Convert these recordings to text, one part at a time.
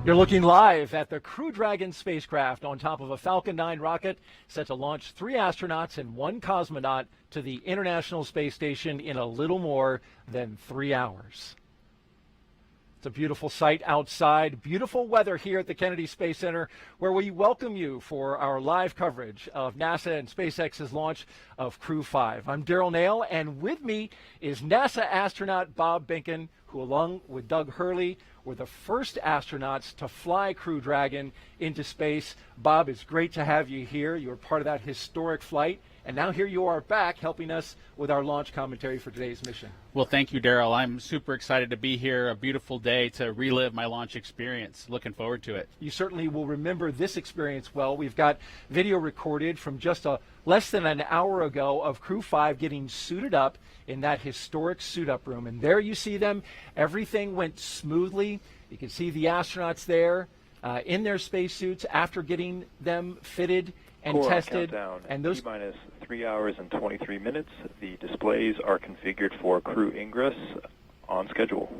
You're looking live at the Crew Dragon spacecraft on top of a Falcon 9 rocket set to launch 3 astronauts and 1 cosmonaut to the International Space Station in a little more than 3 hours. It's a beautiful sight outside, beautiful weather here at the Kennedy Space Center, where we welcome you for our live coverage of NASA and SpaceX's launch of Crew-5. I'm Daryl Nail, and with me is NASA astronaut Bob Behnken, who along with Doug Hurley were the first astronauts to fly Crew Dragon into space. Bob, it's great to have you here. You were part of that historic flight, and now here you are back helping us with our launch commentary for today's mission. Well, thank you, Daryl. I'm super excited to be here. A beautiful day to relive my launch experience. Looking forward to it. You certainly will remember this experience well. We've got video recorded from just less than an hour ago of Crew-5 getting suited up in that historic suit-up room. And there you see them. Everything went smoothly. You can see the astronauts there in their spacesuits after getting them fitted and tested. Countdown. And those T-minus 3 hours and 23 minutes. The displays are configured for crew ingress on schedule.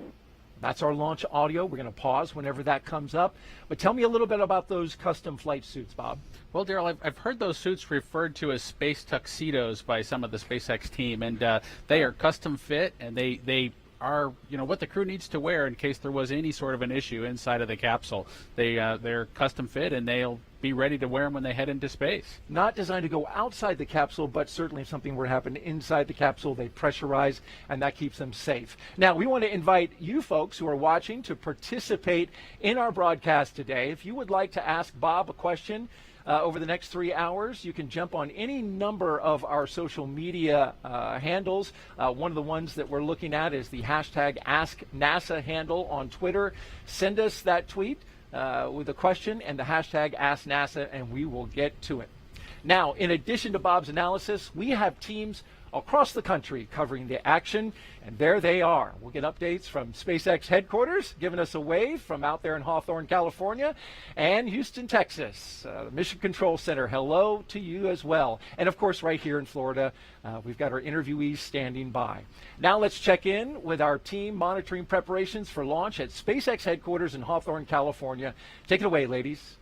That's our launch audio. We're going to pause whenever that comes up. But tell me a little bit about those custom flight suits, Bob. Well, Daryl, I've heard those suits referred to as space tuxedos by some of the SpaceX team, and they are custom fit, and they are, you know, what the crew needs to wear in case there was any sort of an issue inside of the capsule. They're custom fit, and they'll be ready to wear them when they head into space. Not designed to go outside the capsule, but certainly if something were to happen inside the capsule, they pressurize, and that keeps them safe. Now, we want to invite you folks who are watching to participate in our broadcast today. If you would like to ask Bob a question over the next 3 hours, you can jump on any number of our social media handles. One of the ones that we're looking at is the hashtag AskNASA handle on Twitter. Send us that tweet with a question and the hashtag AskNASA, and we will get to it. Now, in addition to Bob's analysis, we have teams across the country covering the action, and there they are. We'll get updates from SpaceX headquarters, giving us a wave from out there in Hawthorne, California, and Houston, Texas. The Mission Control Center, hello to you as well. And of course, right here in Florida, we've got our interviewees standing by. Now let's check in with our team monitoring preparations for launch at SpaceX headquarters in Hawthorne, California. Take it away, ladies.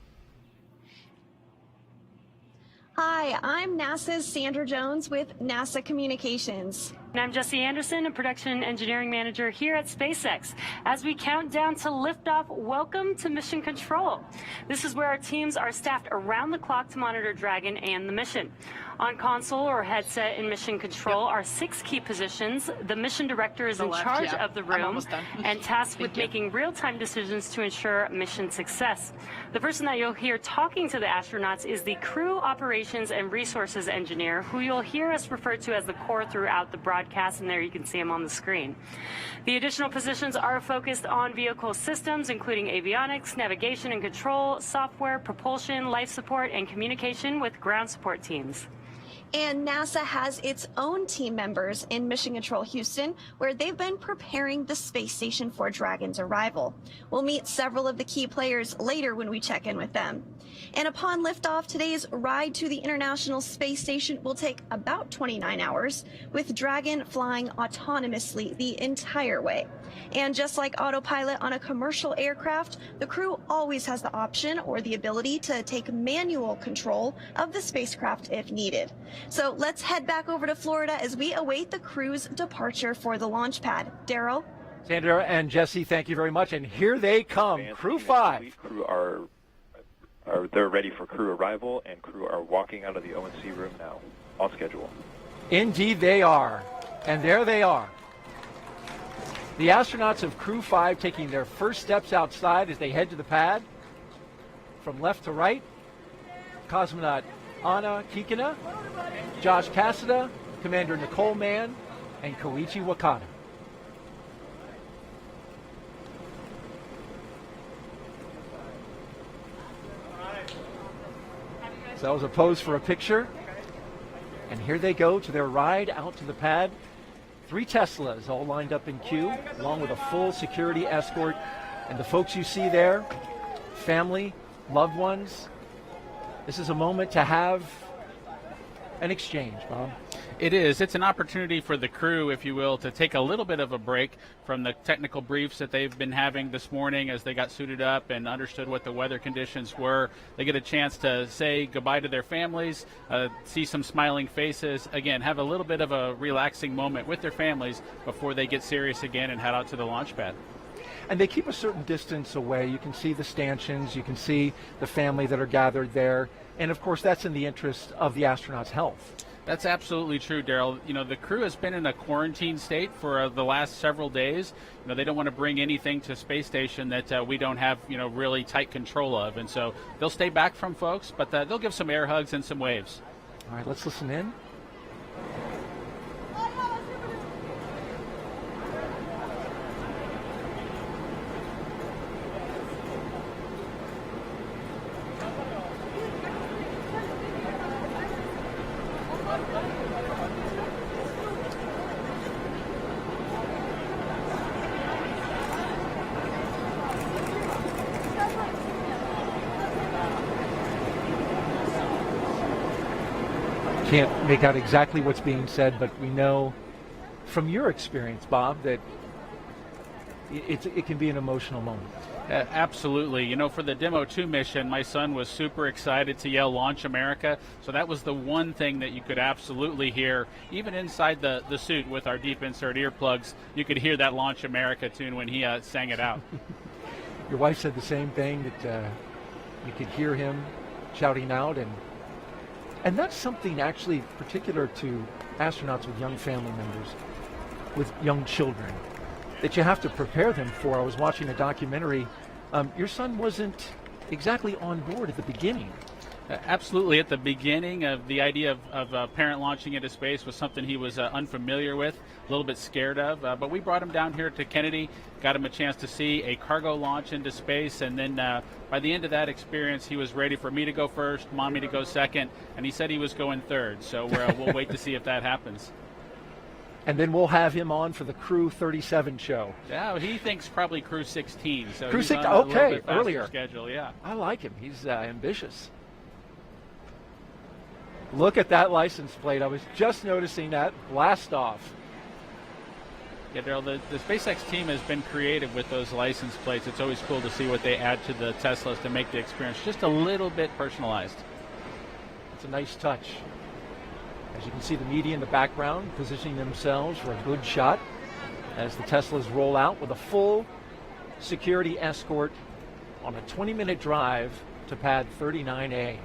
Hi, I'm NASA's Sandra Jones with NASA Communications. And I'm Jesse Anderson, a production engineering manager here at SpaceX. As we count down to liftoff, welcome to Mission Control. This is where our teams are staffed around the clock to monitor Dragon and the mission. On console or headset in Mission Control are 6 key positions. The mission director is in charge of the room and tasked with making real-time decisions to ensure mission success. The person that you'll hear talking to the astronauts is the Crew Operations and Resources Engineer, who you'll hear us refer to as the core throughout the broadcast, and there you can see him on the screen. The additional positions are focused on vehicle systems, including avionics, navigation and control, software, propulsion, life support, and communication with ground support teams. And NASA has its own team members in Mission Control Houston, where they've been preparing the space station for Dragon's arrival. We'll meet several of the key players later when we check in with them. And upon liftoff, today's ride to the International Space Station will take about 29 hours, with Dragon flying autonomously the entire way. And just like autopilot on a commercial aircraft, the crew always has the option or the ability to take manual control of the spacecraft if needed. So let's head back over to Florida as we await the crew's departure for the launch pad. Daryl? Sandra and Jesse, thank you very much. And here they come, Crew-5. Crew they're ready for crew arrival, and crew are walking out of the O&C room now, on schedule. Indeed they are. And there they are. The astronauts of Crew-5 taking their first steps outside as they head to the pad. From left to right, cosmonaut Anna Kikina, Josh Cassada, Commander Nicole Mann, and Koichi Wakata. So that was a pose for a picture. And here they go to their ride out to the pad. 3 Teslas all lined up in queue, along with a full security escort. And the folks you see there, family, loved ones. This is a moment to have an exchange, Bob. It is. It's an opportunity for the crew, if you will, to take a little bit of a break from the technical briefs that they've been having this morning as they got suited up and understood what the weather conditions were. They get a chance to say goodbye to their families, see some smiling faces, again, have a little bit of a relaxing moment with their families before they get serious again and head out to the launch pad. And they keep a certain distance away. You can see the stanchions, you can see the family that are gathered there. And of course, that's in the interest of the astronauts' health. That's absolutely true, Daryl. You know, the crew has been in a quarantine state for the last several days. You know, they don't want to bring anything to space station that we don't have, you know, really tight control of. And so they'll stay back from folks, but they'll give some air hugs and some waves. All right, let's listen in. Can't make out exactly what's being said, but we know from your experience, Bob, that it can be an emotional moment. Absolutely. You know, for the Demo 2 mission, my son was super excited to yell Launch America. So that was the one thing that you could absolutely hear. Even inside the suit with our deep insert earplugs, you could hear that Launch America tune when he sang it out. Your wife said the same thing, that you could hear him shouting out. And that's something actually particular to astronauts with young family members, with young children, that you have to prepare them for. I was watching a documentary. Your son wasn't exactly on board at the beginning. Absolutely. At the beginning of the idea of a parent launching into space was something he was unfamiliar with, a little bit scared of. But we brought him down here to Kennedy, got him a chance to see a cargo launch into space. And then by the end of that experience, he was ready for me to go first, Mommy to go second, and he said he was going third. So we'll wait to see if that happens. And then we'll have him on for the Crew 37 show. Yeah, he thinks probably Crew 16. So Crew he's 16, on a little okay, bit faster earlier. Schedule, yeah. I like him. He's ambitious. Look at that license plate. I was just noticing that. Blast off. Yeah, Daryl, the SpaceX team has been creative with those license plates. It's always cool to see what they add to the Teslas to make the experience just a little bit personalized. It's a nice touch. As you can see, the media in the background positioning themselves for a good shot as the Teslas roll out with a full security escort on a 20-minute drive to pad 39A.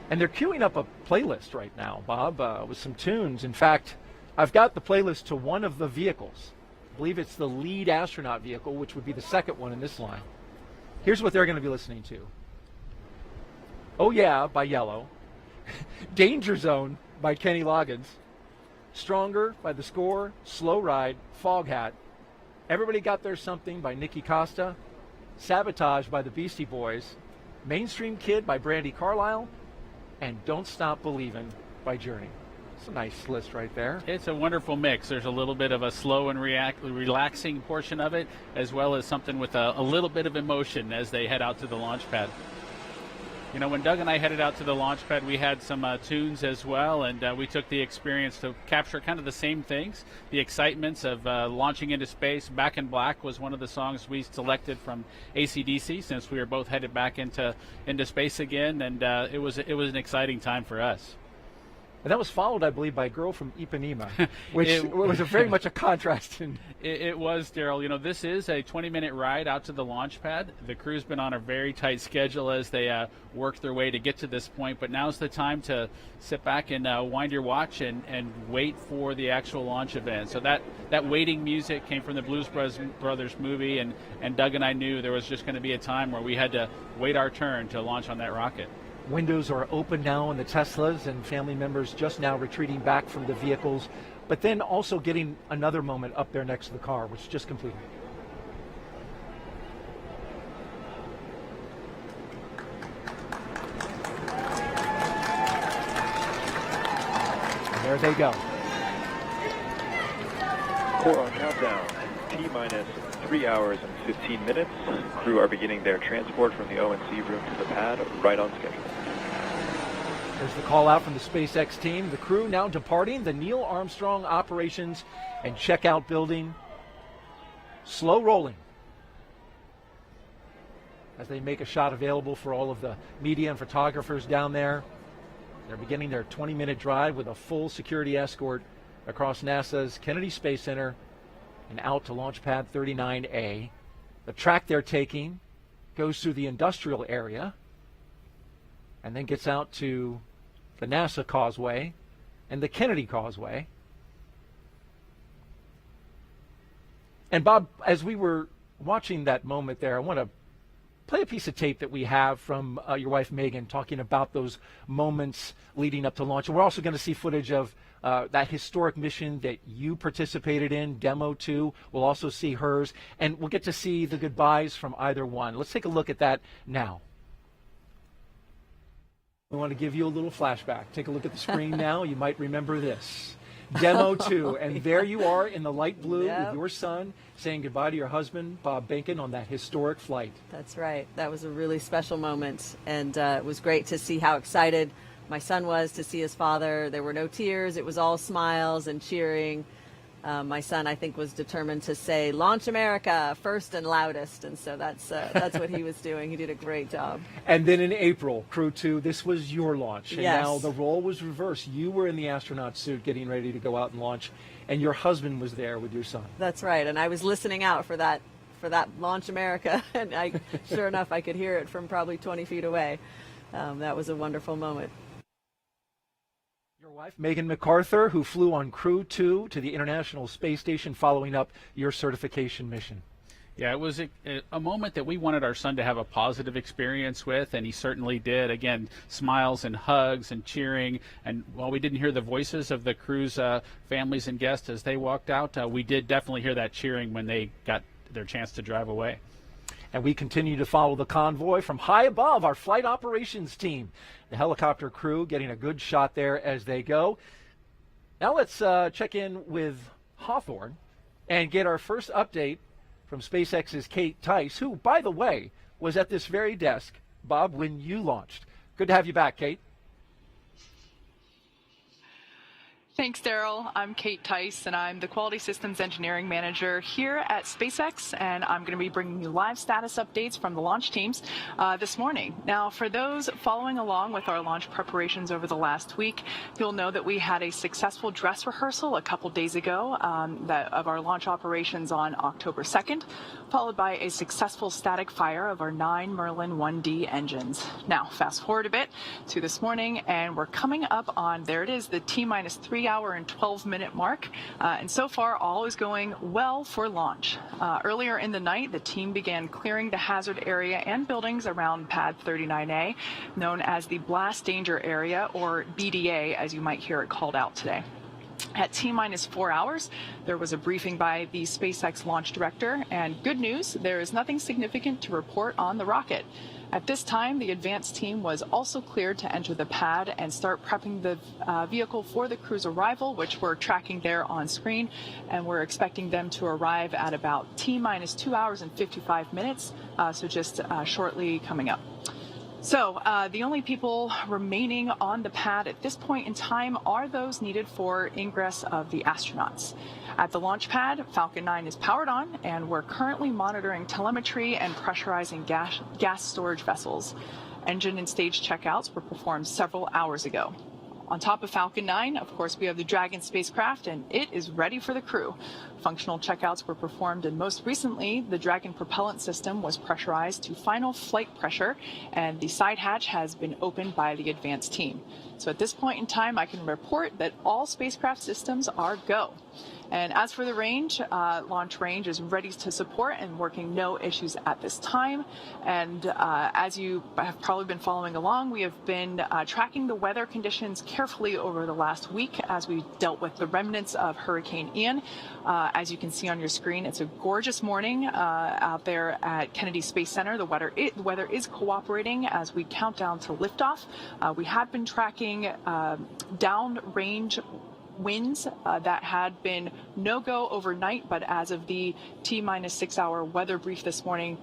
And they're queuing up a playlist right now, Bob, with some tunes. In fact, I've got the playlist to one of the vehicles. I believe it's the lead astronaut vehicle, which would be the second one in this line. Here's what they're going to be listening to. Oh Yeah by Yellow. Danger Zone by Kenny Loggins. Stronger by The Score. Slow Ride, Foghat. Everybody Got Their Something by Nikki Costa. Sabotage by the Beastie Boys. Mainstream Kid by Brandi Carlile. And Don't Stop Believin' by Journey. It's a nice list right there. It's a wonderful mix. There's a little bit of a slow and relaxing portion of it, as well as something with a little bit of emotion as they head out to the launch pad. You know, when Doug and I headed out to the launch pad, we had some tunes as well, and we took the experience to capture kind of the same things, the excitements of launching into space. Back in Black was one of the songs we selected from AC/DC, since we were both headed back into space again, and it was an exciting time for us. And that was followed, I believe, by Girl from Ipanema, which was very much a contrast. It was, Daryl. You know, this is a 20-minute ride out to the launch pad. The crew's been on a very tight schedule as they work their way to get to this point, but now's the time to sit back and wind your watch and wait for the actual launch event. So that waiting music came from the Blues Brothers movie, and Doug and I knew there was just going to be a time where we had to wait our turn to launch on that rocket. Windows are open now in the Teslas, and family members just now retreating back from the vehicles, but then also getting another moment up there next to the car, which just completed. And there they go. Core on countdown. T-minus 3 hours and 15 minutes. Crew are beginning their transport from the O&C room to the pad, right on schedule. There's the call out from the SpaceX team. The crew now departing the Neil Armstrong Operations and Checkout Building. Slow rolling as they make a shot available for all of the media and photographers down there. They're beginning their 20-minute drive with a full security escort across NASA's Kennedy Space Center and out to Launch Pad 39A. The track they're taking goes through the industrial area and then gets out to the NASA Causeway and the Kennedy Causeway. And Bob, as we were watching that moment there, I want to play a piece of tape that we have from your wife Megan talking about those moments leading up to launch. And we're also going to see footage of that historic mission that you participated in, Demo 2. We'll also see hers, and we'll get to see the goodbyes from either one. Let's take a look at that now. We want to give you a little flashback. Take a look at the screen now. You might remember this. Demo 2, and there you are in the light blue with your son saying goodbye to your husband, Bob Bacon, on that historic flight. That's right. That was a really special moment, and it was great to see how excited my son was to see his father. There were no tears. It was all smiles and cheering. My son, I think, was determined to say, "Launch America," first and loudest, and so that's what he was doing. He did a great job. And then in April, Crew 2, this was your launch. And yes. Now the role was reversed. You were in the astronaut suit getting ready to go out and launch, and your husband was there with your son. That's right, and I was listening out for that Launch America, and sure enough, I could hear it from probably 20 feet away. That was a wonderful moment. Your wife, Megan MacArthur, who flew on Crew 2 to the International Space Station following up your certification mission. Yeah, it was a moment that we wanted our son to have a positive experience with, and he certainly did. Again, smiles and hugs and cheering. And while we didn't hear the voices of the crew's families and guests as they walked out, we did definitely hear that cheering when they got their chance to drive away. And we continue to follow the convoy from high above, our flight operations team. The helicopter crew getting a good shot there as they go. Now let's check in with Hawthorne and get our first update from SpaceX's Kate Tice, who, by the way, was at this very desk, Bob, when you launched. Good to have you back, Kate. Thanks, Daryl. I'm Kate Tice, and I'm the Quality Systems Engineering Manager here at SpaceX, and I'm going to be bringing you live status updates from the launch teams this morning. Now, for those following along with our launch preparations over the last week, you'll know that we had a successful dress rehearsal a couple days ago of our launch operations on October 2nd, followed by a successful static fire of our 9 Merlin 1D engines. Now, fast forward a bit to this morning, and we're coming up on, there it is, the T-minus 3 hour and 12-minute mark, and so far all is going well for launch. Earlier in the night, the team began clearing the hazard area and buildings around Pad 39A, known as the Blast Danger Area, or BDA, as you might hear it called out today. At T-minus 4 hours, there was a briefing by the SpaceX launch director, and good news, there is nothing significant to report on the rocket. At this time, the advanced team was also cleared to enter the pad and start prepping the vehicle for the crew's arrival, which we're tracking there on screen, and we're expecting them to arrive at about T-minus 2 hours and 55 minutes, so just shortly coming up. So the only people remaining on the pad at this point in time are those needed for ingress of the astronauts. At the launch pad, Falcon 9 is powered on, and we're currently monitoring telemetry and pressurizing gas storage vessels. Engine and stage checkouts were performed several hours ago. On top of Falcon 9, of course, we have the Dragon spacecraft, and it is ready for the crew. Functional checkouts were performed, and most recently, the Dragon propellant system was pressurized to final flight pressure, and the side hatch has been opened by the advanced team. So at this point in time, I can report that all spacecraft systems are go. And as for the range, launch range is ready to support and working no issues at this time. And as you have probably been following along, we have been tracking the weather conditions carefully over the last week as we dealt with the remnants of Hurricane Ian. As you can see on your screen, it's a gorgeous morning out there at Kennedy Space Center. The weather is cooperating as we count down to liftoff. We had been tracking downrange winds that had been no-go overnight, but as of the T-minus 6-hour weather brief this morning,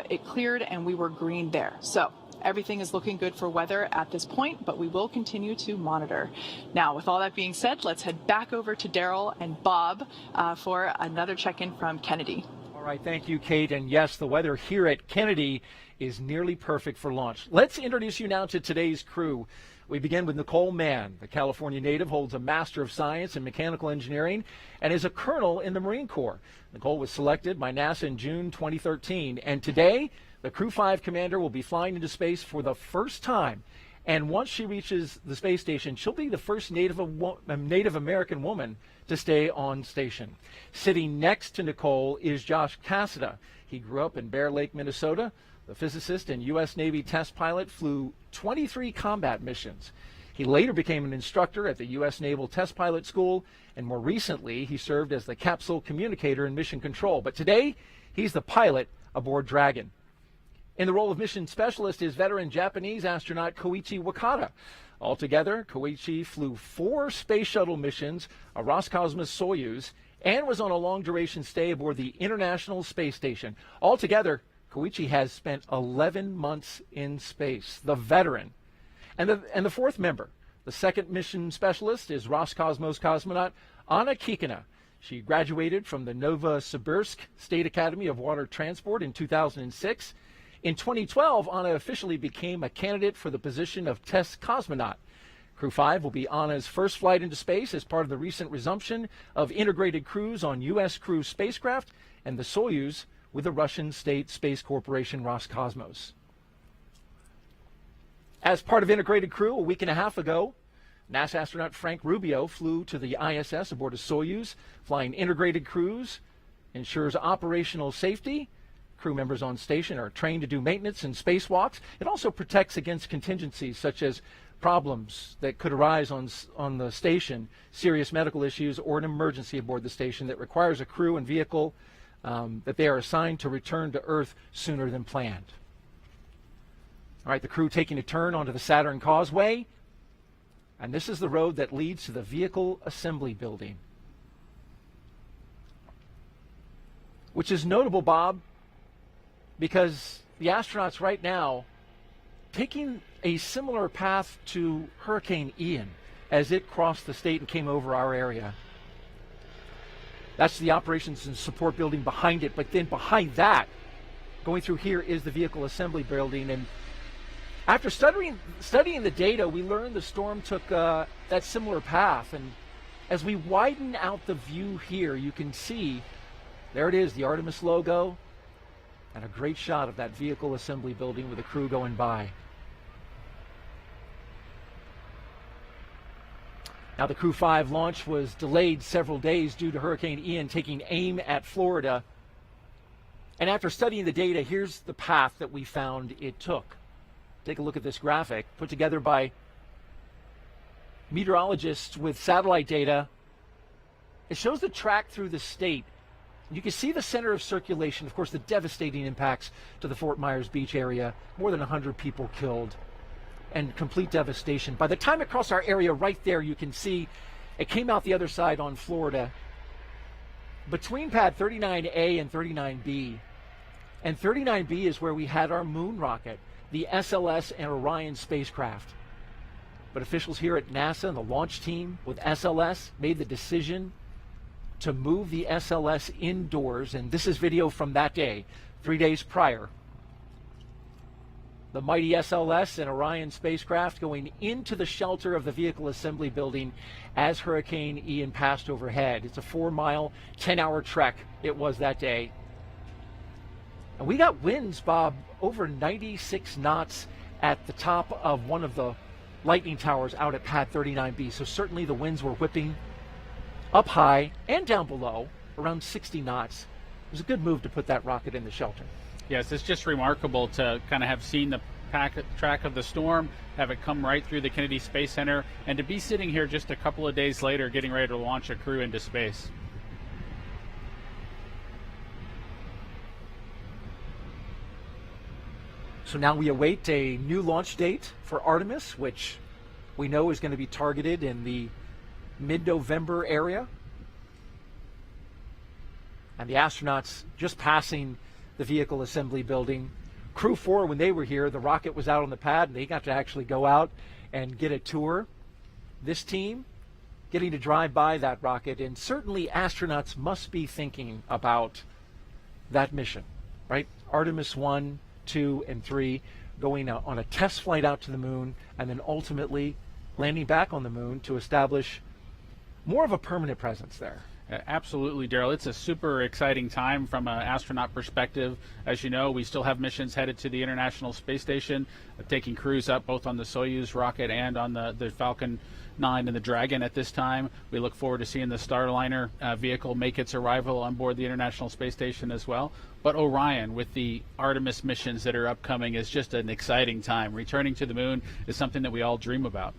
it cleared and we were green there. So everything is looking good for weather at this point, but we will continue to monitor. Now, with all that being said, let's head back over to Daryl and Bob for another check-in from Kennedy. All right, thank you, Kate. And yes, the weather here at Kennedy is nearly perfect for launch. Let's introduce you now to today's crew. We begin with Nicole Mann. The California native holds a Master of Science in Mechanical Engineering and is a colonel in the Marine Corps. Nicole was selected by NASA in June 2013, and today the Crew-5 commander will be flying into space for the first time. And once she reaches the space station, she'll be the first Native American woman to stay on station. Sitting next to Nicole is Josh Cassada. He grew up in Bear Lake, Minnesota. The physicist and U.S. Navy test pilot flew 23 combat missions. He later became an instructor at the U.S. Naval Test Pilot School, and more recently, he served as the capsule communicator in mission control. But today, he's the pilot aboard Dragon. In the role of mission specialist is veteran Japanese astronaut Koichi Wakata. Altogether, Koichi flew 4 space shuttle missions, a Roscosmos Soyuz, and was on a long-duration stay aboard the International Space Station. Altogether, Koichi has spent 11 months in space, the veteran. And the fourth member, the second mission specialist, is Roscosmos cosmonaut Anna Kikina. She graduated from the Novosibirsk State Academy of Water Transport in 2006. In 2012, Anna officially became a candidate for the position of test cosmonaut. Crew-5 will be Anna's first flight into space as part of the recent resumption of integrated crews on U.S. Crew spacecraft and the Soyuz with the Russian state space corporation Roscosmos. As part of integrated crew, a week and a half ago, NASA astronaut Frank Rubio flew to the ISS aboard a Soyuz. Flying integrated crews ensures operational safety. Crew members on station are trained to do maintenance and spacewalks. It also protects against contingencies such as problems that could arise on the station, serious medical issues, or an emergency aboard the station that requires a crew and vehicle that they are assigned to return to Earth sooner than planned. All right, the crew taking a turn onto the Saturn Causeway, and this is the road that leads to the Vehicle Assembly Building, which is notable, Bob, because the astronauts right now taking a similar path to Hurricane Ian as it crossed the state and came over our area. That's the operations and support building behind it. But then behind that, going through here, is the Vehicle Assembly Building. And after studying the data, we learned the storm took that similar path. And as we widen out the view here, you can see, there it is, the Artemis logo, and a great shot of that Vehicle Assembly Building with the crew going by. Now, the Crew-5 launch was delayed several days due to Hurricane Ian taking aim at Florida. And after studying the data, here's the path that we found it took. Take a look at this graphic put together by meteorologists with satellite data. It shows the track through the state. You can see the center of circulation, of course, the devastating impacts to the Fort Myers Beach area, more than 100 people killed, and complete devastation. By the time it crossed our area right there, you can see it came out the other side on Florida. Between pad 39A and 39B, and 39B is where we had our moon rocket. the SLS and Orion spacecraft. But officials here at NASA and the launch team with SLS made the decision to move the SLS indoors, and this is video from that day, 3 days prior. The mighty SLS and Orion spacecraft going into the shelter of the vehicle assembly building as Hurricane Ian passed overhead. It's a 4-mile, 10-hour trek it was that day. And we got winds, Bob, over 96 knots at the top of one of the lightning towers out at pad 39B. So certainly the winds were whipping up high and down below, around 60 knots. It was a good move to put that rocket in the shelter. Yes, it's just remarkable to kind of have seen the track of the storm, have it come right through the Kennedy Space Center, and to be sitting here just a couple of days later getting ready to launch a crew into space. So now we await a new launch date for Artemis, which we know is going to be targeted in the mid-November area. And the astronauts just passing the vehicle assembly building. Crew-4, when they were here, the rocket was out on the pad, and they got to actually go out and get a tour. This team getting to drive by that rocket, and certainly astronauts must be thinking about that mission, right? Artemis 1, 2, and 3 going out on a test flight out to the moon, and then ultimately landing back on the moon to establish more of a permanent presence there. Absolutely, Daryl. It's a super exciting time from an astronaut perspective. As you know, we still have missions headed to the International Space Station, taking crews up both on the Soyuz rocket and on the Falcon 9 and the Dragon at this time. We look forward to seeing the Starliner vehicle make its arrival on board the International Space Station as well. But Orion, with the Artemis missions that are upcoming, is just an exciting time. Returning to the moon is something that we all dream about.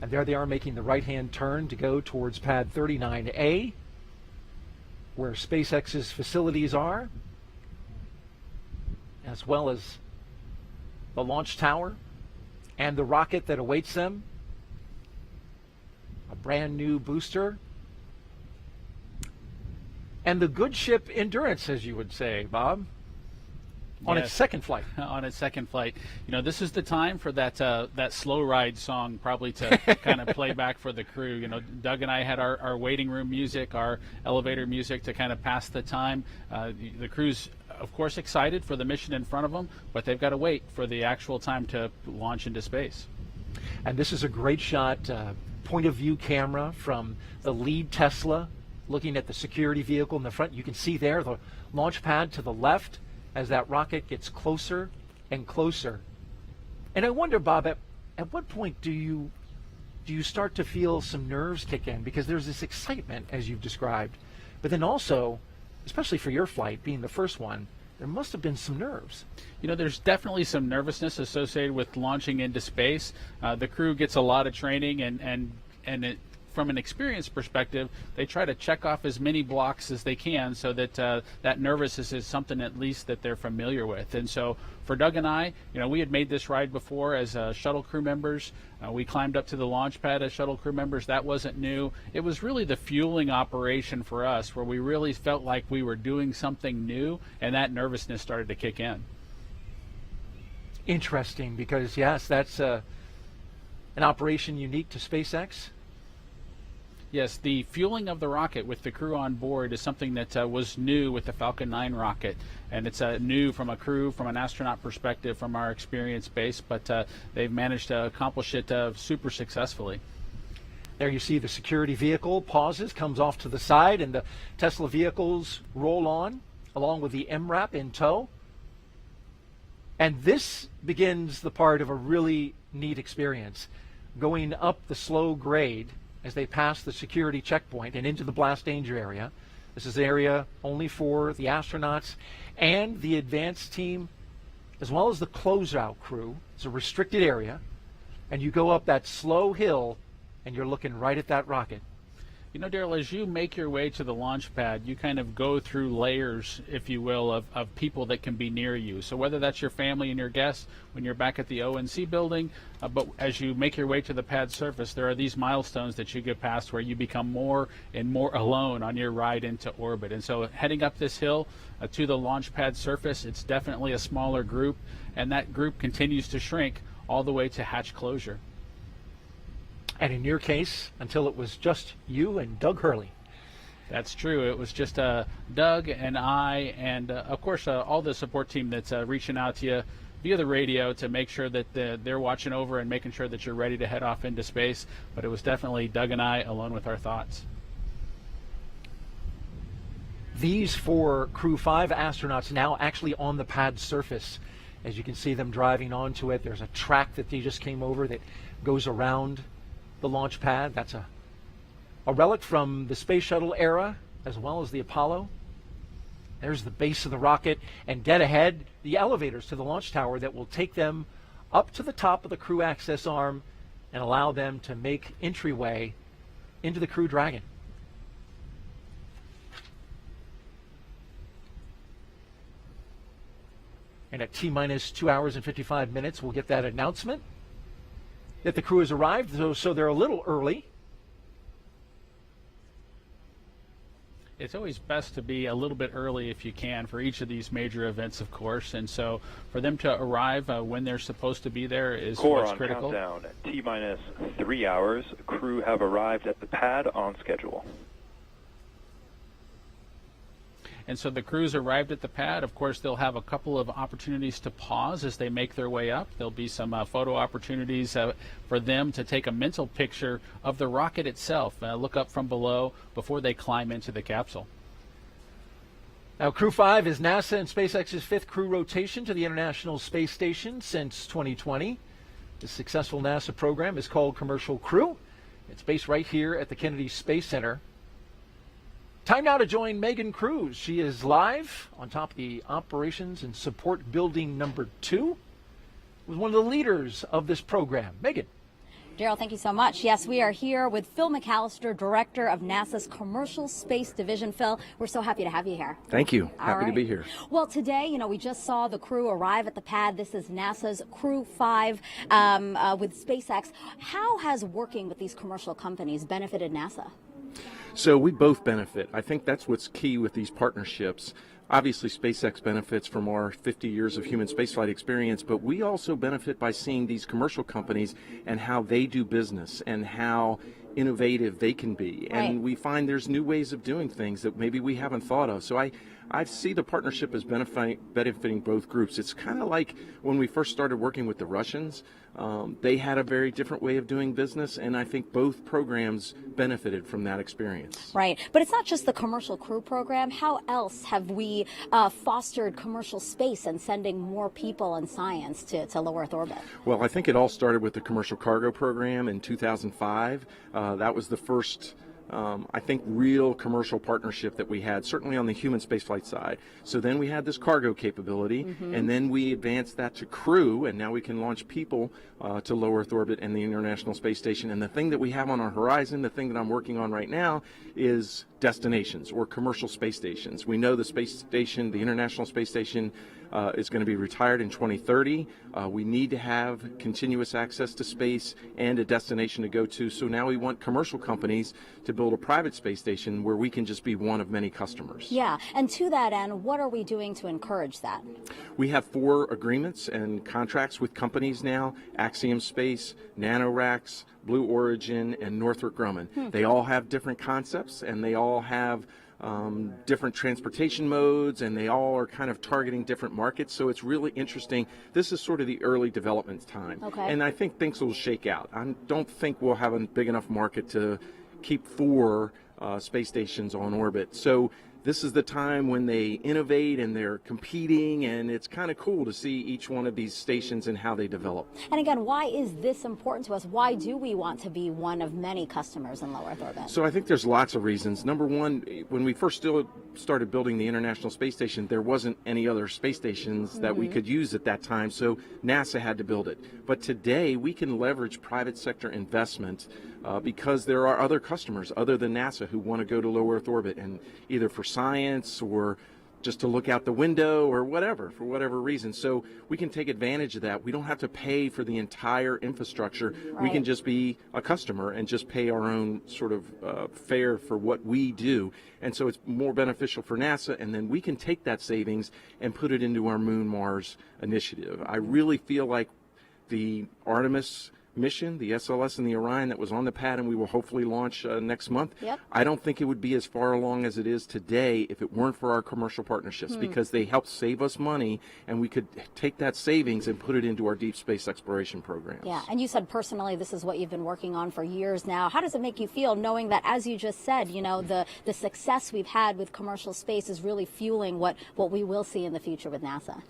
And there they are making the right-hand turn to go towards pad 39A, where SpaceX's facilities are, as well as the launch tower and the rocket that awaits them. A brand new booster. And the good ship Endurance, as you would say, Bob. On its second flight. On its second flight. You know, this is the time for that slow ride song probably to kind of play back for the crew. You know, Doug and I had our waiting room music, our elevator music to kind of pass the time. The crew's, of course, excited for the mission in front of them, but they've got to wait for the actual time to launch into space. And this is a great shot, point of view camera from the lead Tesla looking at the security vehicle in the front. You can see there the launch pad to the left as that rocket gets closer and closer. And I wonder, Bob, at what point do you start to feel some nerves kick in? Because there's this excitement, as you've described, but then also, especially for your flight, being the first one, there must have been some nerves. You know, there's definitely some nervousness associated with launching into space. The crew gets a lot of training, and it, from an experience perspective, they try to check off as many blocks as they can so that that nervousness is something at least that they're familiar with. And so for Doug and I, you know, we had made this ride before as shuttle crew members. We climbed up to the launch pad as shuttle crew members. That wasn't new. It was really the fueling operation for us where we really felt like we were doing something new, and that nervousness started to kick in. Interesting, because yes, that's an operation unique to SpaceX. Yes, the fueling of the rocket with the crew on board is something that was new with the Falcon 9 rocket, and it's new from a crew, from an astronaut perspective, from our experience base, but they've managed to accomplish it super successfully. There you see the security vehicle pauses, comes off to the side, and the Tesla vehicles roll on, along with the MRAP in tow. And this begins the part of a really neat experience, going up the slow grade as they pass the security checkpoint and into the blast danger area. This is an area only for the astronauts and the advanced team, as well as the closeout crew. It's a restricted area, and you go up that slow hill, and you're looking right at that rocket. You know, Daryl, as you make your way to the launch pad, you kind of go through layers, if you will, of people that can be near you. So whether that's your family and your guests when you're back at the ONC building, but as you make your way to the pad surface, there are these milestones that you get past where you become more and more alone on your ride into orbit. And so heading up this hill to the launch pad surface, it's definitely a smaller group, and that group continues to shrink all the way to hatch closure. And in your case, until it was just you and Doug Hurley. That's true. It was just Doug and I, and of course all the support team that's reaching out to you via the radio to make sure that they're watching over and making sure that you're ready to head off into space. But it was definitely Doug and I alone with our thoughts. These 4 Crew-5 astronauts now actually on the pad surface. As you can see them driving onto it, there's a track that they just came over that goes around the launch pad. That's a relic from the space shuttle era as well as the Apollo. There's the base of the rocket, and dead ahead, the elevators to the launch tower that will take them up to the top of the crew access arm and allow them to make entryway into the Crew Dragon. And at T-minus 2 hours and 55 minutes, we'll get that announcement that the crew has arrived, so they're a little early. It's always best to be a little bit early if you can for each of these major events, of course. And so for them to arrive when they're supposed to be there is what's critical. Core on countdown. T-minus 3 hours. Crew have arrived at the pad on schedule. And so the crews arrived at the pad. Of course, they'll have a couple of opportunities to pause as they make their way up. There'll be some photo opportunities for them to take a mental picture of the rocket itself, look up from below before they climb into the capsule. Now, Crew-5 is NASA and SpaceX's 5th crew rotation to the International Space Station since 2020. The successful NASA program is called Commercial Crew. It's based right here at the Kennedy Space Center. Time now to join Megan Cruz. She is live on top of the Operations and Support Building number 2 with one of the leaders of this program. Megan. Daryl, thank you so much. Yes, we are here with Phil McAllister, Director of NASA's Commercial Space Division. Phil, we're so happy to have you here. Thank you. Happy to be here. Well, today, we just saw the crew arrive at the pad. This is NASA's Crew-5 with SpaceX. How has working with these commercial companies benefited NASA? So we both benefit. I think that's what's key with these partnerships. Obviously, SpaceX benefits from our 50 years of human spaceflight experience, but we also benefit by seeing these commercial companies and how they do business and how innovative they can be. Right. And we find there's new ways of doing things that maybe we haven't thought of. So I see the partnership as benefiting both groups. It's kind of like when we first started working with the Russians. They had a very different way of doing business, and I think both programs benefited from that experience. Right. But it's not just the Commercial Crew program. How else have we fostered commercial space and sending more people and science to low Earth orbit? Well, I think it all started with the Commercial Cargo program in 2005. That was the first I think real commercial partnership that we had, certainly on the human spaceflight side. So then we had this cargo capability, and then we advanced that to crew, and now we can launch people to low Earth orbit and the International Space Station. And the thing that we have on our horizon, the thing that I'm working on right now, is destinations or commercial space stations. We know the space station, the International Space Station, is going to be retired in 2030. We need to have continuous access to space and a destination to go to. So now we want commercial companies to build a private space station where we can just be one of many customers. Yeah, and to that end, what are we doing to encourage that? We have 4 agreements and contracts with companies now: Axiom Space, NanoRacks, Blue Origin, and Northrop Grumman. They all have different concepts, and they all have different transportation modes, and they all are kind of targeting different markets. So it's really interesting. This is sort of the early development time. Okay. And I think things will shake out. I don't think we'll have a big enough market to keep 4 space stations on orbit. So this is the time when they innovate and they're competing, and it's kind of cool to see each one of these stations and how they develop. And again, why is this important to us? Why do we want to be one of many customers in low Earth orbit? So I think there's lots of reasons. Number one, when we first started building the International Space Station, there wasn't any other space stations that we could use at that time, so NASA had to build it. But today, we can leverage private sector investment because there are other customers other than NASA who want to go to low Earth orbit, and either for science or just to look out the window or whatever, for whatever reason. So we can take advantage of that. We don't have to pay for the entire infrastructure. Right. We can just be a customer and just pay our own sort of fare for what we do. And so it's more beneficial for NASA, and then we can take that savings and put it into our Moon Mars initiative. I really feel like the Artemis mission, the SLS and the Orion that was on the pad and we will hopefully launch next month, Yep. I don't think it would be as far along as it is today if it weren't for our commercial partnerships, because they help save us money, and we could take that savings and put it into our deep space exploration programs. Yeah, and you said personally this is what you've been working on for years now. How does it make you feel knowing that, as you just said, you know, the success we've had with commercial space is really fueling what we will see in the future with NASA?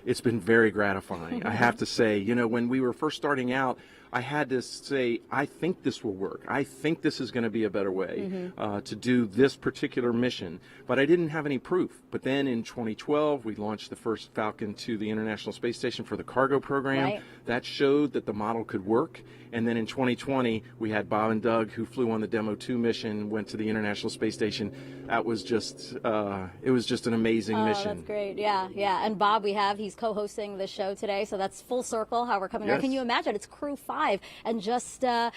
It's been very gratifying. I have to say, you know, when we were first starting out, I had to say, I think this will work. I think this is going to be a better way to do this particular mission. But I didn't have any proof. But then in 2012, we launched the first Falcon to the International Space Station for the cargo program. Right. That showed that the model could work. And then in 2020, we had Bob and Doug, who flew on the Demo 2 mission, went to the International Space Station. That was just, it was just an amazing mission. Oh, that's great. Yeah, yeah. And Bob, he's co-hosting the show today, so that's full circle how we're coming Yes. around. Can you imagine? It's Crew-5, and just a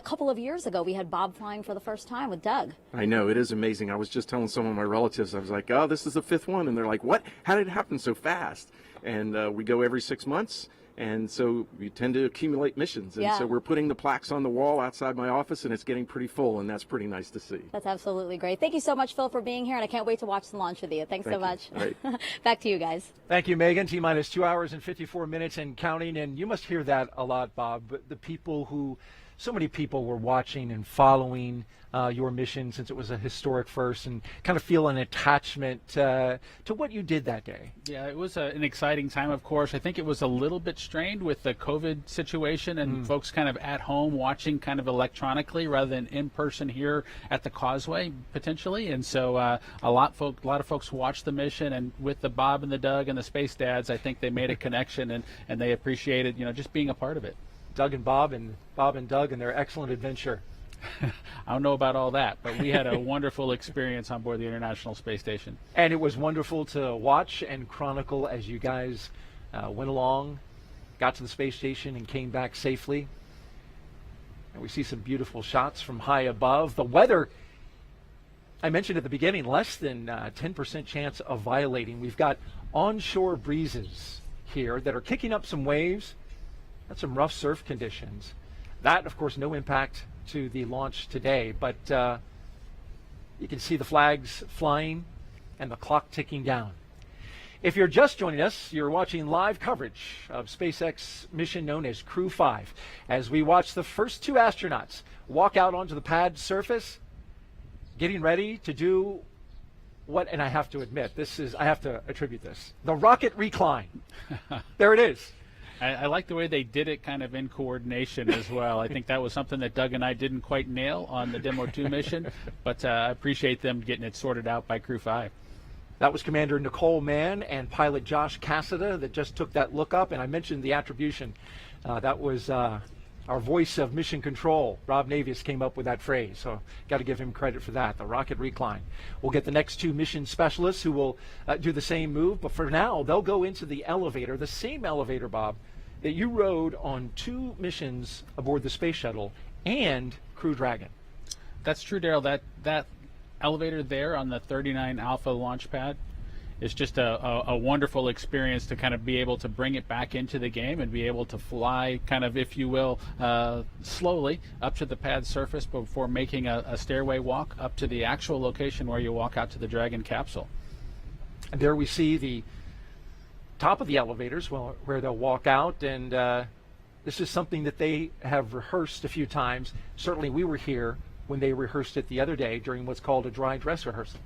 couple of years ago, we had Bob flying for the first time with Doug. I know, it is amazing. I was just telling some of my relatives, I was like, oh, this is the 5th one. And they're like, what? How did it happen so fast? And we go every 6 months. And so we tend to accumulate missions. And Yeah. so we're putting the plaques on the wall outside my office, and it's getting pretty full, and that's pretty nice to see. That's absolutely great. Thank you so much, Phil, for being here, and I can't wait to watch the launch with you. Thanks so much. Thank you. All Back to you guys. Thank you, Megan. T-minus 2 hours and 54 minutes and counting. And you must hear that a lot, Bob. But the people who, so many people were watching and following your mission since it was a historic first, and kind of feel an attachment to what you did that day. Yeah, it was an exciting time, of course. I think it was a little bit strained with the COVID situation and folks kind of at home watching kind of electronically rather than in person here at the Causeway, potentially. And so a lot of folks watched the mission, and with the Bob and the Doug and the Space Dads, I think they made a connection, and they appreciated, you know, just being a part of it. Doug and Bob and Doug and their excellent adventure. I don't know about all that, but we had a wonderful experience on board the International Space Station. And it was wonderful to watch and chronicle as you guys went along, got to the space station, and came back safely. And we see some beautiful shots from high above. The weather, I mentioned at the beginning, less than 10% chance of violating. We've got onshore breezes here that are kicking up some waves. That's some rough surf conditions. That, of course, no impact to the launch today, but you can see the flags flying and the clock ticking down. If you're just joining us, you're watching live coverage of SpaceX mission known as Crew-5 as we watch the first 2 astronauts walk out onto the pad surface, getting ready to do what, and I have to admit, I have to attribute this, the rocket recline. There it is. I like the way they did it kind of in coordination as well. I think that was something that Doug and I didn't quite nail on the Demo 2 mission, but I appreciate them getting it sorted out by Crew-5. That was Commander Nicole Mann and pilot Josh Cassada that just took that look up, and I mentioned the attribution. That was our voice of mission control. Rob Navius came up with that phrase, so got to give him credit for that, the rocket recline. We'll get the next 2 mission specialists who will do the same move, but for now, they'll go into the elevator, the same elevator, Bob, that you rode on 2 missions aboard the Space Shuttle and Crew Dragon. That's true, Daryl. That elevator there on the 39 Alpha launch pad is just a wonderful experience to kind of be able to bring it back into the game and be able to fly kind of, if you will, slowly up to the pad surface before making a stairway walk up to the actual location where you walk out to the Dragon capsule. And there we see the top of the elevators where they'll walk out, and this is something that they have rehearsed a few times. Certainly we were here when they rehearsed it the other day during what's called a dry dress rehearsal.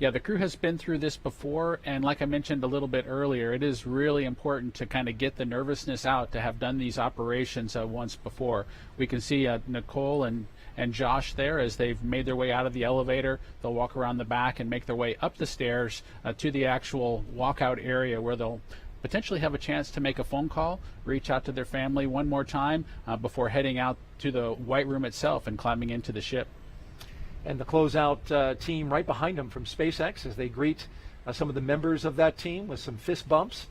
Yeah, the crew has been through this before, and like I mentioned a little bit earlier, it is really important to kind of get the nervousness out, to have done these operations once before. We can see Nicole and Josh there as they've made their way out of the elevator. They'll walk around the back and make their way up the stairs to the actual walkout area where they'll potentially have a chance to make a phone call, reach out to their family one more time before heading out to the White Room itself and climbing into the ship. And the closeout team right behind them from SpaceX as they greet some of the members of that team with some fist bumps.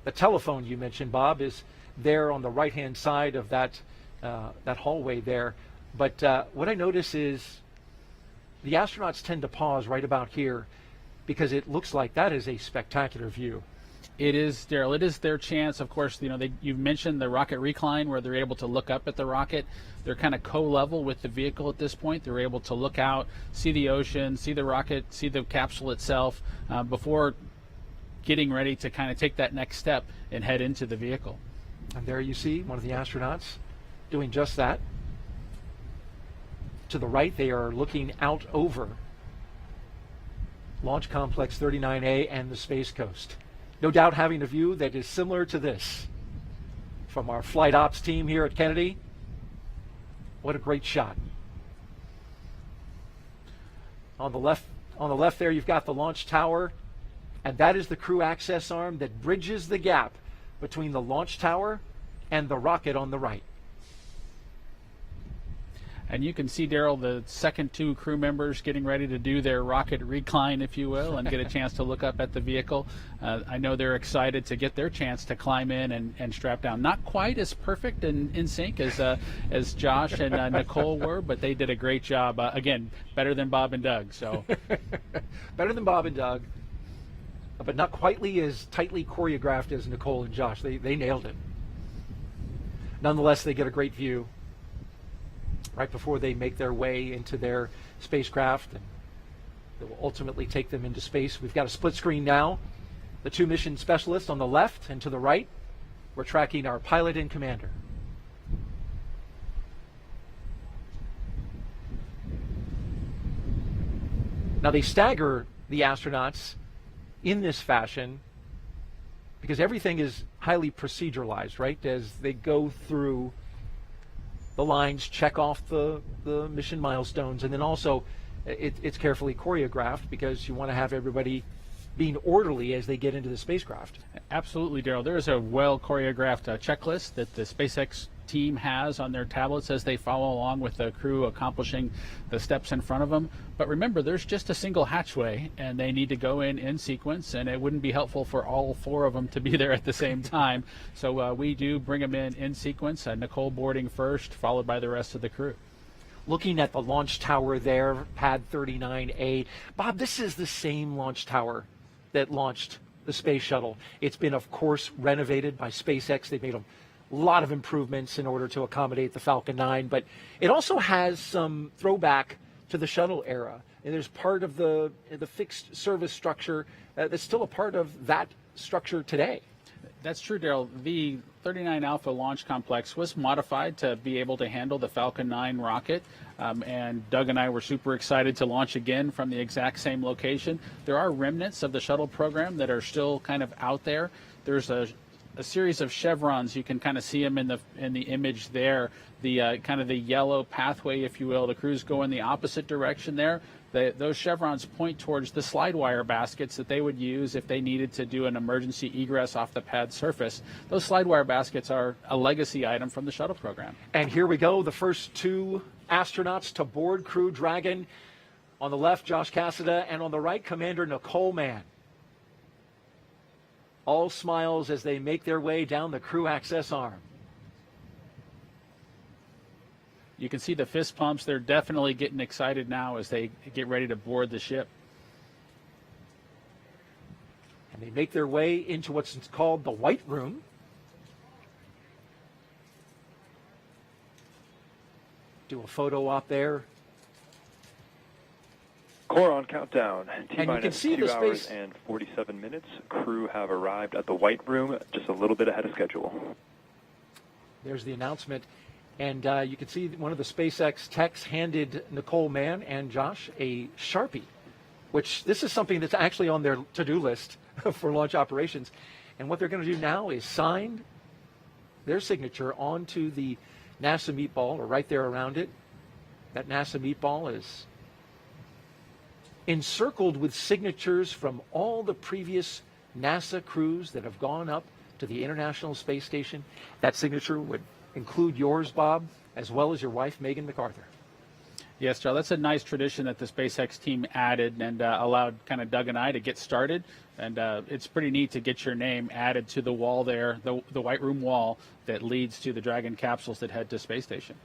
The telephone you mentioned, Bob, is there on the right-hand side of that hallway there. But what I notice is the astronauts tend to pause right about here because it looks like that is a spectacular view. It is, Daryl. It is their chance. Of course, you've mentioned the rocket recline where they're able to look up at the rocket. They're kind of co-level with the vehicle at this point. They're able to look out, see the ocean, see the rocket, see the capsule itself before getting ready to kind of take that next step and head into the vehicle. And there you see one of the astronauts doing just that. To the right, they are looking out over Launch Complex 39A and the Space Coast. No doubt having a view that is similar to this from our flight ops team here at Kennedy. What a great shot. On the left there, you've got the launch tower, and that is the crew access arm that bridges the gap between the launch tower and the rocket on the right. And you can see, Daryl, the second two crew members getting ready to do their rocket recline, if you will, and get a chance to look up at the vehicle. I know they're excited to get their chance to climb in and strap down. Not quite as perfect and in sync as Josh and Nicole were, but they did a great job. Again, better than Bob and Doug. So better than Bob and Doug, but not quite as tightly choreographed as Nicole and Josh. They nailed it. Nonetheless, they get a great view right before they make their way into their spacecraft, and that will ultimately take them into space. We've got a split screen now. The two mission specialists on the left, and to the right, we're tracking our pilot and commander. Now they stagger the astronauts in this fashion because everything is highly proceduralized, right? As they go through the lines, check off the mission milestones, and then also it's carefully choreographed because you want to have everybody being orderly as they get into the spacecraft. Absolutely, Daryl. There is a well choreographed checklist that the SpaceX team has on their tablets as they follow along with the crew accomplishing the steps in front of them. But remember, there's just a single hatchway, and they need to go in sequence, and it wouldn't be helpful for all four of them to be there at the same time. So we do bring them in sequence, Nicole boarding first, followed by the rest of the crew. Looking at the launch tower there, pad 39A. Bob, this is the same launch tower that launched the space shuttle. It's been, of course, renovated by SpaceX. They've made a lot of improvements in order to accommodate the Falcon 9, but it also has some throwback to the shuttle era. And there's part of the fixed service structure that's still a part of that structure today. That's true, Daryl. The 39 Alpha launch complex was modified to be able to handle the Falcon 9 rocket, and Doug and I were super excited to launch again from the exact same location. There are remnants of the shuttle program that are still kind of out there. There's a series of chevrons. You can kind of see them in the image there. The kind of the yellow pathway, if you will. The crews go in the opposite direction there. Those chevrons point towards the slide wire baskets that they would use if they needed to do an emergency egress off the pad surface. Those slide wire baskets are a legacy item from the shuttle program. And here we go, the first two astronauts to board Crew Dragon. On the left, Josh Cassada, and on the right, Commander Nicole Mann. All smiles as they make their way down the crew access arm. You can see the fist pumps. They're definitely getting excited now as they get ready to board the ship. And they make their way into what's called the White Room. Do a photo op there. Core on countdown. And you can see 2 the hours space. and 47 minutes. Crew have arrived at the White Room just a little bit ahead of schedule. There's the announcement And you can see one of the SpaceX techs handed Nicole Mann and Josh a Sharpie, which this is something that's actually on their to-do list for launch operations. And what they're going to do now is sign their signature onto the NASA meatball, or right there around it. That NASA meatball is encircled with signatures from all the previous NASA crews that have gone up to the International Space Station. That signature would include yours, Bob, as well as your wife, Megan MacArthur. Yes, Joe, that's a nice tradition that the SpaceX team added and allowed kind of Doug and I to get started. And it's pretty neat to get your name added to the wall there, the White Room wall that leads to the Dragon capsules that head to Space Station.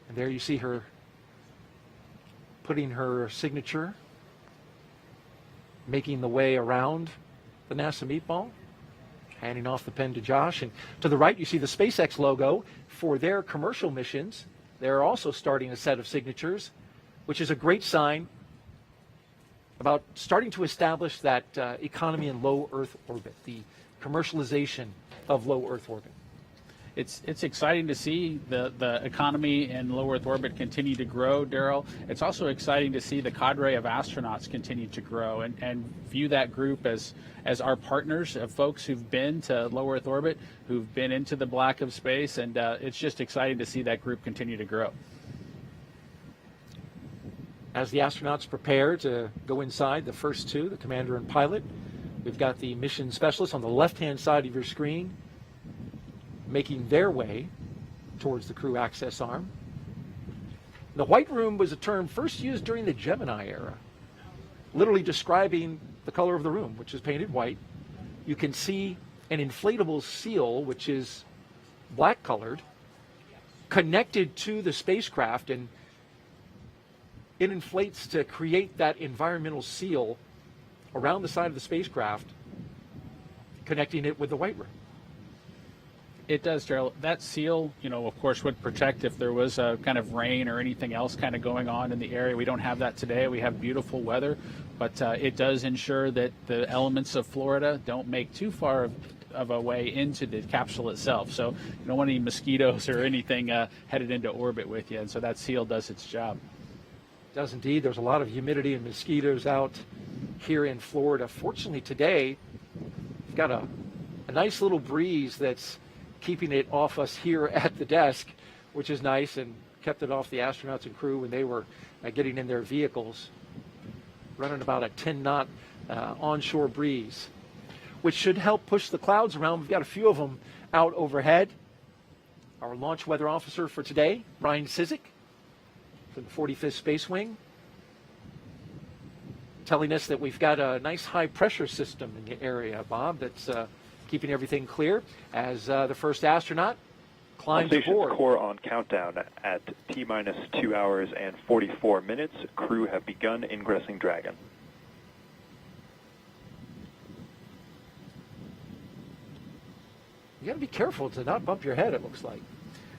And there you see her putting her signature, making the way around the NASA meatball, handing off the pen to Josh. And to the right, you see the SpaceX logo for their commercial missions. They're also starting a set of signatures, which is a great sign about starting to establish that economy in low Earth orbit, the commercialization of low Earth orbit. It's exciting to see the economy in low Earth orbit continue to grow, Daryl. It's also exciting to see the cadre of astronauts continue to grow and view that group as our partners of folks who've been to low Earth orbit, who've been into the black of space, and it's just exciting to see that group continue to grow. As the astronauts prepare to go inside, the first two, the commander and pilot, we've got the mission specialists on the left-hand side of your screen making their way towards the crew access arm. The White Room was a term first used during the Gemini era, literally describing the color of the room, which is painted white. You can see an inflatable seal, which is black colored, connected to the spacecraft, and it inflates to create that environmental seal around the side of the spacecraft, connecting it with the White Room. It does, Gerald. That seal, of course, would protect if there was a kind of rain or anything else kind of going on in the area. We don't have that today. We have beautiful weather, but it does ensure that the elements of Florida don't make too far of a way into the capsule itself. So you don't want any mosquitoes or anything headed into orbit with you, and so that seal does its job. It does indeed. There's a lot of humidity and mosquitoes out here in Florida. Fortunately, today, we've got a nice little breeze that's keeping it off us here at the desk, which is nice, and kept it off the astronauts and crew when they were getting in their vehicles, running about a 10-knot onshore breeze, which should help push the clouds around. We've got a few of them out overhead. Our launch weather officer for today, Brian Sizik, from the 45th Space Wing, telling us that we've got a nice high-pressure system in the area, Bob, that's keeping everything clear as the first astronaut climbs aboard. Core on countdown at T-minus 2 hours and 44 minutes. Crew have begun ingressing Dragon. You got to be careful to not bump your head, it looks like.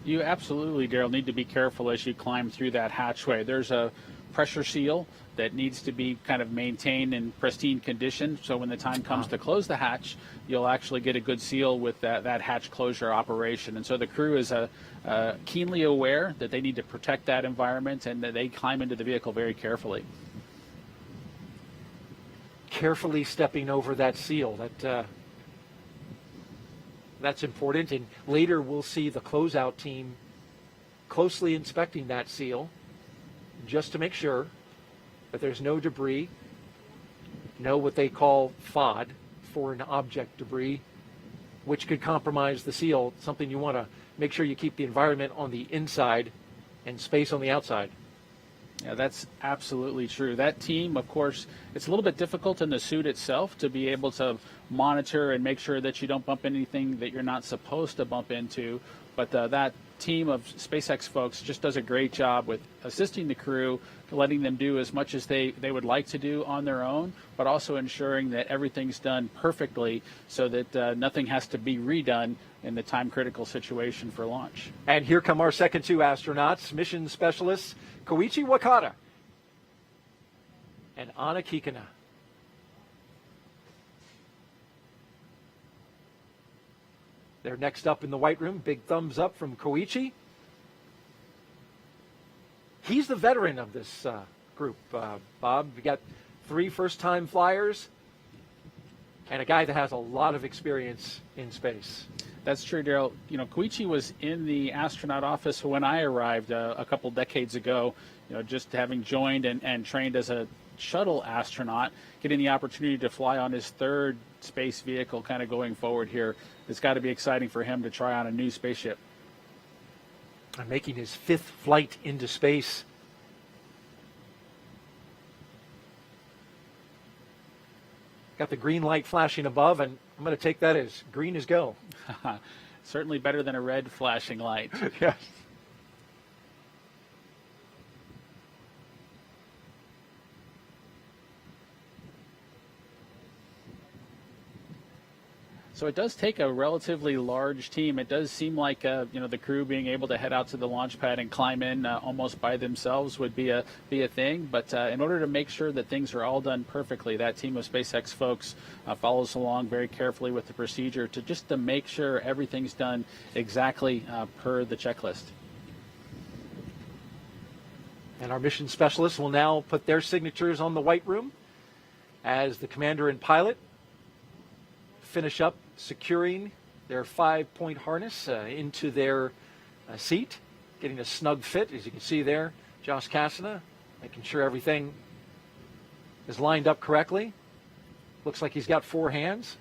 You absolutely, Daryl, need to be careful as you climb through that hatchway. There's a pressure seal that needs to be kind of maintained in pristine condition, so when the time comes to close the hatch, you'll actually get a good seal with that hatch closure operation. And so the crew is keenly aware that they need to protect that environment, and that they climb into the vehicle very carefully. Carefully stepping over that seal. That's important, and later we'll see the closeout team closely inspecting that seal just to make sure that there's no debris, no what they call FOD, foreign object debris, which could compromise the seal, something you want to make sure you keep the environment on the inside and space on the outside. Yeah, that's absolutely true. That team, of course, it's a little bit difficult in the suit itself to be able to monitor and make sure that you don't bump anything that you're not supposed to bump into. But that team of SpaceX folks just does a great job with assisting the crew, letting them do as much as they would like to do on their own, but also ensuring that everything's done perfectly so that nothing has to be redone in the time-critical situation for launch. And here come our second two astronauts, mission specialists Koichi Wakata and Anna Kikina. They're next up in the white room. Big thumbs up from Koichi. He's the veteran of this group, Bob. We got 3 first-time flyers and a guy that has a lot of experience in space. That's true, Daryl. You know, Koichi was in the astronaut office when I arrived a couple decades ago, you know, just having joined and trained as a shuttle astronaut, getting the opportunity to fly on his 3rd space vehicle kind of going forward here. It's got to be exciting for him to try on a new spaceship. And making his 5th flight into space. Got the green light flashing above, and I'm going to take that as green as go. Certainly better than a red flashing light. Yes. So it does take a relatively large team. It does seem like you know, the crew being able to head out to the launch pad and climb in almost by themselves would be a thing. But in order to make sure that things are all done perfectly, that team of SpaceX folks follows along very carefully with the procedure to make sure everything's done exactly per the checklist. And our mission specialists will now put their signatures on the white room as the commander and pilot finish up securing their 5-point harness into their seat, getting a snug fit. As you can see there, Josh Cassina making sure everything is lined up correctly. Looks like he's got 4 hands.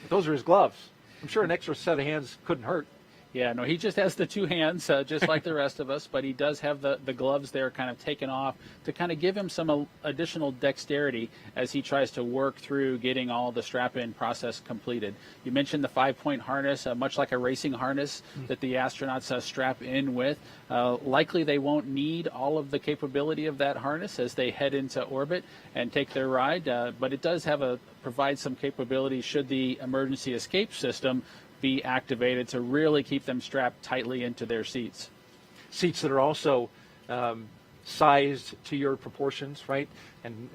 Those are his gloves. I'm sure an extra set of hands couldn't hurt. Yeah, no, he just has the 2 hands, just like the rest of us, but he does have the gloves there kind of taken off to kind of give him some additional dexterity as he tries to work through getting all the strap-in process completed. You mentioned the 5-point harness, much like a racing harness that the astronauts strap in with. Likely they won't need all of the capability of that harness as they head into orbit and take their ride, but it does provide some capability should the emergency escape system be activated to really keep them strapped tightly into their seats. Seats that are also sized to your proportions, right? And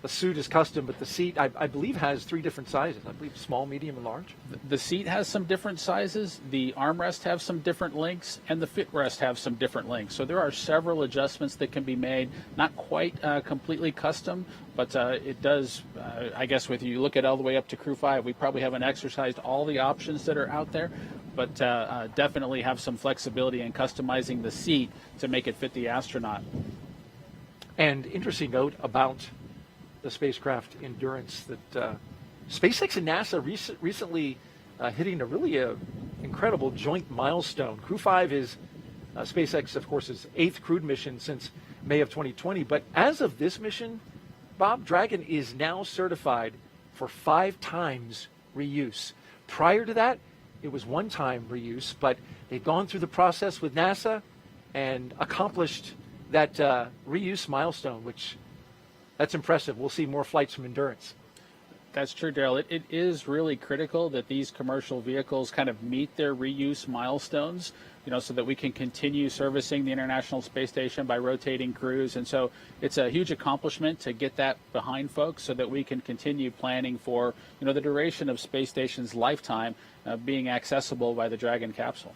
the suit is custom, but the seat, I believe, has 3 different sizes. I believe small, medium, and large. The seat has some different sizes. The armrest have some different lengths, and the footrest have some different lengths. So there are several adjustments that can be made. Not quite completely custom, but it does, I guess, with you look at all the way up to Crew-5, we probably haven't exercised all the options that are out there, but definitely have some flexibility in customizing the seat to make it fit the astronaut. And interesting note about the spacecraft endurance that SpaceX and NASA recently hitting a really incredible joint milestone. Crew-5 is SpaceX, of course, is 8th crewed mission since May of 2020. But as of this mission, Bob, Dragon is now certified for 5 times reuse. Prior to that, it was 1-time reuse, but they've gone through the process with NASA and accomplished that reuse milestone, which that's impressive. We'll see more flights from Endurance. That's true, Daryl. It is really critical that these commercial vehicles kind of meet their reuse milestones, you know, so that we can continue servicing the International Space Station by rotating crews. And so it's a huge accomplishment to get that behind folks so that we can continue planning for, you know, the duration of Space Station's lifetime being accessible by the Dragon capsule.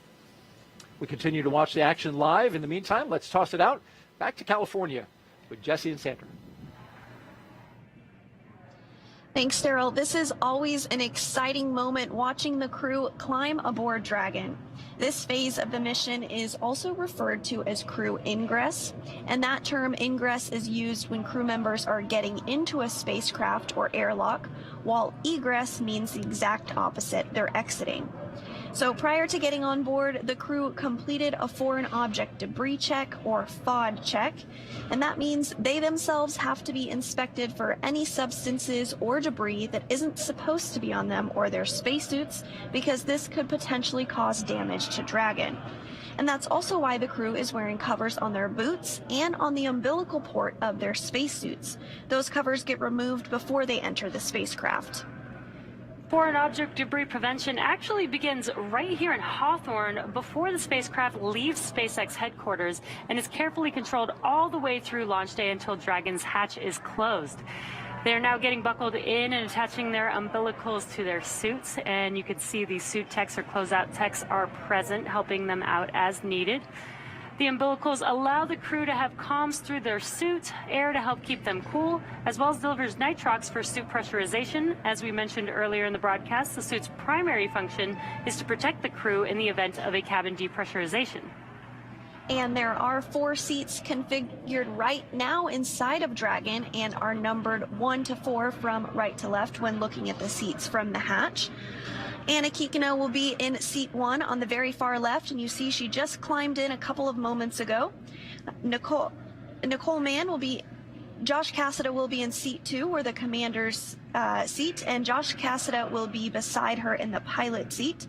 We continue to watch the action live. In the meantime, let's toss it out back to California with Jesse and Sandra. Thanks, Daryl. This is always an exciting moment watching the crew climb aboard Dragon. This phase of the mission is also referred to as crew ingress, and that term ingress is used when crew members are getting into a spacecraft or airlock, while egress means the exact opposite, they're exiting. So prior to getting on board, the crew completed a foreign object debris check or FOD check, and that means they themselves have to be inspected for any substances or debris that isn't supposed to be on them or their spacesuits, because this could potentially cause damage to Dragon. And that's also why the crew is wearing covers on their boots and on the umbilical port of their spacesuits. Those covers get removed before they enter the spacecraft. Foreign object debris prevention actually begins right here in Hawthorne before the spacecraft leaves SpaceX headquarters and is carefully controlled all the way through launch day until Dragon's hatch is closed. They're now getting buckled in and attaching their umbilicals to their suits, and you can see the suit techs or closeout techs are present, helping them out as needed. The umbilicals allow the crew to have comms through their suit, air to help keep them cool, as well as delivers nitrox for suit pressurization. As we mentioned earlier in the broadcast, the suit's primary function is to protect the crew in the event of a cabin depressurization. And there are 4 seats configured right now inside of Dragon and are numbered 1 to 4 from right to left when looking at the seats from the hatch. Anna Kikina will be in seat 1 on the very far left, and you see she just climbed in a couple of moments ago. Nicole Mann will be, Josh Cassada will be in seat 2, or the commander's seat, and Josh Cassada will be beside her in the pilot seat.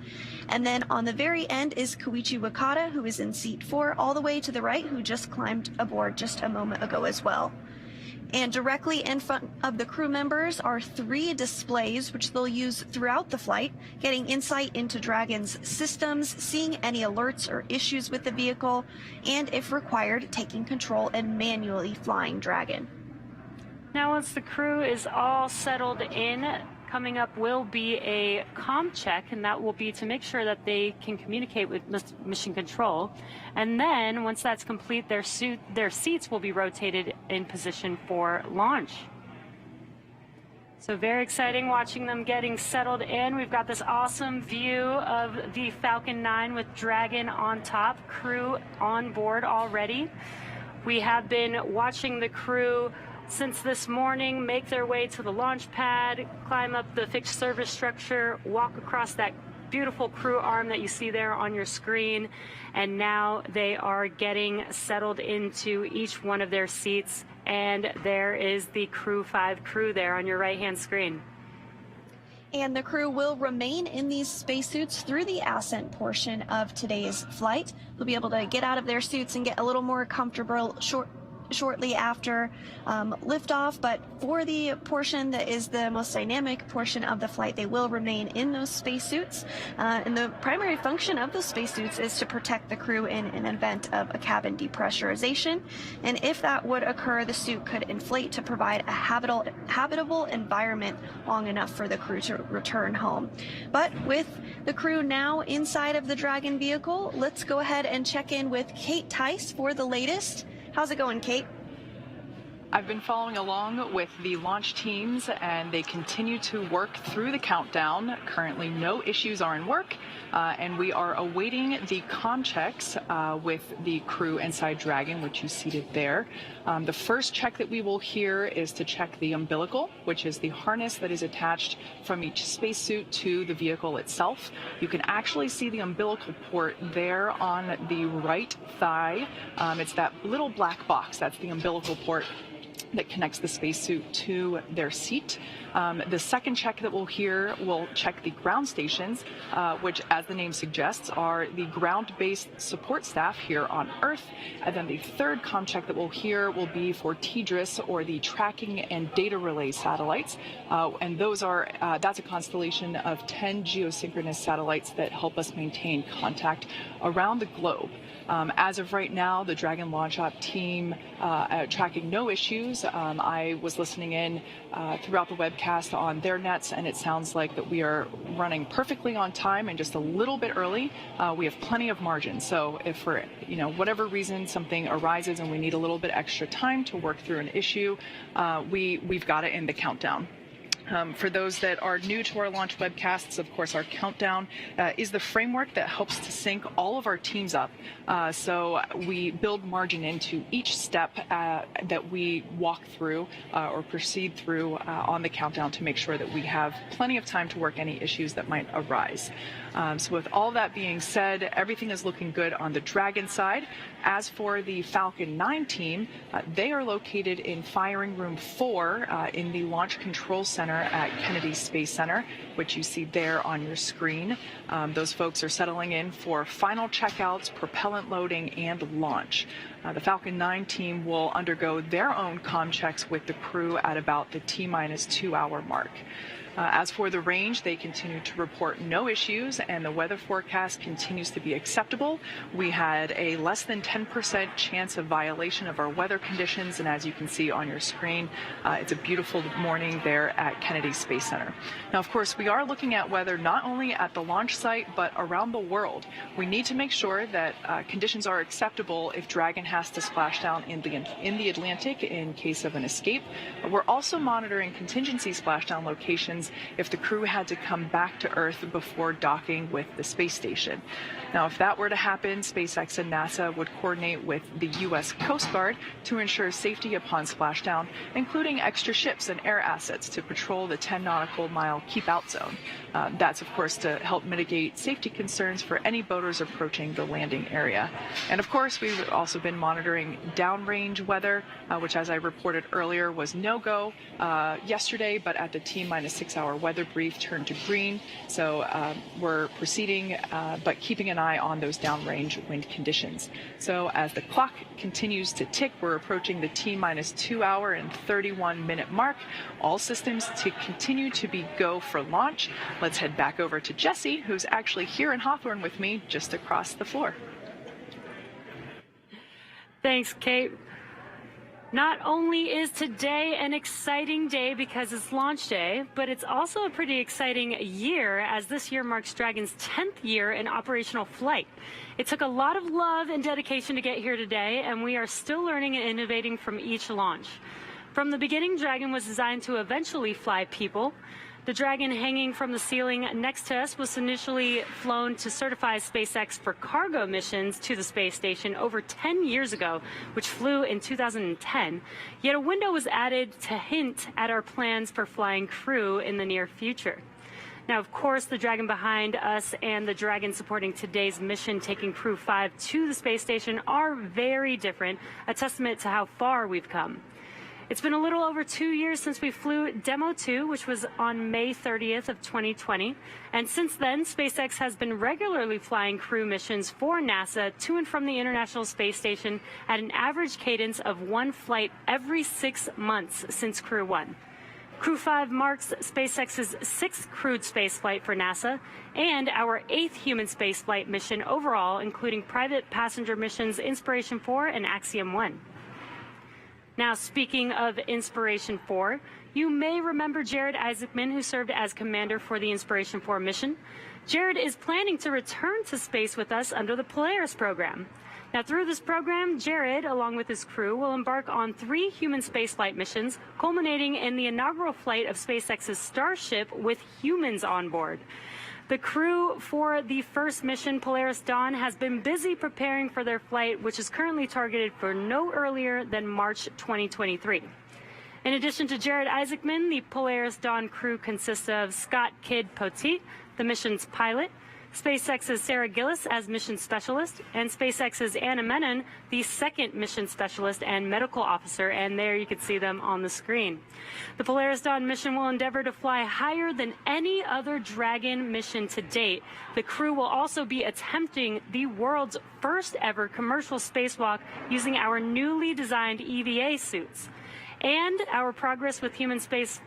And then on the very end is Koichi Wakata, who is in seat 4, all the way to the right, who just climbed aboard just a moment ago as well. And directly in front of the crew members are 3 displays, which they'll use throughout the flight, getting insight into Dragon's systems, seeing any alerts or issues with the vehicle, and if required, taking control and manually flying Dragon. Now, once the crew is all settled in, coming up will be a comm check, and that will be to make sure that they can communicate with mission control. And then, once that's complete, their seats will be rotated in position for launch. So very exciting watching them getting settled in. We've got this awesome view of the Falcon 9 with Dragon on top, crew on board already. We have been watching the crew since this morning make their way to the launch pad, climb up the fixed service structure, walk across that beautiful crew arm that you see there on your screen, and now they are getting settled into each one of their seats, and there is the Crew-5 crew there on your right-hand screen. And the crew will remain in these spacesuits through the ascent portion of today's flight. They'll be able to get out of their suits and get a little more comfortable shortly after liftoff, but for the portion that is the most dynamic portion of the flight, they will remain in those spacesuits. And the primary function of those spacesuits is to protect the crew in an event of a cabin depressurization. And if that would occur, the suit could inflate to provide a habitable environment long enough for the crew to return home. But with the crew now inside of the Dragon vehicle, let's go ahead and check in with Kate Tice for the latest. How's it going, Kate? I've been following along with the launch teams, and they continue to work through the countdown. Currently, no issues are in work, and we are awaiting the comm checks with the crew inside Dragon, which you seated there. The first check that we will hear is to check the umbilical, which is the harness that is attached from each spacesuit to the vehicle itself. You can actually see the umbilical port there on the right thigh. It's that little black box. That's the umbilical port that connects the spacesuit to their seat. The second check that we'll hear will check the ground stations, which, as the name suggests, are the ground-based support staff here on Earth. And then the third comm check that we'll hear will be for TDRS, or the tracking and data relay satellites. And those are, that's a constellation of 10 geosynchronous satellites that help us maintain contact around the globe. As of right now, the Dragon launch op team tracking no issues. I was listening in throughout the webcast on their nets, and it sounds like that we are running perfectly on time and just a little bit early. We have plenty of margin. So if for whatever reason something arises and we need a little bit extra time to work through an issue, we've got it in the countdown. For those that are new to our launch webcasts, of course, our countdown is the framework that helps to sync all of our teams up. So we build margin into each step that we walk through or proceed through on the countdown to make sure that we have plenty of time to work any issues that might arise. So with all that being said, everything is looking good on the Dragon side. As for the Falcon 9 team, they are located in firing room 4 in the Launch Control Center at Kennedy Space Center, which you see there on your screen. Those folks are settling in for final checkouts, propellant loading, and launch. The Falcon 9 team will undergo their own comm checks with the crew at about the T-minus 2-hour mark. As for the range, they continue to report no issues, and the weather forecast continues to be acceptable. We had a less than 10% chance of violation of our weather conditions, and as you can see on your screen, it's a beautiful morning there at Kennedy Space Center. Now, of course, we are looking at weather not only at the launch site, but around the world. We need to make sure that conditions are acceptable if Dragon has to splash down in the Atlantic in case of an escape. We're also monitoring contingency splashdown locations if the crew had to come back to Earth before docking with the space station. Now, if that were to happen, SpaceX and NASA would coordinate with the U.S. Coast Guard to ensure safety upon splashdown, including extra ships and air assets to patrol the 10 nautical mile keep-out zone. That's, of course, to help mitigate safety concerns for any boaters approaching the landing area. And, of course, we've also been monitoring downrange weather, which, as I reported earlier, was no-go yesterday, but at the T-minus 6-hour weather brief turned to green. So we're proceeding, but keeping an eye on those downrange wind conditions. So as the clock continues to tick, we're approaching the T-minus 2-hour and 31-minute mark. All systems to continue to be go for launch. Let's head back over to Jesse, who's actually here in Hawthorne with me, just across the floor. Thanks, Kate. Not only is today an exciting day because it's launch day, but it's also a pretty exciting year, as this year marks Dragon's 10th year in operational flight. It took a lot of love and dedication to get here today, and we are still learning and innovating from each launch. From the beginning, Dragon was designed to eventually fly people. The Dragon hanging from the ceiling next to us was initially flown to certify SpaceX for cargo missions to the space station over 10 years ago, which flew in 2010. Yet a window was added to hint at our plans for flying Crew in the near future. Now, of course, the Dragon behind us and the Dragon supporting today's mission taking Crew-5 to the space station are very different, a testament to how far we've come. It's been a little over 2 years since we flew Demo 2, which was on May 30th of 2020. And since then, SpaceX has been regularly flying crew missions for NASA to and from the International Space Station at an average cadence of one flight every 6 months since Crew 1. Crew-5 marks SpaceX's 6th crewed spaceflight for NASA and our 8th human spaceflight mission overall, including private passenger missions Inspiration 4 and Axiom 1. Now, speaking of Inspiration 4, you may remember Jared Isaacman, who served as commander for the Inspiration 4 mission. Jared is planning to return to space with us under the Polaris program. Now, through this program, Jared, along with his crew, will embark on 3 human spaceflight missions, culminating in the inaugural flight of SpaceX's Starship with humans on board. The crew for the first mission, Polaris Dawn, has been busy preparing for their flight, which is currently targeted for no earlier than March 2023. In addition to Jared Isaacman, the Polaris Dawn crew consists of Scott Kidd Poteet, the mission's pilot, SpaceX's Sarah Gillis as mission specialist, and SpaceX's Anna Menon, the second mission specialist and medical officer, and there you can see them on the screen. The Polaris Dawn mission will endeavor to fly higher than any other Dragon mission to date. The crew will also be attempting the world's first ever commercial spacewalk using our newly designed EVA suits. And our progress with human space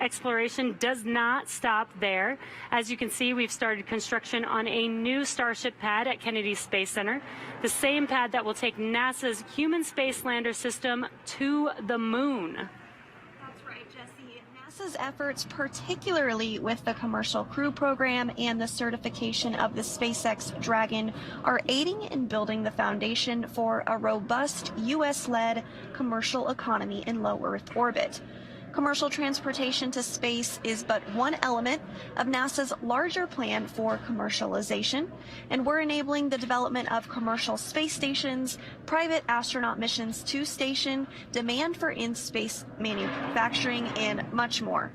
exploration does not stop there. As you can see, we've started construction on a new Starship pad at Kennedy Space Center, the same pad that will take NASA's human space lander system to the moon. That's right, Jesse. NASA's efforts, particularly with the Commercial Crew Program and the certification of the SpaceX Dragon, are aiding in building the foundation for a robust U.S.-led commercial economy in low Earth orbit. Commercial transportation to space is but one element of NASA's larger plan for commercialization, and we're enabling the development of commercial space stations, private astronaut missions to station, demand for in-space manufacturing, and much more.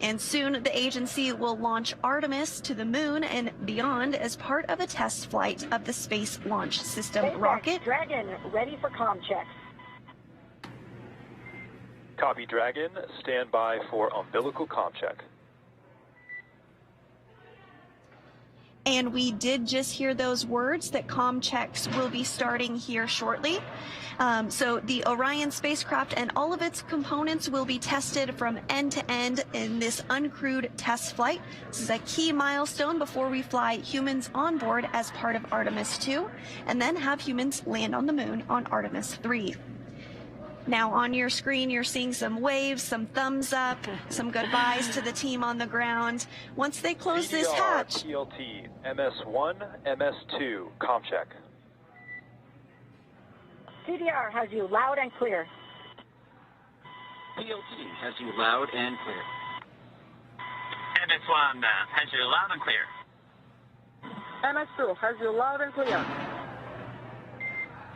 And soon, the agency will launch Artemis to the moon and beyond as part of a test flight of the Space Launch System rocket. Dragon, ready for comm checks. Copy, Dragon. Stand by for umbilical comm check. And we did just hear those words that comm checks will be starting here shortly. So the Orion spacecraft and all of its components will be tested from end to end in this uncrewed test flight. This is a key milestone before we fly humans on board as part of Artemis 2, and then have humans land on the moon on Artemis 3. Now on your screen, you're seeing some waves, some thumbs up, some goodbyes to the team on the ground. Once they close this hatch... PLT, MS1, MS2, comm check. CDR has you loud and clear. PLT has you loud and clear. MS1 has you loud and clear. MS2 has you loud and clear.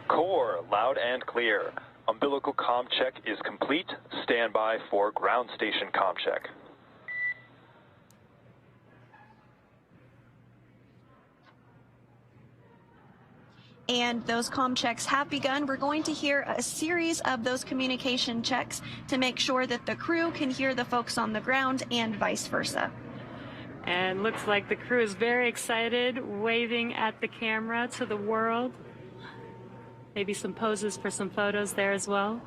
Core, loud and clear. Umbilical comm check is complete. Stand by for ground station comm check. And those comm checks have begun. We're going to hear a series of those communication checks to make sure that the crew can hear the folks on the ground and vice versa. And looks like the crew is very excited, waving at the camera to the world. Maybe some poses for some photos there as well.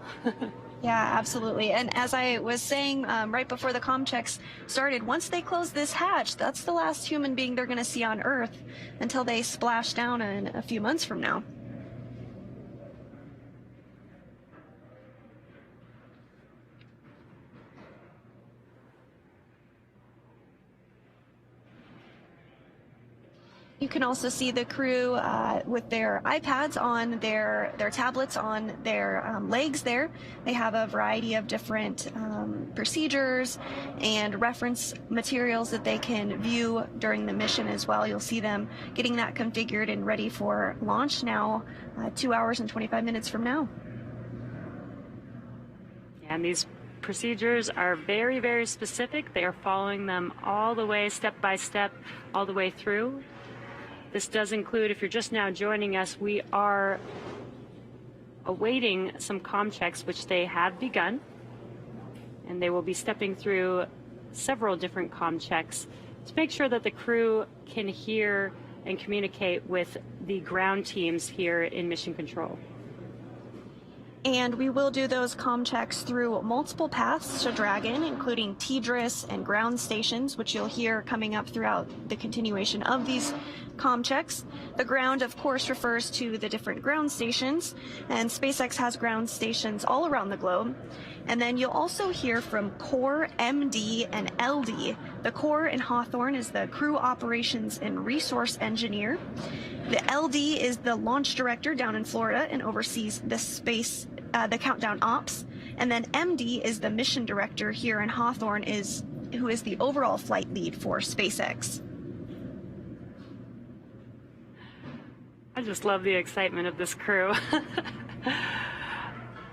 Yeah, absolutely. And as I was saying right before the comm checks started, once they close this hatch, that's the last human being they're going to see on Earth until they splash down in a few months from now. You can also see the crew with their iPads on their tablets on their legs there. They have a variety of different procedures and reference materials that they can view during the mission as well. You'll see them getting that configured and ready for launch now, 2 hours and 25 minutes from now. And these procedures are very, very specific. They are following them all the way, step by step, all the way through. This does include, if you're just now joining us, we are awaiting some comm checks, which they have begun. And they will be stepping through several different comm checks to make sure that the crew can hear and communicate with the ground teams here in Mission Control. And we will do those comm checks through multiple paths to Dragon, including TDRS and ground stations, which you'll hear coming up throughout the continuation of these comm checks. The ground, of course, refers to the different ground stations, and SpaceX has ground stations all around the globe. And then you'll also hear from Core, MD, and LD. The Core in Hawthorne is the Crew Operations and Resource Engineer. The LD is the Launch Director down in Florida and oversees the countdown ops. And then MD is the Mission Director here in Hawthorne, who is the overall flight lead for SpaceX. I just love the excitement of this crew.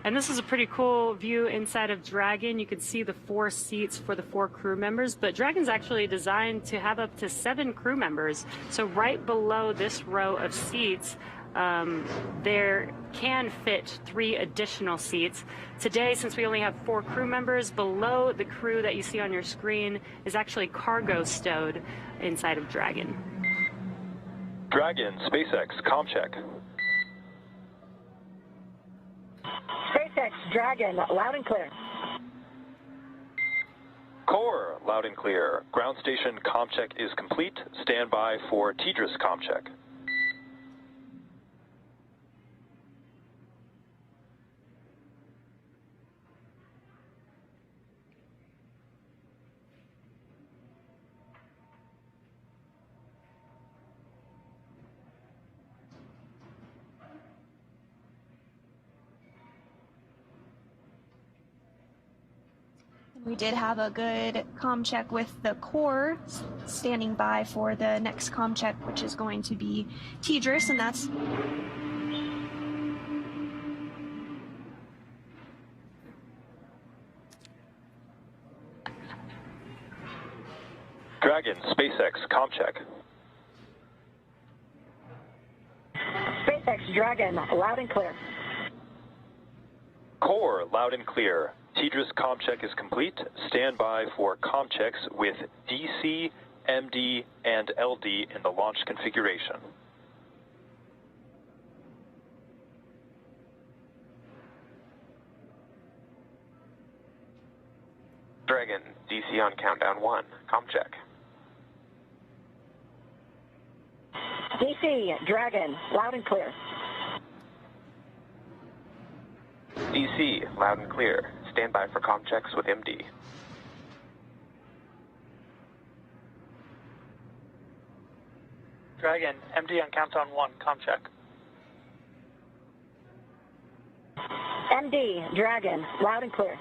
And this is a pretty cool view inside of Dragon. You can see the 4 seats for the 4 crew members, but Dragon's actually designed to have up to 7 crew members. So right below this row of seats, there can fit 3 additional seats. Today, since we only have 4 crew members, below the crew that you see on your screen is actually cargo stowed inside of Dragon. Dragon, SpaceX, comm check. SpaceX Dragon, loud and clear. Core, loud and clear. Ground station comm check is complete. Stand by for TDRS comm check. We did have a good comm check with the Core standing by for the next comm check, which is going to be TDRS, and that's Dragon, SpaceX, comm check. SpaceX Dragon, loud and clear. Core, loud and clear. TDRS comm check is complete. Stand by for comm checks with DC, MD, and LD in the launch configuration. Dragon, DC on countdown 1. Com check. DC, Dragon, loud and clear. DC, loud and clear. Stand by for com checks with MD. Dragon, MD on countdown 1. Com check. MD, Dragon, loud and clear.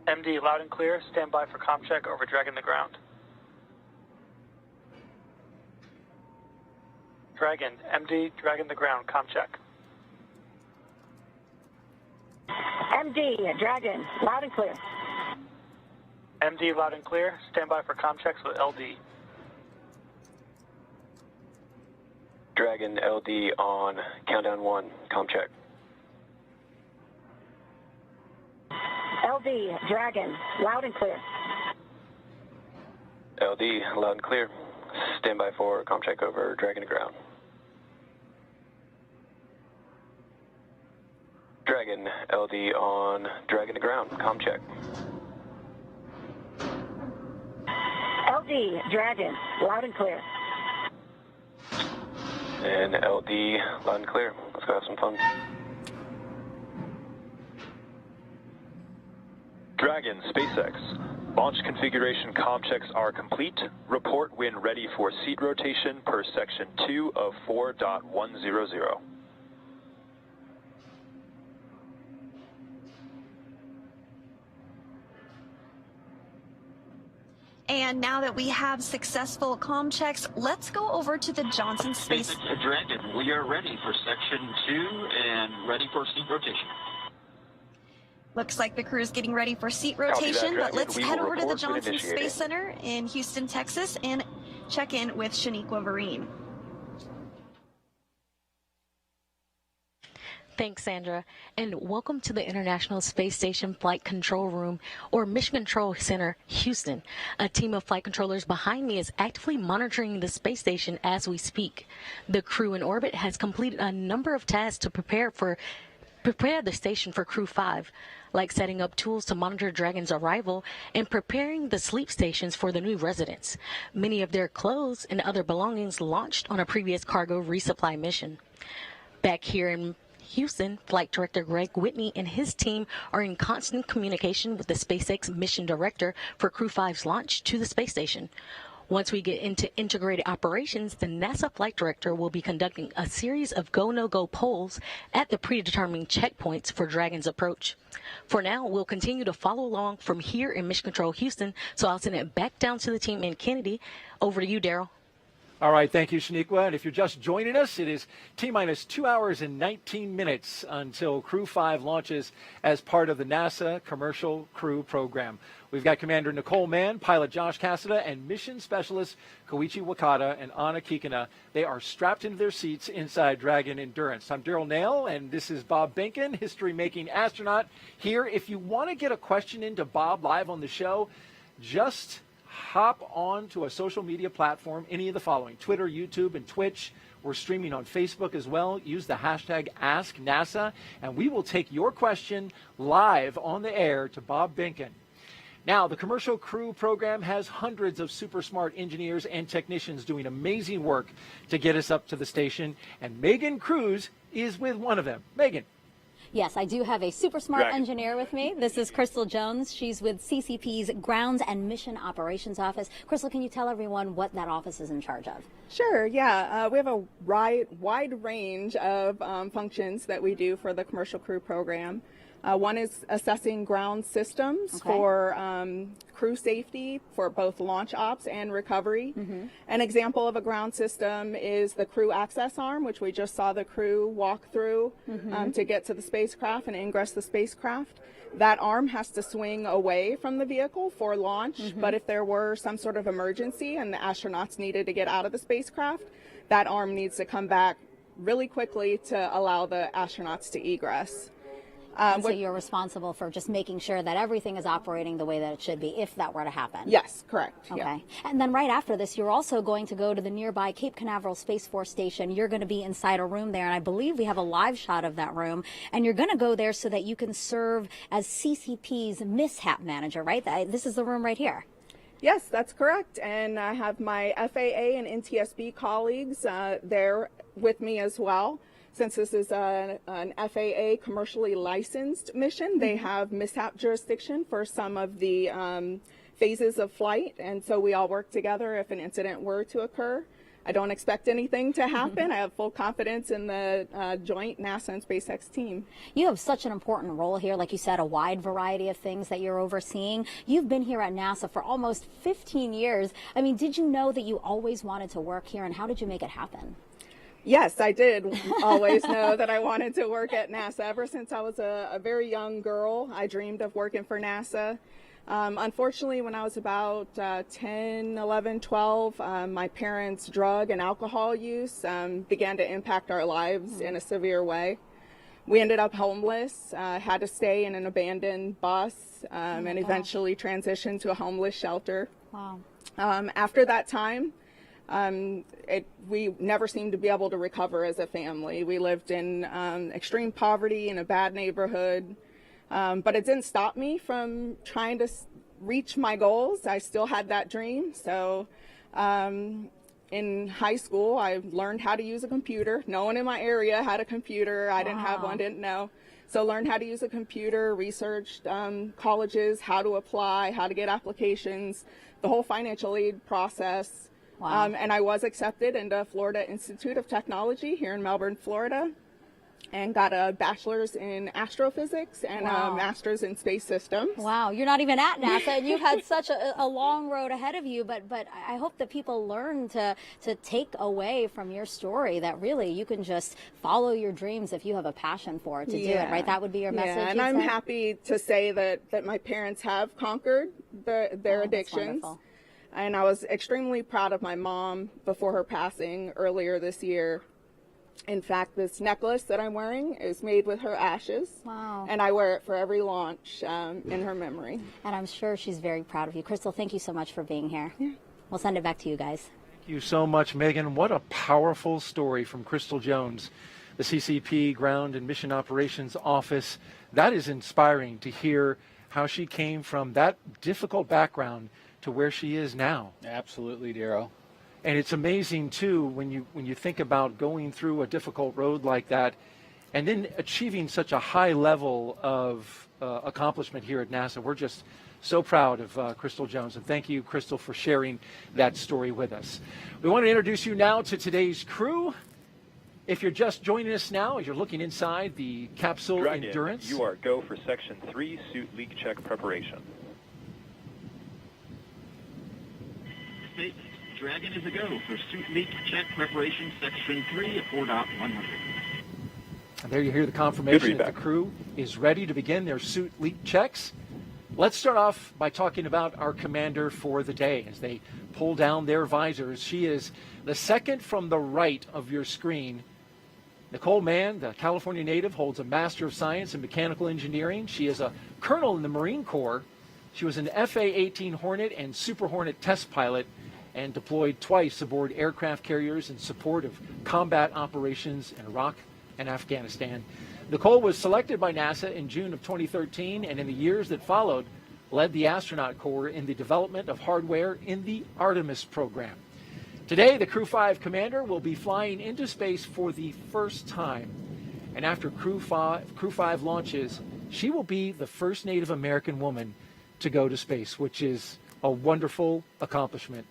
MD, loud and clear. Stand by for com check over Dragon the ground. Dragon, MD, Dragon the ground. Com check. MD, Dragon, loud and clear. MD, loud and clear. Stand by for com checks with LD. Dragon, LD on countdown 1. Com check. LD, Dragon, loud and clear. LD, loud and clear. Stand by for com check over Dragon to ground. Dragon, LD on Dragon to ground. Com check. LD, Dragon, loud and clear. And LD, loud and clear. Let's go have some fun. Dragon, SpaceX. Launch configuration com checks are complete. Report when ready for seat rotation per section 2 of 4.100. And now that we have successful comm checks, let's go over to the Johnson Space. SpaceX Dragon, we are ready for section 2 and ready for seat rotation. Looks like the crew is getting ready for seat rotation, but let's head over to the Johnson Space Center in Houston, Texas, and check in with Shaniqua Vereen. Thanks, Sandra, and welcome to the International Space Station Flight Control Room, or Mission Control Center, Houston. A team of flight controllers behind me is actively monitoring the space station as we speak. The crew in orbit has completed a number of tasks to prepare the station for Crew-5, like setting up tools to monitor Dragon's arrival and preparing the sleep stations for the new residents. Many of their clothes and other belongings launched on a previous cargo resupply mission. Back here in Houston, Flight Director Greg Whitney and his team are in constant communication with the SpaceX mission director for Crew-5's launch to the space station. Once we get into integrated operations, the NASA flight director will be conducting a series of go-no-go polls at the predetermined checkpoints for Dragon's approach. For now, we'll continue to follow along from here in Mission Control Houston, so I'll send it back down to the team in Kennedy. Over to you, Daryl. All right, thank you, Shaniqua. And if you're just joining us, it is T-minus 2 hours and 19 minutes until Crew-5 launches as part of the NASA Commercial Crew Program. We've got Commander Nicole Mann, pilot Josh Cassada, and mission specialist Koichi Wakata and Anna Kikina. They are strapped into their seats inside Dragon Endurance. I'm Daryl Nail, and this is Bob Benkin, history-making astronaut here. If you want to get a question into Bob live on the show, just hop on to a social media platform, any of the following: Twitter, YouTube, and Twitch. We're streaming on Facebook as well. Use the hashtag AskNASA, and we will take your question live on the air to Bob Benkin. Now, the Commercial Crew Program has hundreds of super smart engineers and technicians doing amazing work to get us up to the station, and Megan Cruz is with one of them. Megan. Yes, I do have a super smart engineer with me. This is Crystal Jones. She's with CCP's Grounds and Mission Operations Office. Crystal, can you tell everyone what that office is in charge of? Sure, yeah. We have a wide range of functions that we do for the Commercial Crew Program. One is assessing ground systems for crew safety for both launch ops and recovery. An example of a ground system is the crew access arm, which we just saw the crew walk through to get to the spacecraft and ingress the spacecraft. That arm has to swing away from the vehicle for launch, but if there were some sort of emergency and the astronauts needed to get out of the spacecraft, that arm needs to come back really quickly to allow the astronauts to egress. So you're responsible for just making sure that everything is operating the way that it should be, if that were to happen. Yes, correct. Okay. Yeah. And then right after this, you're also going to go to the nearby Cape Canaveral Space Force Station. You're going to be inside a room there, and I believe we have a live shot of that room. And you're going to go there so that you can serve as CCP's mishap manager, right? This is the room right here. Yes, that's correct. And I have my FAA and NTSB colleagues there with me as well. Since this is an FAA commercially licensed mission, they have mishap jurisdiction for some of the phases of flight. And so we all work together if an incident were to occur. I don't expect anything to happen. I have full confidence in the joint NASA and SpaceX team. You have such an important role here, like you said, a wide variety of things that you're overseeing. You've been here at NASA for almost 15 years. I mean, did you know that you always wanted to work here, and how did you make it happen? Yes, I did always know that I wanted to work at NASA. Ever since I was a very young girl, I dreamed of working for NASA. Unfortunately, when I was about 10, 11, 12, my parents' drug and alcohol use began to impact our lives in a severe way. We ended up homeless, had to stay in an abandoned bus, and eventually transitioned to a homeless shelter. Wow. After that time, we never seemed to be able to recover as a family. We lived in extreme poverty in a bad neighborhood, but it didn't stop me from trying to reach my goals. I still had that dream. So in high school, I learned how to use a computer. No one in my area had a computer. I didn't have one, didn't know. So learned how to use a computer, researched colleges, how to apply, how to get applications, the whole financial aid process. Wow. And I was accepted into Florida Institute of Technology here in Melbourne, Florida, and got a bachelor's in astrophysics and a master's in space systems. Wow, you're not even at NASA, and you've had such a long road ahead of you, but I hope that people learn to take away from your story that really you can just follow your dreams if you have a passion for it to do it, right? That would be your message. Yeah, and I'm happy to say that my parents have conquered their addictions. And I was extremely proud of my mom before her passing earlier this year. In fact, this necklace that I'm wearing is made with her ashes. Wow. And I wear it for every launch in her memory. And I'm sure she's very proud of you. Crystal, thank you so much for being here. Yeah. We'll send it back to you guys. Thank you so much, Megan. What a powerful story from Crystal Jones, the CCP Ground and Mission Operations Office. That is inspiring to hear how she came from that difficult background to where she is now. Absolutely, Daryl. And it's amazing too when you think about going through a difficult road like that and then achieving such a high level of accomplishment here at NASA. We're just so proud of Crystal Jones, and thank you, Crystal, for sharing that story with us. We want to introduce you now to today's crew. If you're just joining us now, as you're looking inside the capsule Dragon, Endurance. You are go for Section 3 suit leak check preparation. Dragon is a go for suit leak check preparation, Section 3 at 4.100. And there you hear the confirmation that the crew is ready to begin their suit leak checks. Let's start off by talking about our commander for the day as they pull down their visors. She is the second from the right of your screen. Nicole Mann, the California native, holds a Master of Science in Mechanical Engineering. She is a colonel in the Marine Corps. She was an FA-18 Hornet and Super Hornet test pilot and deployed twice aboard aircraft carriers in support of combat operations in Iraq and Afghanistan. Nicole was selected by NASA in June of 2013, and in the years that followed, led the astronaut corps in the development of hardware in the Artemis program. Today, the Crew-5 commander will be flying into space for the first time. And after Crew-5 launches, she will be the first Native American woman to go to space, which is a wonderful accomplishment.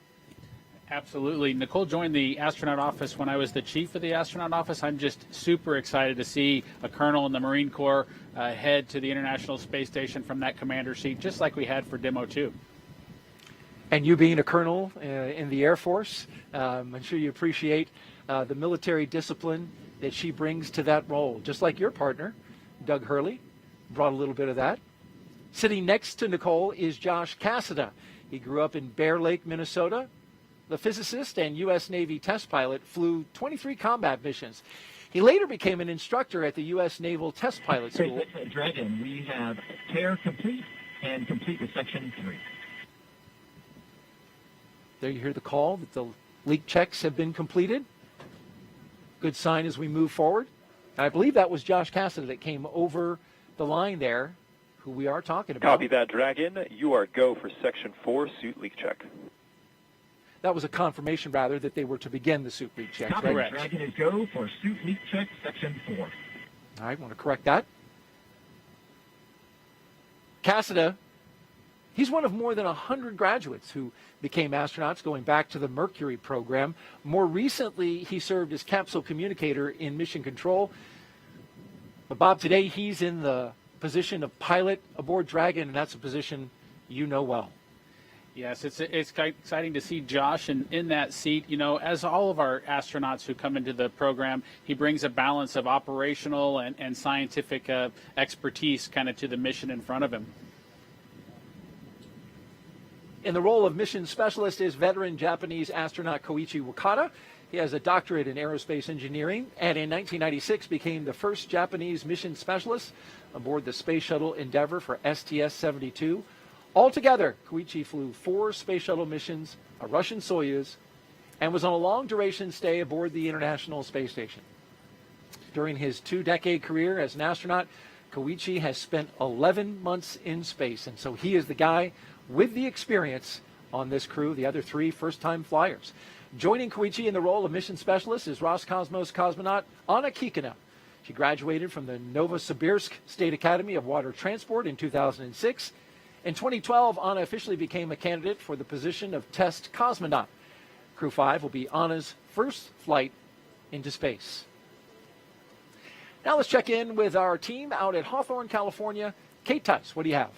Absolutely. Nicole joined the astronaut office when I was the chief of the astronaut office. I'm just super excited to see a colonel in the Marine Corps head to the International Space Station from that commander seat, just like we had for Demo 2. And you being a colonel in the Air Force, I'm sure you appreciate the military discipline that she brings to that role, just like your partner, Doug Hurley, brought a little bit of that. Sitting next to Nicole is Josh Cassada. He grew up in Bear Lake, Minnesota. The physicist and U.S. Navy test pilot flew 23 combat missions. He later became an instructor at the U.S. Naval Test Pilot School. Dragon, we have pair complete and complete with section 3. There you hear the call that the leak checks have been completed. Good sign as we move forward. And I believe that was Josh Cassidy that came over the line there, who we are talking about. Copy that, Dragon. You are go for section 4 suit leak check. That was a confirmation, rather, that they were to begin the suit leak check. Copy, right? Dragon is go for suit leak check section 4. All right, want to correct that. Cassidy, he's one of more than 100 graduates who became astronauts going back to the Mercury program. More recently, he served as capsule communicator in mission control. But Bob, today he's in the position of pilot aboard Dragon, and that's a position you know well. Yes, it's exciting to see Josh in that seat. You know, as all of our astronauts who come into the program, he brings a balance of operational and scientific expertise kind of to the mission in front of him. In the role of mission specialist is veteran Japanese astronaut Koichi Wakata. He has a doctorate in aerospace engineering and in 1996 became the first Japanese mission specialist aboard the Space Shuttle Endeavour for STS-72. Altogether, Koichi flew 4 Space Shuttle missions, a Russian Soyuz, and was on a long-duration stay aboard the International Space Station. During his 2-decade career as an astronaut, Koichi has spent 11 months in space, and so he is the guy with the experience on this crew, the other 3 first-time flyers. Joining Koichi in the role of mission specialist is Roscosmos cosmonaut Anna Kikina. She graduated from the Novosibirsk State Academy of Water Transport in 2006. In 2012, Anna officially became a candidate for the position of test cosmonaut. Crew-5 will be Anna's first flight into space. Now let's check in with our team out at Hawthorne, California. Kate Tice, what do you have?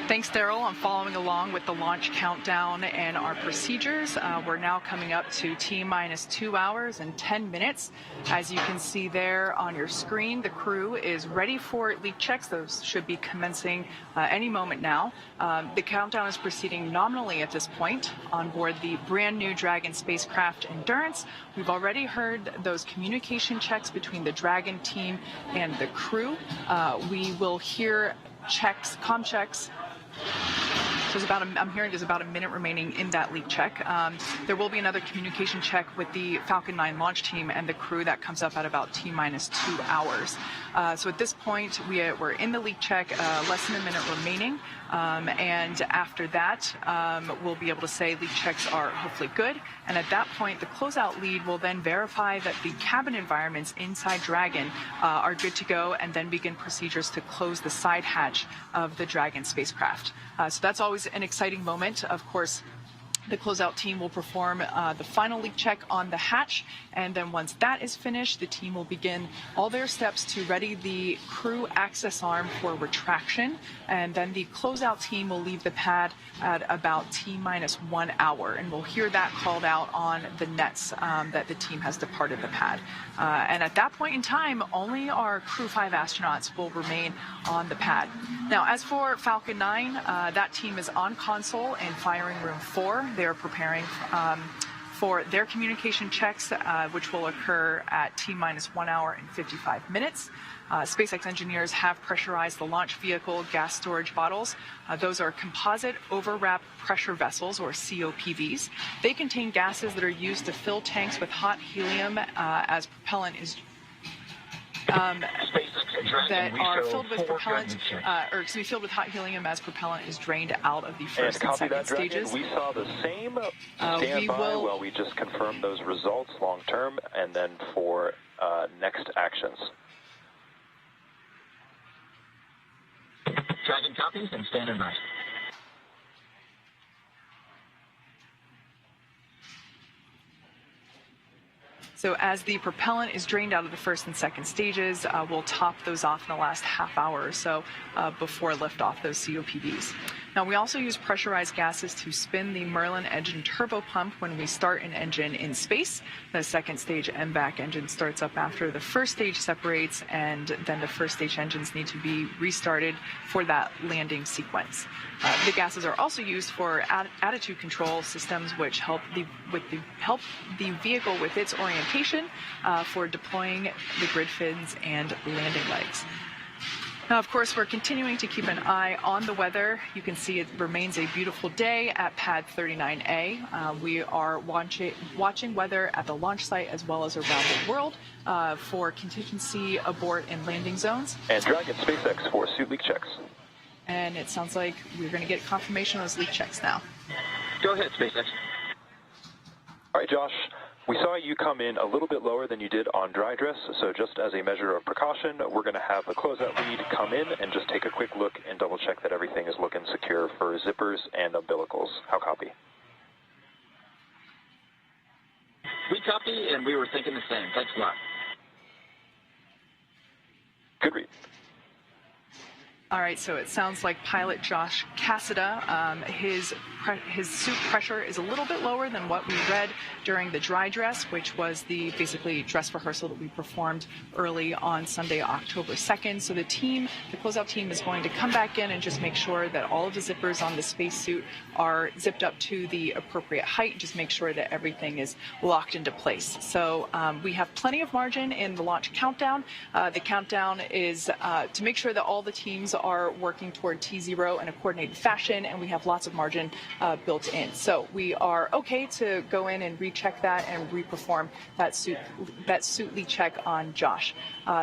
Thanks, Daryl. I'm following along with the launch countdown and our procedures. We're now coming up to T-minus 2 hours and 10 minutes. As you can see there on your screen, the crew is ready for leak checks. Those should be commencing any moment now. The countdown is proceeding nominally at this point on board the brand new Dragon spacecraft Endurance. We've already heard those communication checks between the Dragon team and the crew. We will hear checks, comm checks. So I'm hearing there's about a minute remaining in that leak check. There will be another communication check with the Falcon 9 launch team and the crew that comes up at about T-minus 2 hours. So at this point, we're in the leak check, less than a minute remaining. And after that, we'll be able to say leak checks are hopefully good. And at that point, the closeout lead will then verify that the cabin environments inside Dragon are good to go and then begin procedures to close the side hatch of the Dragon spacecraft. So that's always an exciting moment. Of course, the closeout team will perform the final leak check on the hatch, and then once that is finished, the team will begin all their steps to ready the crew access arm for retraction, and then the closeout team will leave the pad at about T-minus 1 hour, and we'll hear that called out on the nets that the team has departed the pad. And at that point in time, only our Crew-5 astronauts will remain on the pad. Now, as for Falcon 9, that team is on console in firing room 4. They are preparing for their communication checks, which will occur at T-minus 1 hour and 55 minutes. SpaceX engineers have pressurized the launch vehicle gas storage bottles. Those are composite overwrap pressure vessels, or COPVs. They contain gases that are used to fill tanks with hot helium as propellant is that are filled with propellant, filled with hot helium as propellant is drained out of the first and second stages. We saw the same. Stand by while we just confirm those results long term, and then for next actions. Dragon copies and standing by. So as the propellant is drained out of the first and second stages, we'll top those off in the last half hour or so before liftoff, those COPDs. Now, we also use pressurized gases to spin the Merlin engine turbo pump when we start an engine in space. The second stage MVAC engine starts up after the first stage separates, and then the first stage engines need to be restarted for that landing sequence. The gases are also used for attitude control systems, which help the vehicle with its orientation for deploying the grid fins and landing legs. Now, of course, we're continuing to keep an eye on the weather. You can see it remains a beautiful day at pad 39A. We are watching weather at the launch site as well as around the world for contingency abort and landing zones. And Dragon SpaceX for suit leak checks. And it sounds like we're going to get confirmation of those leak checks now. Go ahead, SpaceX. All right, Josh. We saw you come in a little bit lower than you did on dry dress, so just as a measure of precaution, we're going to have the closeout lead come in and just take a quick look and double check that everything is looking secure for zippers and umbilicals. How copy? We copy, and we were thinking the same. Thanks a lot. Good read. All right, so it sounds like pilot Josh Cassada, his suit pressure is a little bit lower than what we read during the dry dress, which was the basically dress rehearsal that we performed early on Sunday, October 2nd. So the closeout team is going to come back in and just make sure that all of the zippers on the spacesuit are zipped up to the appropriate height, just make sure that everything is locked into place. So we have plenty of margin in the launch countdown. The countdown is to make sure that all the teams are working toward T0 in a coordinated fashion, and we have lots of margin built in. So we are okay to go in and recheck that and reperform that suit leak check on Josh.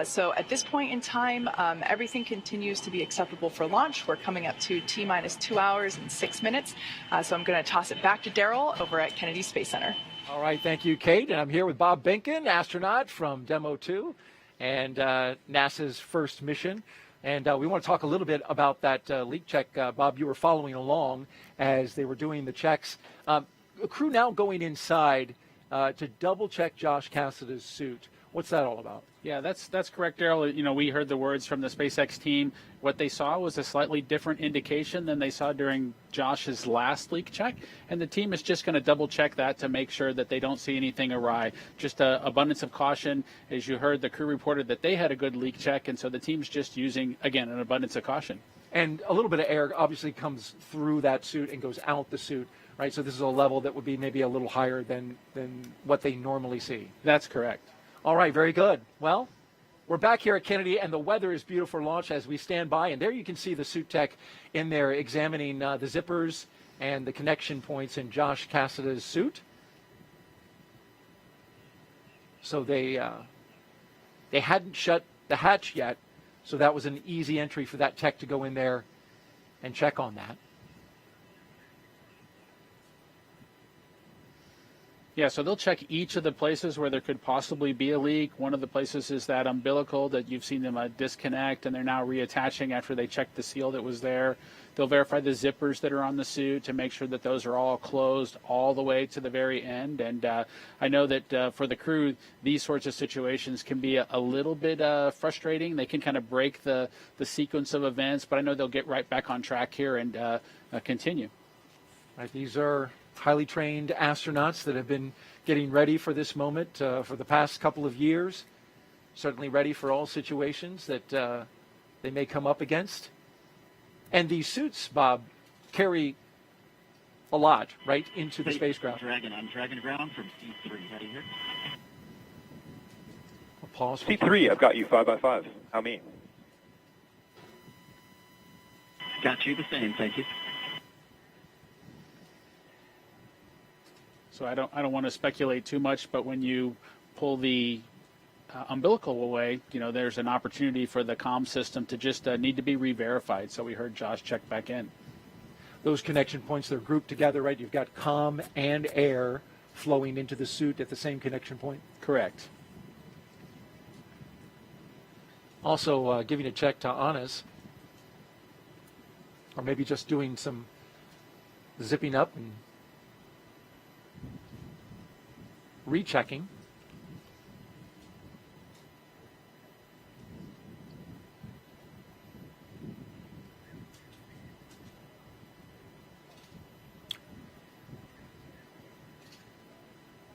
So at this point in time, everything continues to be acceptable for launch. We're coming up to T-minus 2 hours and 6 minutes. So I'm going to toss it back to Daryl over at Kennedy Space Center. All right, thank you, Kate. And I'm here with Bob Binkin, astronaut from Demo 2 and NASA's first mission. And we want to talk a little bit about that leak check. Bob, you were following along as they were doing the checks. A crew now going inside to double check Josh Cassada's suit. What's that all about? Yeah, that's correct, Daryl. You know, we heard the words from the SpaceX team. What they saw was a slightly different indication than they saw during Josh's last leak check, and the team is just going to double check that to make sure that they don't see anything awry. Just abundance of caution. As you heard, the crew reported that they had a good leak check, and so the team's just using, again, an abundance of caution. And a little bit of air obviously comes through that suit and goes out the suit, right? So this is a level that would be maybe a little higher than what they normally see. That's correct. All right, very good. Well, we're back here at Kennedy, and the weather is beautiful for launch as we stand by. And there you can see the suit tech in there examining the zippers and the connection points in Josh Cassada's suit. So they hadn't shut the hatch yet, so that was an easy entry for that tech to go in there and check on that. Yeah, so they'll check each of the places where there could possibly be a leak. One of the places is that umbilical that you've seen them disconnect, and they're now reattaching after they checked the seal that was there. They'll verify the zippers that are on the suit to make sure that those are all closed all the way to the very end. And I know that for the crew, these sorts of situations can be a little bit frustrating. They can kind of break the sequence of events, but I know they'll get right back on track here and continue. Right, these are highly trained astronauts that have been getting ready for this moment for the past couple of years, certainly ready for all situations that they may come up against. And these suits, Bob, carry a lot, right, into the spacecraft. Dragon, I'm Dragon ground from C3. Ready here? I'll pause. C3, I've got you 5x5. How mean? Got you the same, thank you. So I don't want to speculate too much, but when you pull the umbilical away, you know, there's an opportunity for the comm system to just need to be re-verified. So we heard Josh check back in. Those connection points, they're grouped together, right? You've got comm and air flowing into the suit at the same connection point. Correct. Also giving a check to Anna's, or maybe just doing some zipping up and rechecking.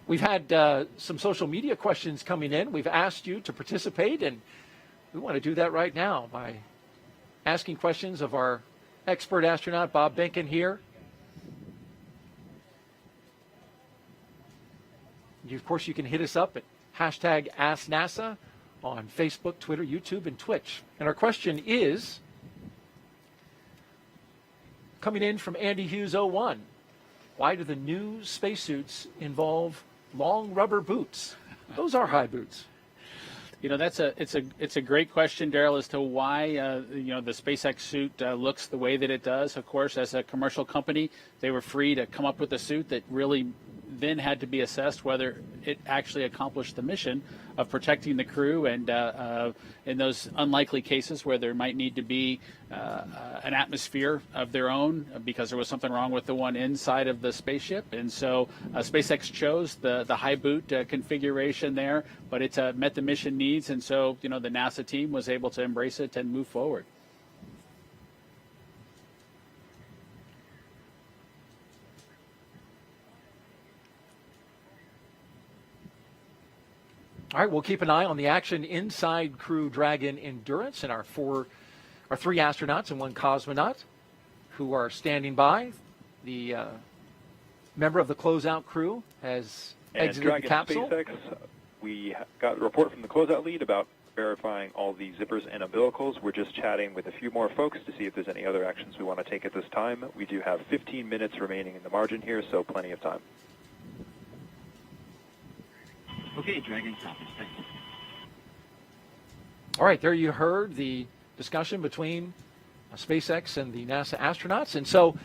We've had some social media questions coming in. We've asked you to participate, and we want to do that right now by asking questions of our expert astronaut, Bob Behnken, here. Of course, you can hit us up at hashtag AskNASA on Facebook, Twitter, YouTube, and Twitch. And our question is, coming in from Andy Hughes 01, why do the new spacesuits involve long rubber boots? Those are high boots. You know, it's a great question, Daryl, as to why the SpaceX suit looks the way that it does. Of course, as a commercial company, they were free to come up with a suit that really then had to be assessed whether it actually accomplished the mission of protecting the crew, and in those unlikely cases where there might need to be an atmosphere of their own because there was something wrong with the one inside of the spaceship. And so SpaceX chose the high boot configuration there, but it met the mission needs, and so the NASA team was able to embrace it and move forward. All right, we'll keep an eye on the action inside Crew Dragon Endurance and our three astronauts and one cosmonaut who are standing by. The member of the closeout crew has exited the capsule. SpaceX, we got a report from the closeout lead about verifying all the zippers and umbilicals. We're just chatting with a few more folks to see if there's any other actions we want to take at this time. We do have 15 minutes remaining in the margin here, so plenty of time. Okay, Dragon, copies. Thank you. All right, there you heard the discussion between SpaceX and the NASA astronauts. And so,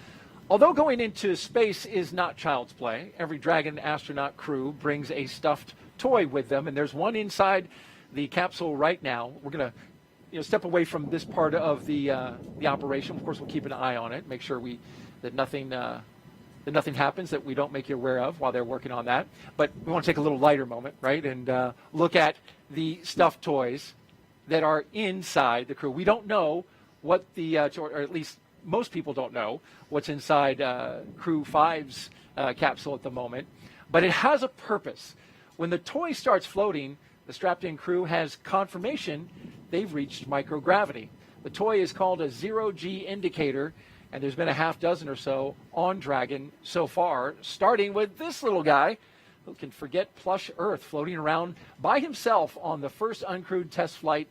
although going into space is not child's play, every Dragon astronaut crew brings a stuffed toy with them, and there's one inside the capsule right now. We're going to step away from this part of the operation. Of course, we'll keep an eye on it, make sure that nothing happens that we don't make you aware of while they're working on that. But we want to take a little lighter moment, right, and look at the stuffed toys that are inside the crew. We don't know what or at least most people don't know what's inside Crew-5's capsule at the moment, but it has a purpose. When the toy starts floating, the strapped-in crew has confirmation they've reached microgravity. The toy is called a zero-G indicator, and there's been a half dozen or so on Dragon so far, starting with this little guy who can forget plush Earth, floating around by himself on the first uncrewed test flight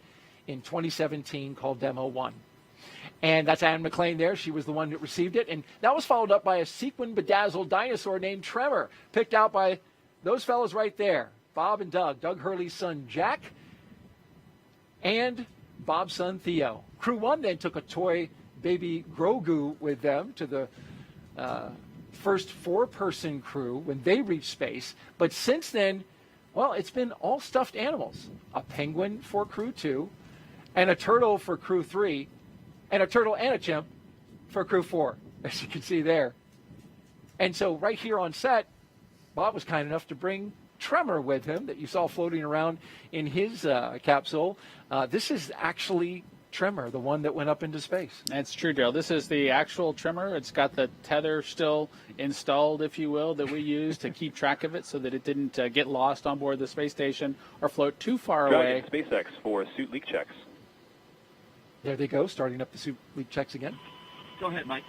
in 2017 called Demo 1. And that's Anne McLean there. She was the one that received it. And that was followed up by a sequin-bedazzled dinosaur named Tremor, picked out by those fellows right there, Bob and Doug Hurley's son Jack, and Bob's son Theo. Crew 1 then took a toy baby Grogu with them to the first four-person crew when they reached space. But since then, well, it's been all stuffed animals. A penguin for Crew 2, and a turtle for Crew 3, and a turtle and a chimp for Crew 4, as you can see there. And so right here on set, Bob was kind enough to bring Tremor with him that you saw floating around in his capsule. This is actually Tremor, the one that went up into space. That's true, Daryl. This is the actual Tremor. It's got the tether still installed, if you will, that we use to keep track of it so that it didn't get lost on board the space station or float too far away. SpaceX for suit leak checks. There they go, starting up the suit leak checks again. Go ahead, Mike.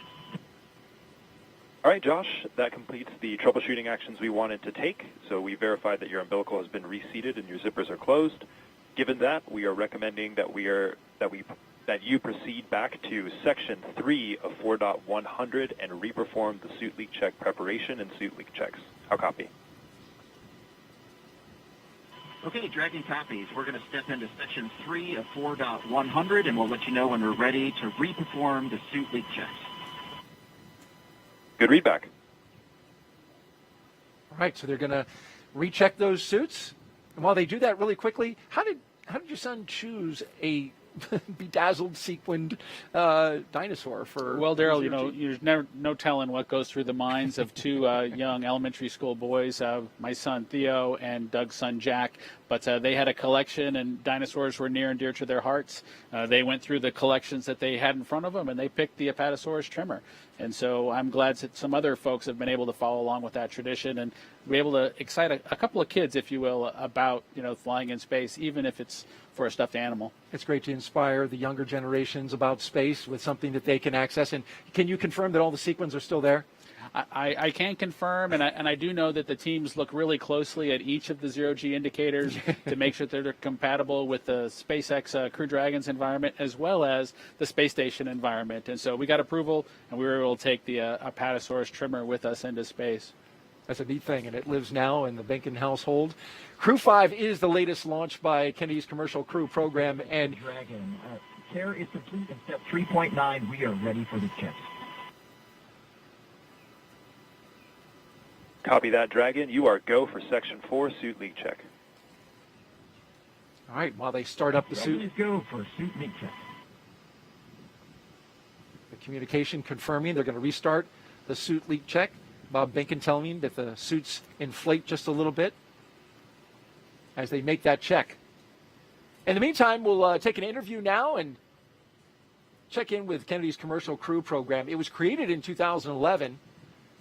All right, Josh, that completes the troubleshooting actions we wanted to take. So we verified that your umbilical has been reseated and your zippers are closed. Given that, we are recommending that you proceed back to Section 3 of 4.100 and reperform the suit leak check preparation and suit leak checks. How copy? Okay, Dragon copies. We're going to step into Section 3 of 4.100, and we'll let you know when we're ready to reperform the suit leak checks. Good readback. All right, so they're going to recheck those suits. And while they do that really quickly, how did your son choose a bedazzled, sequined dinosaur for. Well, Daryl, there's never no telling what goes through the minds of two young elementary school boys, my son Theo and Doug's son Jack. But they had a collection, and dinosaurs were near and dear to their hearts. They went through the collections that they had in front of them, and they picked the Apatosaurus trimmer. And so I'm glad that some other folks have been able to follow along with that tradition and be able to excite a couple of kids, if you will, about flying in space, even if it's for a stuffed animal. It's great to inspire the younger generations about space with something that they can access. And can you confirm that all the sequins are still there? I can confirm, and I do know that the teams look really closely at each of the zero-G indicators to make sure that they're compatible with the SpaceX Crew Dragons environment as well as the space station environment. And so we got approval, and we were able to take the Apatosaurus trimmer with us into space. That's a neat thing, and it lives now in the Benkin household. Crew-5 is the latest launch by Kennedy's Commercial Crew program. And Dragon, care is complete in step 3.9. We are ready for the tips. Copy that, Dragon. You are go for Section 4 suit leak check. All right, while they start up the suit. Please go for suit leak check. The communication confirming they're going to restart the suit leak check. Bob Benkin telling me that the suits inflate just a little bit as they make that check. In the meantime, we'll take an interview now and check in with Kennedy's Commercial Crew program. It was created in 2011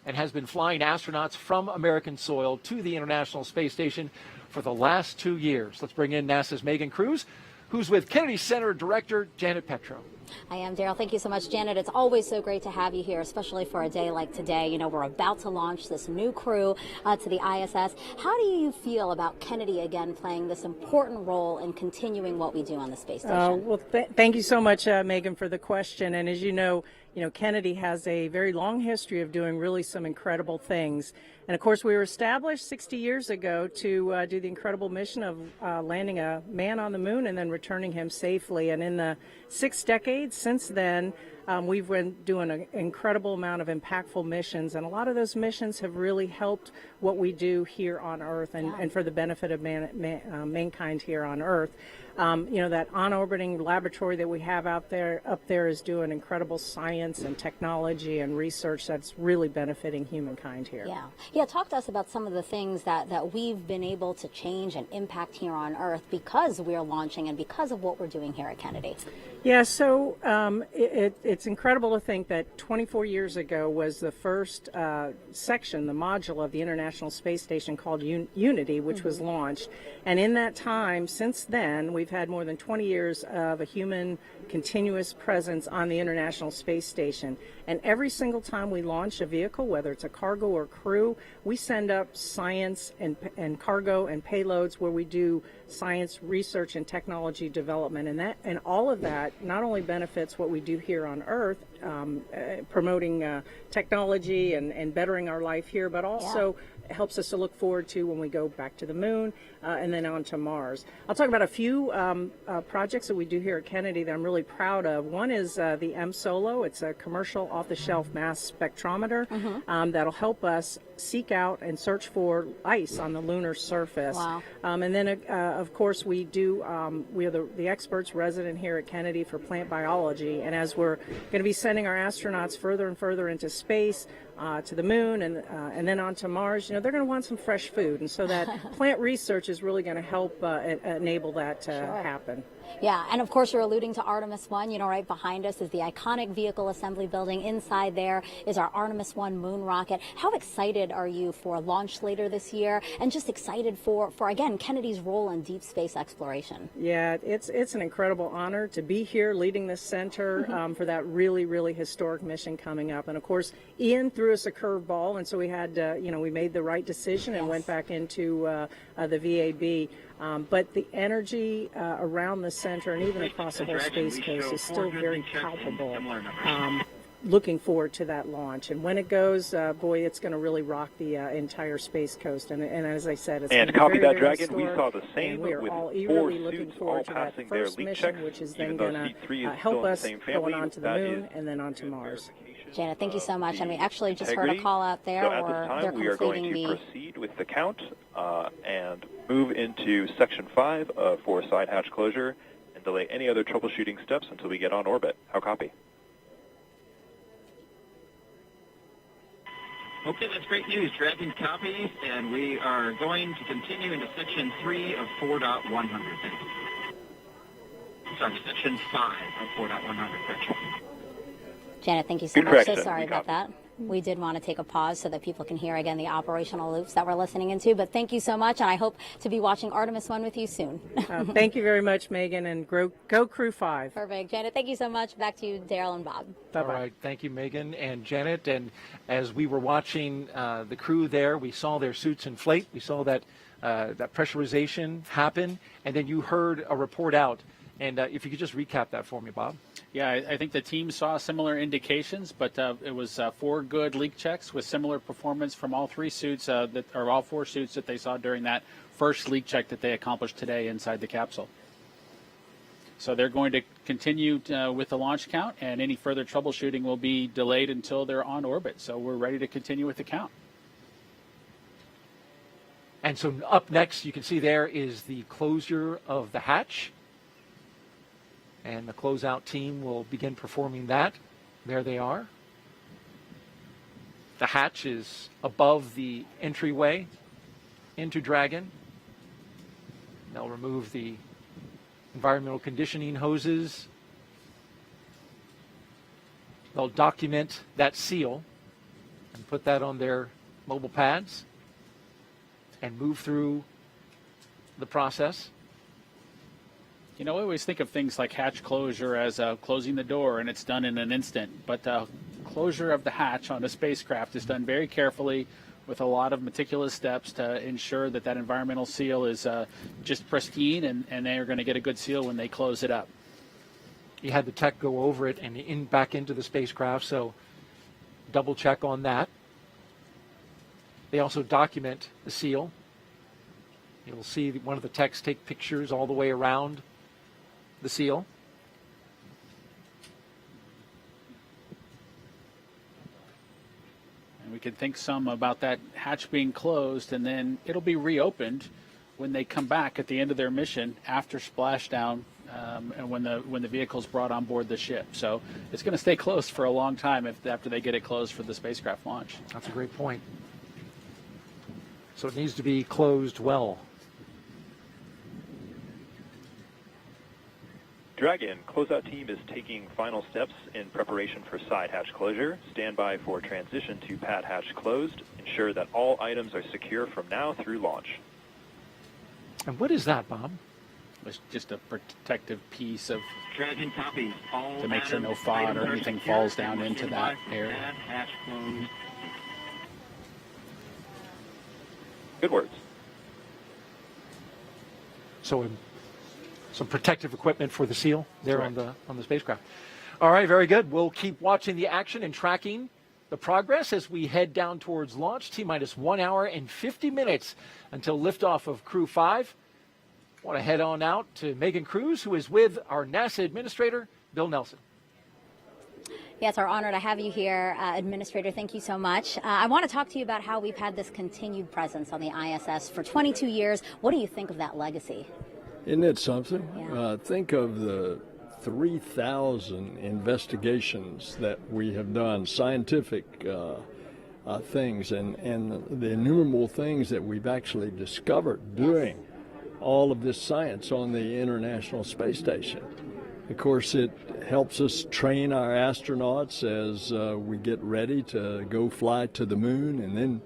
and has been flying astronauts from American soil to the International Space Station for the last 2 years. Let's bring in NASA's Megan Cruz, who's with Kennedy Center Director Janet Petro. I am, Daryl. Thank you so much, Janet. It's always so great to have you here, especially for a day like today. We're about to launch this new crew to the ISS. How do you feel about Kennedy again playing this important role in continuing what we do on the space station? Well, thank you so much, Megan, for the question. And as you know, Kennedy has a very long history of doing really some incredible things. And of course, we were established 60 years ago to do the incredible mission of landing a man on the moon and then returning him safely. And in the 6 decades since then, we've been doing an incredible amount of impactful missions, and a lot of those missions have really helped what we do here on Earth and for the benefit of mankind here on Earth. That on-orbiting laboratory that we have up there is doing incredible science and technology and research that's really benefiting humankind here. Yeah, talk to us about some of the things that we've been able to change and impact here on Earth because we're launching and because of what we're doing here at Kennedy. Yeah, so it's incredible to think that 24 years ago was the first section, the module of the International Space Station called Unity, which was launched. And in that time, since then, we've had more than 20 years of a human continuous presence on the International Space Station. And every single time we launch a vehicle, whether it's a cargo or crew, we send up science and cargo and payloads where we do science research and technology development. And all of that not only benefits what we do here on Earth, promoting technology and bettering our life here, but also helps us to look forward to when we go back to the moon and then on to Mars. I'll talk about a few projects that we do here at Kennedy that I'm really proud of. One is the M-Solo. It's a commercial off-the-shelf mass spectrometer that'll help us seek out and search for ice on the lunar surface. Wow. And then, of course, we are the experts resident here at Kennedy for plant biology. And as we're going to be sending our astronauts further and further into space, to the moon and then on to Mars, they're going to want some fresh food. And so that plant research is really going to help enable that to happen. Yeah, and of course you're alluding to Artemis 1. Right behind us is the iconic vehicle assembly building. Inside there is our Artemis 1 moon rocket. How excited are you for launch later this year, and just excited for again, Kennedy's role in deep space exploration? Yeah, it's an incredible honor to be here leading this center for that really, really historic mission coming up. And of course, Ian threw us a curveball, and so we had, we made the right decision and went back into the VAB. But the energy around the center and even across the whole Space Coast is still very palpable. Looking forward to that launch. And when it goes, boy, it's going to really rock the entire Space Coast. And as I said, it's and copy that, Dragon. We saw the same we are with all 4 eagerly looking suits forward all to that passing their first leak mission, checks, which is then even going though seat 3 to is help still in us the same family. going on to the moon and then on to Mars. Janet, thank you so much. And we actually just heard a call out there so where they're we are going completing to proceed with the count and move into Section 5 for side hatch closure and delay any other troubleshooting steps until we get on orbit. How copy? Okay, that's great news. Dragon copies, and we are going to continue into section 3 of 4.100. Sorry, section 5 of 4.100. Correction. Janet, thank you so much. So sorry about that. We did want to take a pause so that people can hear again the operational loops that we're listening into. But thank you so much, and I hope to be watching Artemis 1 with you soon. Thank you very much, Megan, and go Crew-5. Perfect. Janet, thank you so much. Back to you, Daryl and Bob. All right. Thank you, Megan and Janet. And as we were watching the crew there, we saw their suits inflate. We saw that pressurization happen. And then you heard a report out. And if you could just recap that for me, Bob. Yeah, I think the team saw similar indications, but it was 4 good leak checks with similar performance from all 3 suits, all 4 suits that they saw during that first leak check that they accomplished today inside the capsule. So they're going to continue with the launch count, and any further troubleshooting will be delayed until they're on orbit. So we're ready to continue with the count. And so up next, you can see there is the closure of the hatch. And the closeout team will begin performing that. There they are. The hatch is above the entryway into Dragon. They'll remove the environmental conditioning hoses. They'll document that seal and put that on their mobile pads and move through the process. You know, I always think of things like hatch closure as closing the door, and it's done in an instant. But closure of the hatch on a spacecraft is done very carefully with a lot of meticulous steps to ensure that that environmental seal is just pristine, and they are going to get a good seal when they close it up. You had the tech go over it and back into the spacecraft, so double check on that. They also document the seal. You'll see one of the techs take pictures all the way around the seal. And we can think some about that hatch being closed, and then it'll be reopened when they come back at the end of their mission after splashdown, and when the vehicle's brought on board the ship. So it's going to stay closed for a long time after they get it closed for the spacecraft launch. That's a great point. So it needs to be closed well. Dragon, closeout team is taking final steps in preparation for side hatch closure. Stand by for transition to pad hatch closed. Ensure that all items are secure from now through launch. And what is that, Bob? It's just a protective piece of Dragon copies. All to make sure no fog or anything falls down into that area. Pad hatch closed. Good words. So some protective equipment for the seal there on the spacecraft. All right, very good. We'll keep watching the action and tracking the progress as we head down towards launch. T-minus 1 hour and 50 minutes until liftoff of Crew-5. Want to head on out to Megan Cruz, who is with our NASA administrator, Bill Nelson. Yeah, it's our honor to have you here, Administrator. Thank you so much. I want to talk to you about how we've had this continued presence on the ISS for 22 years. What do you think of that legacy? Isn't it something? Yeah. Think of the 3,000 investigations that we have done, scientific things, and the innumerable things that we've actually discovered doing all of this science on the International Space Station. Of course, it helps us train our astronauts as we get ready to go fly to the moon, and then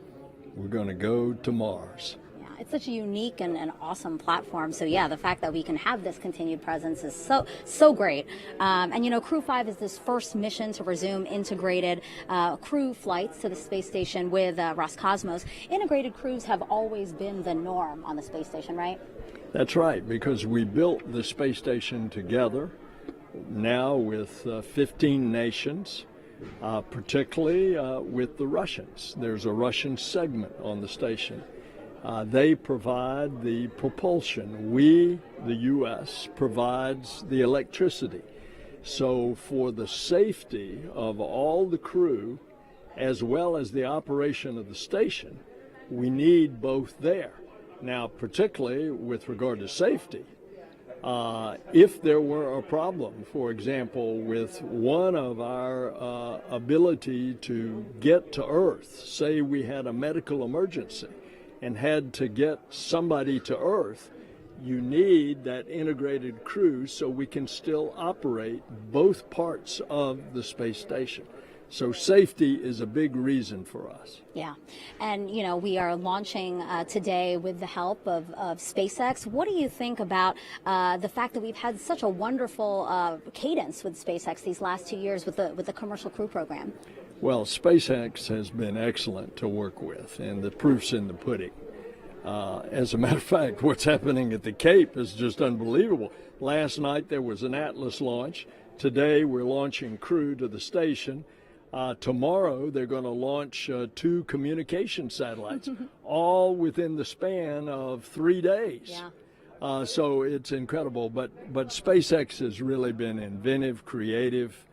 we're going to go to Mars. It's such a unique and awesome platform. So yeah, the fact that we can have this continued presence is so great. And you know, Crew-5 is this first mission to resume integrated crew flights to the space station with Roscosmos. Integrated crews have always been the norm on the space station, right? That's right, because we built the space station together now with 15 nations. Particularly with the Russians. There's a Russian segment on the station. They provide the propulsion. We, the U.S., provides the electricity. So for the safety of all the crew, as well as the operation of the station, we need both there. Now, particularly with regard to safety, If there were a problem, for example, with one of our ability to get to Earth, say we had a medical emergency and had to get somebody to Earth, you need that integrated crew so we can still operate both parts of the space station. So safety is a big reason for us. Yeah. And, you know, we are launching today with the help of SpaceX. What do you think about the fact that we've had such a wonderful cadence with SpaceX these last 2 years with the Commercial Crew program? Well, SpaceX has been excellent to work with, and the proof's in the pudding. As a matter of fact, what's happening at the Cape is just unbelievable. Last night there was an Atlas launch. Today we're launching Crew to the station. Tomorrow they're going to launch 2 communication satellites, all within the span of 3 days. Yeah. So it's incredible. But SpaceX has really been inventive, creative.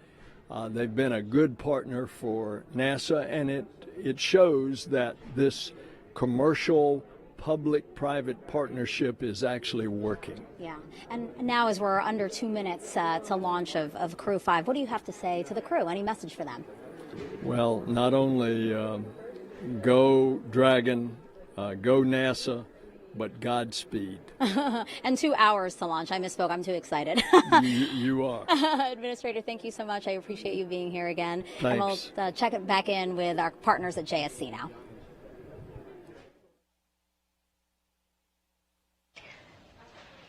They've been a good partner for NASA, and it shows that this commercial public-private partnership is actually working. Yeah. And now as we're under 2 minutes to launch of Crew-5, what do you have to say to the crew? Any message for them? Well, not only go Dragon, go NASA, but Godspeed. And 2 hours to launch. I misspoke. I'm too excited. You are. Administrator, thank you so much. I appreciate you being here again. Thanks. And we'll check it back in with our partners at JSC now.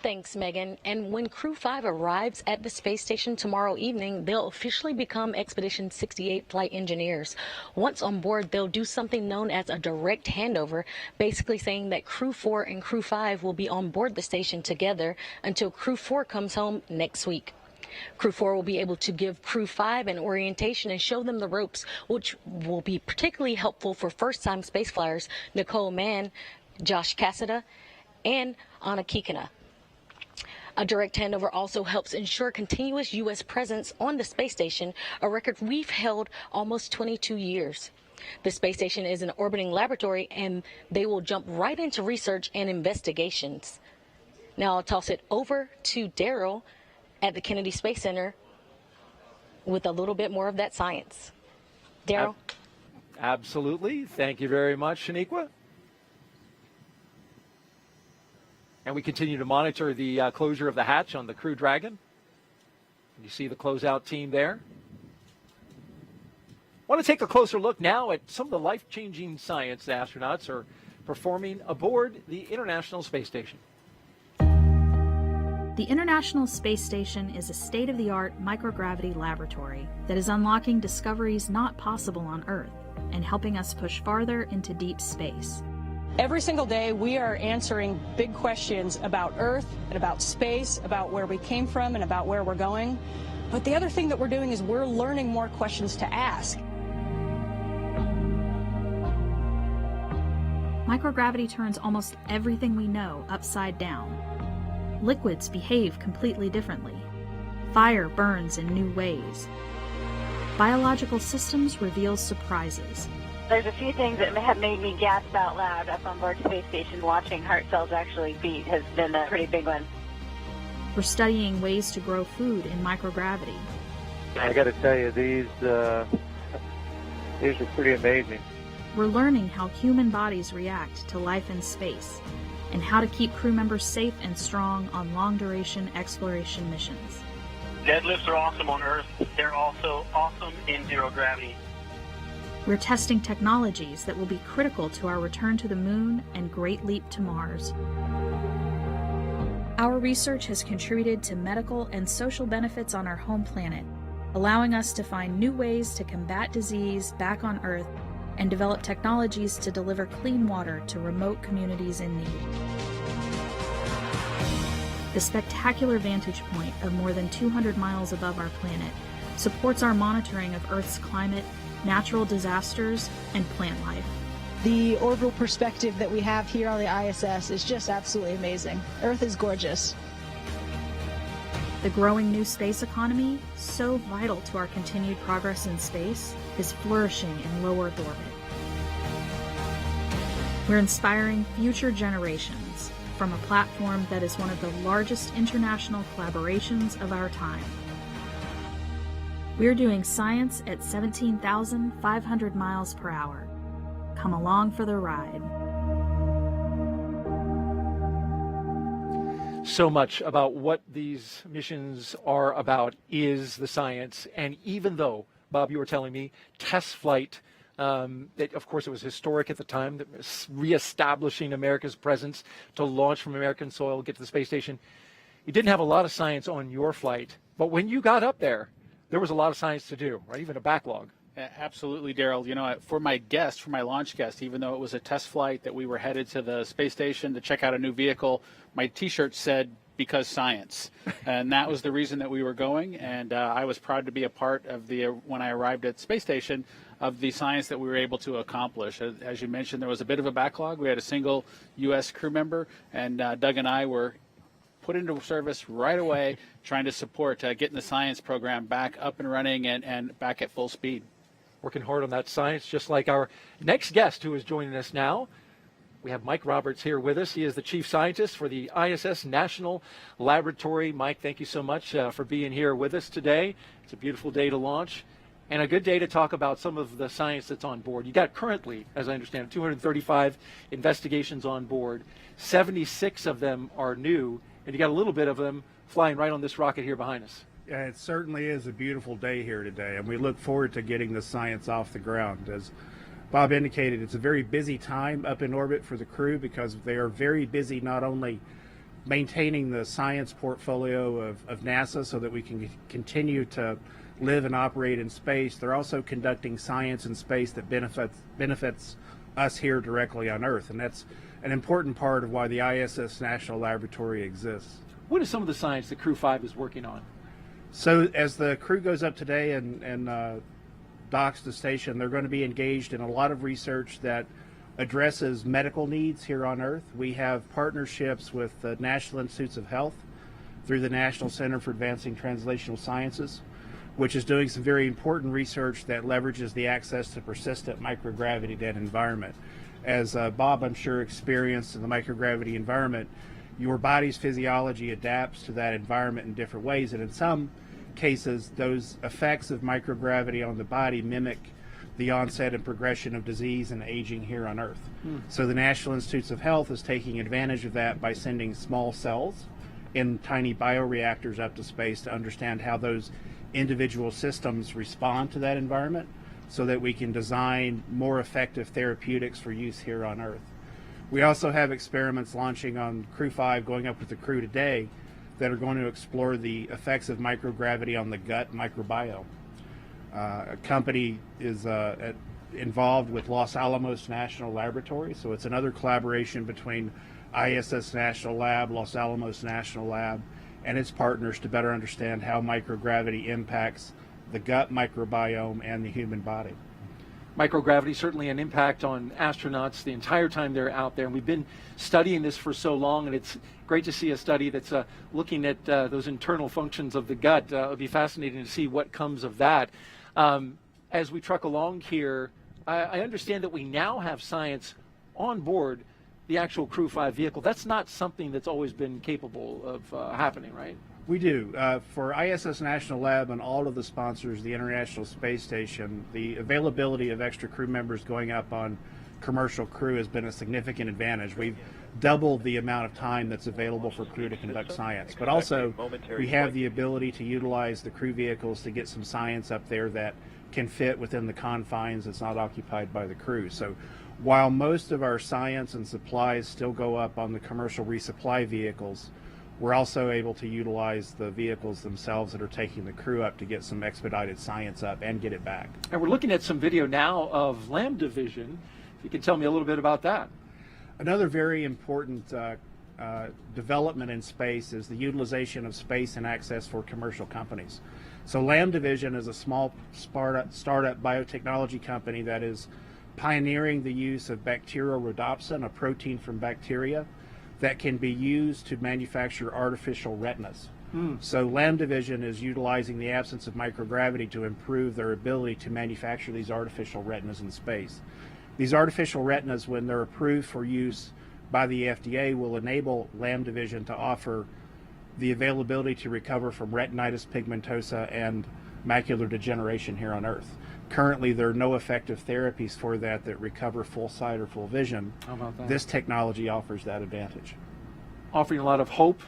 Thanks, Megan. And when Crew-5 arrives at the space station tomorrow evening, they'll officially become Expedition 68 flight engineers. Once on board, they'll do something known as a direct handover, basically saying that Crew-4 and Crew-5 will be on board the station together until Crew-4 comes home next week. Crew-4 will be able to give Crew-5 an orientation and show them the ropes, which will be particularly helpful for first-time space flyers Nicole Mann, Josh Cassada, and Anna Kikina. A direct handover also helps ensure continuous U.S. presence on the space station, a record we've held almost 22 years. The space station is an orbiting laboratory, and they will jump right into research and investigations. Now I'll toss it over to Daryl at the Kennedy Space Center with a little bit more of that science. Daryl? Absolutely. Thank you very much, Shaniqua. And we continue to monitor the closure of the hatch on the Crew Dragon. You see the closeout team there. I want to take a closer look now at some of the life-changing science the astronauts are performing aboard the International Space Station. The International Space Station is a state-of-the-art microgravity laboratory that is unlocking discoveries not possible on Earth and helping us push farther into deep space. Every single day, we are answering big questions about Earth and about space, about where we came from and about where we're going. But the other thing that we're doing is we're learning more questions to ask. Microgravity turns almost everything we know upside down. Liquids behave completely differently. Fire burns in new ways. Biological systems reveal surprises. There's a few things that have made me gasp out loud up on board the space station. Watching heart cells actually beat has been a pretty big one. We're studying ways to grow food in microgravity. I got to tell you, these are pretty amazing. We're learning how human bodies react to life in space and how to keep crew members safe and strong on long-duration exploration missions. Deadlifts are awesome on Earth. They're also awesome in zero gravity. We're testing technologies that will be critical to our return to the moon and great leap to Mars. Our research has contributed to medical and social benefits on our home planet, allowing us to find new ways to combat disease back on Earth and develop technologies to deliver clean water to remote communities in need. The spectacular vantage point of more than 200 miles above our planet supports our monitoring of Earth's climate, natural disasters, and plant life. The orbital perspective that we have here on the ISS is just absolutely amazing. Earth is gorgeous. The growing new space economy, so vital to our continued progress in space, is flourishing in low Earth orbit. We're inspiring future generations, from a platform that is one of the largest international collaborations of our time. We're doing science at 17,500 miles per hour. Come along for the ride. So much about what these missions are about is the science. And even though, Bob, you were telling me, test flight, that of course it was historic at the time, that was reestablishing America's presence to launch from American soil, get to the space station. You didn't have a lot of science on your flight, but when you got up there was a lot of science to do, right? Even a backlog. Absolutely, Daryl. You know, for my launch guest, even though it was a test flight that we were headed to the space station to check out a new vehicle, my T-shirt said, "Because science." And that was the reason that we were going. And I was proud to be a part of when I arrived at the space station, of the science that we were able to accomplish. As you mentioned, there was a bit of a backlog. We had a single U.S. crew member, and Doug and I were put into service right away, trying to support getting the science program back up and running and back at full speed. Working hard on that science, just like our next guest who is joining us now. We have Mike Roberts here with us. He is the chief scientist for the ISS National Laboratory. Mike, thank you so much for being here with us today. It's a beautiful day to launch and a good day to talk about some of the science that's on board. You got currently, as I understand, 235 investigations on board. 76 of them are new, and you got a little bit of them flying right on this rocket here behind us. Yeah, it certainly is a beautiful day here today, and we look forward to getting the science off the ground. As Bob indicated, it's a very busy time up in orbit for the crew because they are very busy not only maintaining the science portfolio of NASA so that we can continue to live and operate in space, they're also conducting science in space that benefits us here directly on Earth, and that's an important part of why the ISS National Laboratory exists. What is some of the science that Crew-5 is working on? So as the crew goes up today and docks the station, they're going to be engaged in a lot of research that addresses medical needs here on Earth. We have partnerships with the National Institutes of Health through the National Center for Advancing Translational Sciences, which is doing some very important research that leverages the access to persistent microgravity dead environment. As Bob, I'm sure, experienced in the microgravity environment, your body's physiology adapts to that environment in different ways, and in some cases, those effects of microgravity on the body mimic the onset and progression of disease and aging here on Earth. So the National Institutes of Health is taking advantage of that by sending small cells in tiny bioreactors up to space to understand how those individual systems respond to that environment so that we can design more effective therapeutics for use here on Earth. We also have experiments launching on Crew-5 going up with the crew today that are going to explore the effects of microgravity on the gut microbiome. A company is involved with Los Alamos National Laboratory, so it's another collaboration between ISS National Lab, Los Alamos National Lab, and its partners to better understand how microgravity impacts the gut microbiome and the human body. Microgravity, certainly an impact on astronauts the entire time they're out there. And we've been studying this for so long, and it's great to see a study that's looking at those internal functions of the gut. It'll be fascinating to see what comes of that. As we truck along here, I understand that we now have science on board the actual Crew-5 vehicle. That's not something that's always been capable of happening, right? We do. For ISS National Lab and all of the sponsors of the International Space Station, the availability of extra crew members going up on commercial crew has been a significant advantage. We've doubled the amount of time that's available for crew to conduct science. But also, we have the ability to utilize the crew vehicles to get some science up there that can fit within the confines that's not occupied by the crew. So while most of our science and supplies still go up on the commercial resupply vehicles, we're also able to utilize the vehicles themselves that are taking the crew up to get some expedited science up and get it back. And we're looking at some video now of Lambda Vision. If you can tell me a little bit about that. Another very important development in space is the utilization of space and access for commercial companies. So Lambda Vision is a small startup biotechnology company that is pioneering the use of bacterial rhodopsin, a protein from bacteria, that can be used to manufacture artificial retinas. So Lambda Vision is utilizing the absence of microgravity to improve their ability to manufacture these artificial retinas in space. These artificial retinas, when they're approved for use by the FDA will enable LAM division to offer the availability to recover from retinitis pigmentosa and macular degeneration here on Earth. Currently, there are no effective therapies for that recover full sight or full vision. How about that? This technology offers that advantage. Offering a lot of hope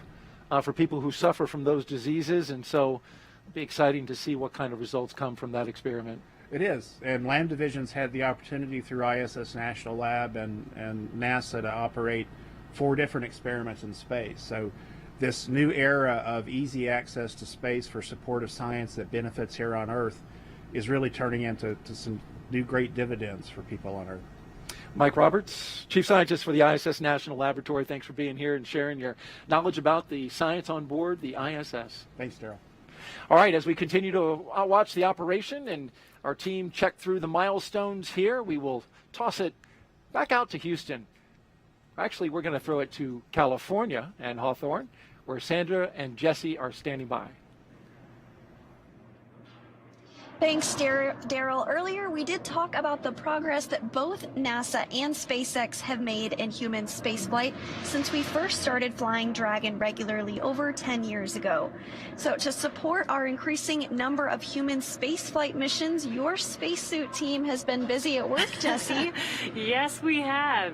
for people who suffer from those diseases, and so it'll be exciting to see what kind of results come from that experiment. It is, and LAM division's had the opportunity through ISS National Lab and NASA to operate 4 different experiments in space. So this new era of easy access to space for supportive science that benefits here on Earth is really turning into some new great dividends for people on Earth. Mike Roberts, Chief Scientist for the ISS National Laboratory, thanks for being here and sharing your knowledge about the science on board the ISS. Thanks, Daryl. All right, as we continue to watch the operation and our team check through the milestones here, we will toss it back out to Houston. Actually, we're going to throw it to California and Hawthorne, where Sandra and Jesse are standing by. Thanks, Daryl. Earlier, we did talk about the progress that both NASA and SpaceX have made in human spaceflight since we first started flying Dragon regularly over 10 years ago. So to support our increasing number of human spaceflight missions, your spacesuit team has been busy at work, Jesse. Yes, we have.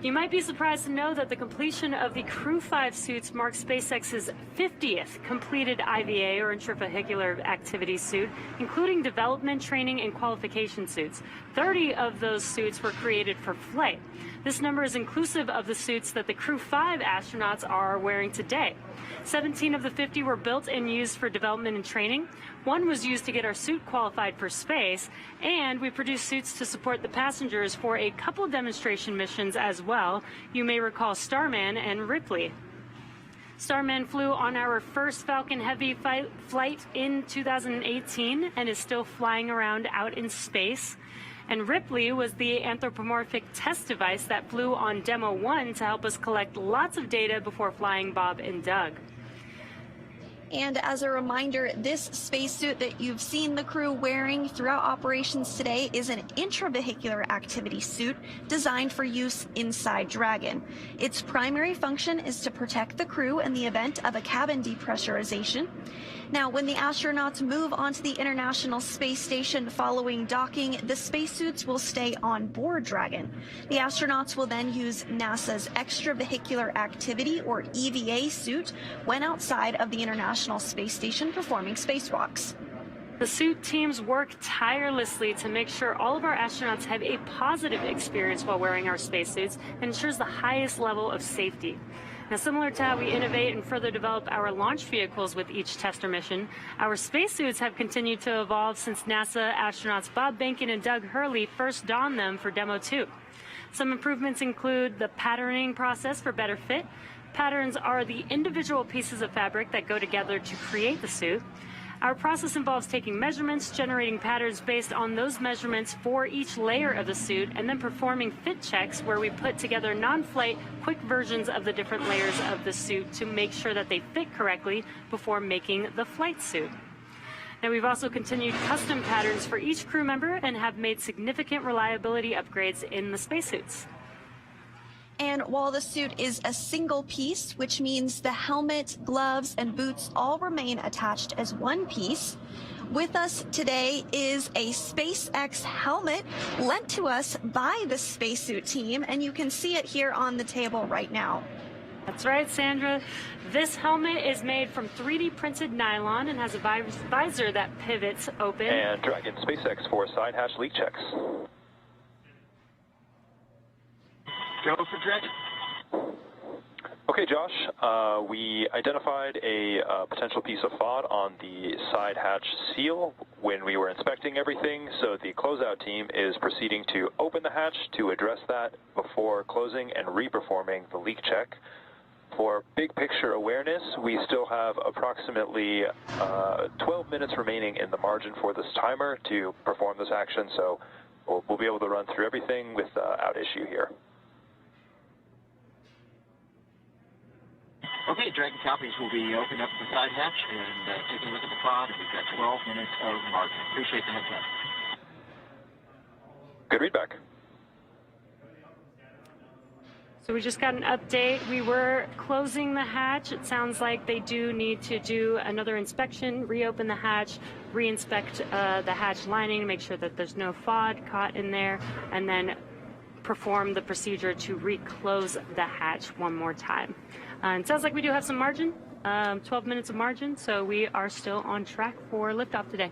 You might be surprised to know that the completion of the Crew-5 suits marks SpaceX's 50th completed IVA, or intravehicular activity suit, including development, training, and qualification suits. 30 of those suits were created for flight. This number is inclusive of the suits that the Crew-5 astronauts are wearing today. 17 of the 50 were built and used for development and training. 1 was used to get our suit qualified for space, and we produced suits to support the passengers for a couple demonstration missions as well. You may recall Starman and Ripley. Starman flew on our first Falcon Heavy flight in 2018 and is still flying around out in space. And Ripley was the anthropomorphic test device that flew on Demo 1 to help us collect lots of data before flying Bob and Doug. And as a reminder, this spacesuit that you've seen the crew wearing throughout operations today is an intravehicular activity suit designed for use inside Dragon. Its primary function is to protect the crew in the event of a cabin depressurization. Now, when the astronauts move onto the International Space Station following docking, the spacesuits will stay on board Dragon. The astronauts will then use NASA's extravehicular activity, or EVA, suit when outside of the International Space Station performing spacewalks. The suit teams work tirelessly to make sure all of our astronauts have a positive experience while wearing our spacesuits and ensures the highest level of safety. Now, similar to how we innovate and further develop our launch vehicles with each tester mission, our spacesuits have continued to evolve since NASA astronauts Bob Behnken and Doug Hurley first donned them for Demo 2. Some improvements include the patterning process for better fit. Patterns are the individual pieces of fabric that go together to create the suit. Our process involves taking measurements, generating patterns based on those measurements for each layer of the suit, and then performing fit checks where we put together non-flight, quick versions of the different layers of the suit to make sure that they fit correctly before making the flight suit. Now, we've also continued custom patterns for each crew member and have made significant reliability upgrades in the spacesuits. And while the suit is a single piece, which means the helmet, gloves, and boots all remain attached as one piece, with us today is a SpaceX helmet lent to us by the spacesuit team, and you can see it here on the table right now. That's right, Sandra. This helmet is made from 3D printed nylon and has a visor that pivots open. And Dragon SpaceX for side hatch leak checks. Go for Dragon. Okay, Josh, we identified a potential piece of FOD on the side hatch seal when we were inspecting everything, so the closeout team is proceeding to open the hatch to address that before closing and reperforming the leak check. For big picture awareness, we still have approximately 12 minutes remaining in the margin for this timer to perform this action, so we'll be able to run through everything without issue here. Okay, Dragon copies will be opening up the side hatch and taking a look at the pod. We've got 12 minutes of margin. Appreciate the heads up. Good readback. So we just got an update. We were closing the hatch. It sounds like they do need to do another inspection, reopen the hatch, re-inspect the hatch lining to make sure that there's no FOD caught in there, and then perform the procedure to reclose the hatch one more time. It sounds like we do have some margin, 12 minutes of margin, so we are still on track for liftoff today.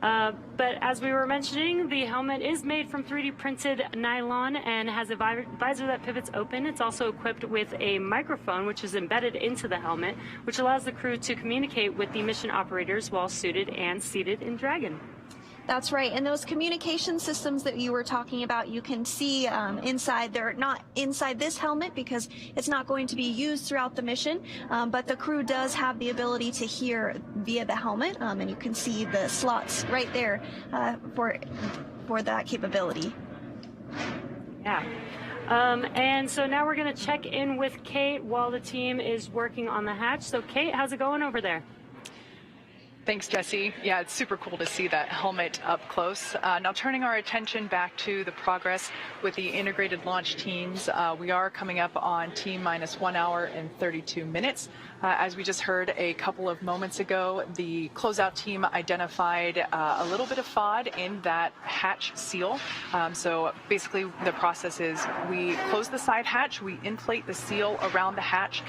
But as we were mentioning, the helmet is made from 3D printed nylon and has a visor that pivots open. It's also equipped with a microphone, which is embedded into the helmet, which allows the crew to communicate with the mission operators while suited and seated in Dragon. That's right. And those communication systems that you were talking about, you can see inside. They're not inside this helmet because it's not going to be used throughout the mission, but the crew does have the ability to hear via the helmet, and you can see the slots right there for that capability. Yeah. And so now we're going to check in with Kate while the team is working on the hatch. So Kate, how's it going over there? Thanks, Jesse. Yeah, it's super cool to see that helmet up close. Now turning our attention back to the progress with the integrated launch teams, we are coming up on T-minus 1 hour and 32 minutes. As we just heard a couple of moments ago, the closeout team identified a little bit of FOD in that hatch seal. So basically the process is we close the side hatch, we inflate the seal around the hatch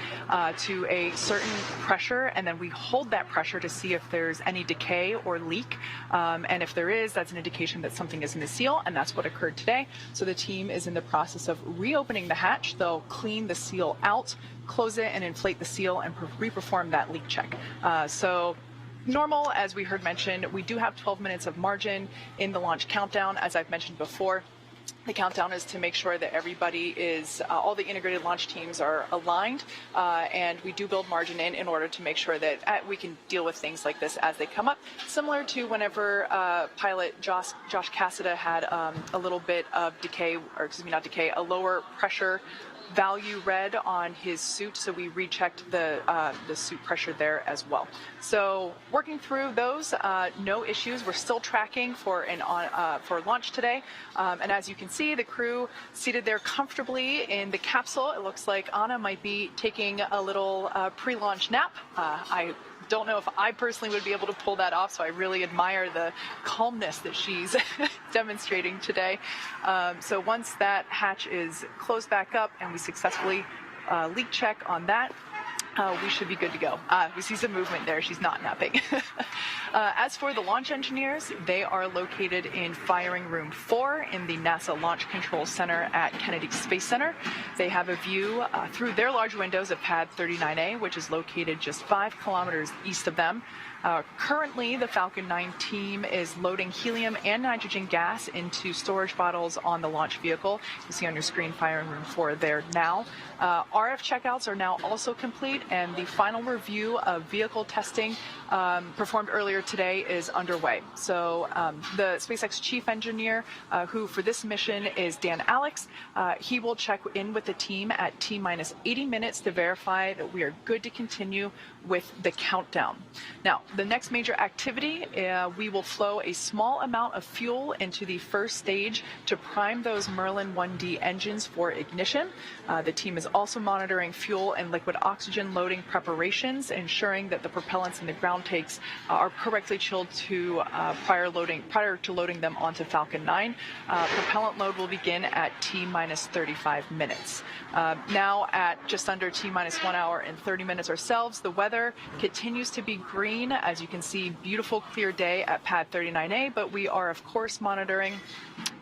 to a certain pressure, and then we hold that pressure to see if there's any decay or leak. And if there is, that's an indication that something is in the seal, and that's what occurred today. So the team is in the process of reopening the hatch. They'll clean the seal out, close it, and inflate the seal and re-perform that leak check. So normal, as we heard mentioned, we do have 12 minutes of margin in the launch countdown. As I've mentioned before, the countdown is to make sure that everybody is, all the integrated launch teams are aligned, and we do build margin in order to make sure that we can deal with things like this as they come up, similar to whenever pilot Josh Cassida had a little bit of decay, or excuse me, not decay, a lower pressure value read on his suit, so we rechecked the suit pressure there as well. So working through those, no issues. We're still tracking for launch today, and as you can see, the crew seated there comfortably in the capsule. It looks like Anna might be taking a little pre-launch nap. I don't know if I personally would be able to pull that off, so I really admire the calmness that she's demonstrating today. So once that hatch is closed back up and we successfully leak check on that, we should be good to go. We see some movement there. She's not napping. As for the launch engineers, they are located in Firing Room 4 in the NASA Launch Control Center at Kennedy Space Center. They have a view through their large windows of Pad 39A, which is located just 5 kilometers east of them. Currently, the Falcon 9 team is loading helium and nitrogen gas into storage bottles on the launch vehicle. You see on your screen Firing Room 4 there now. RF checkouts are now also complete, and the final review of vehicle testing performed earlier today is underway. So the SpaceX chief engineer, who for this mission is Dan Alex, he will check in with the team at T-minus 80 minutes to verify that we are good to continue with the countdown. Now, the next major activity, we will flow a small amount of fuel into the first stage to prime those Merlin 1D engines for ignition. The team is also monitoring fuel and liquid oxygen loading preparations, ensuring that the propellants in the ground tanks are correctly chilled to prior to loading them onto Falcon 9. Propellant load will begin at T-minus 35 minutes. Now at just under T-minus 1 hour and 30 minutes ourselves, the weather continues to be green. As you can see, beautiful clear day at Pad 39A, but we are of course monitoring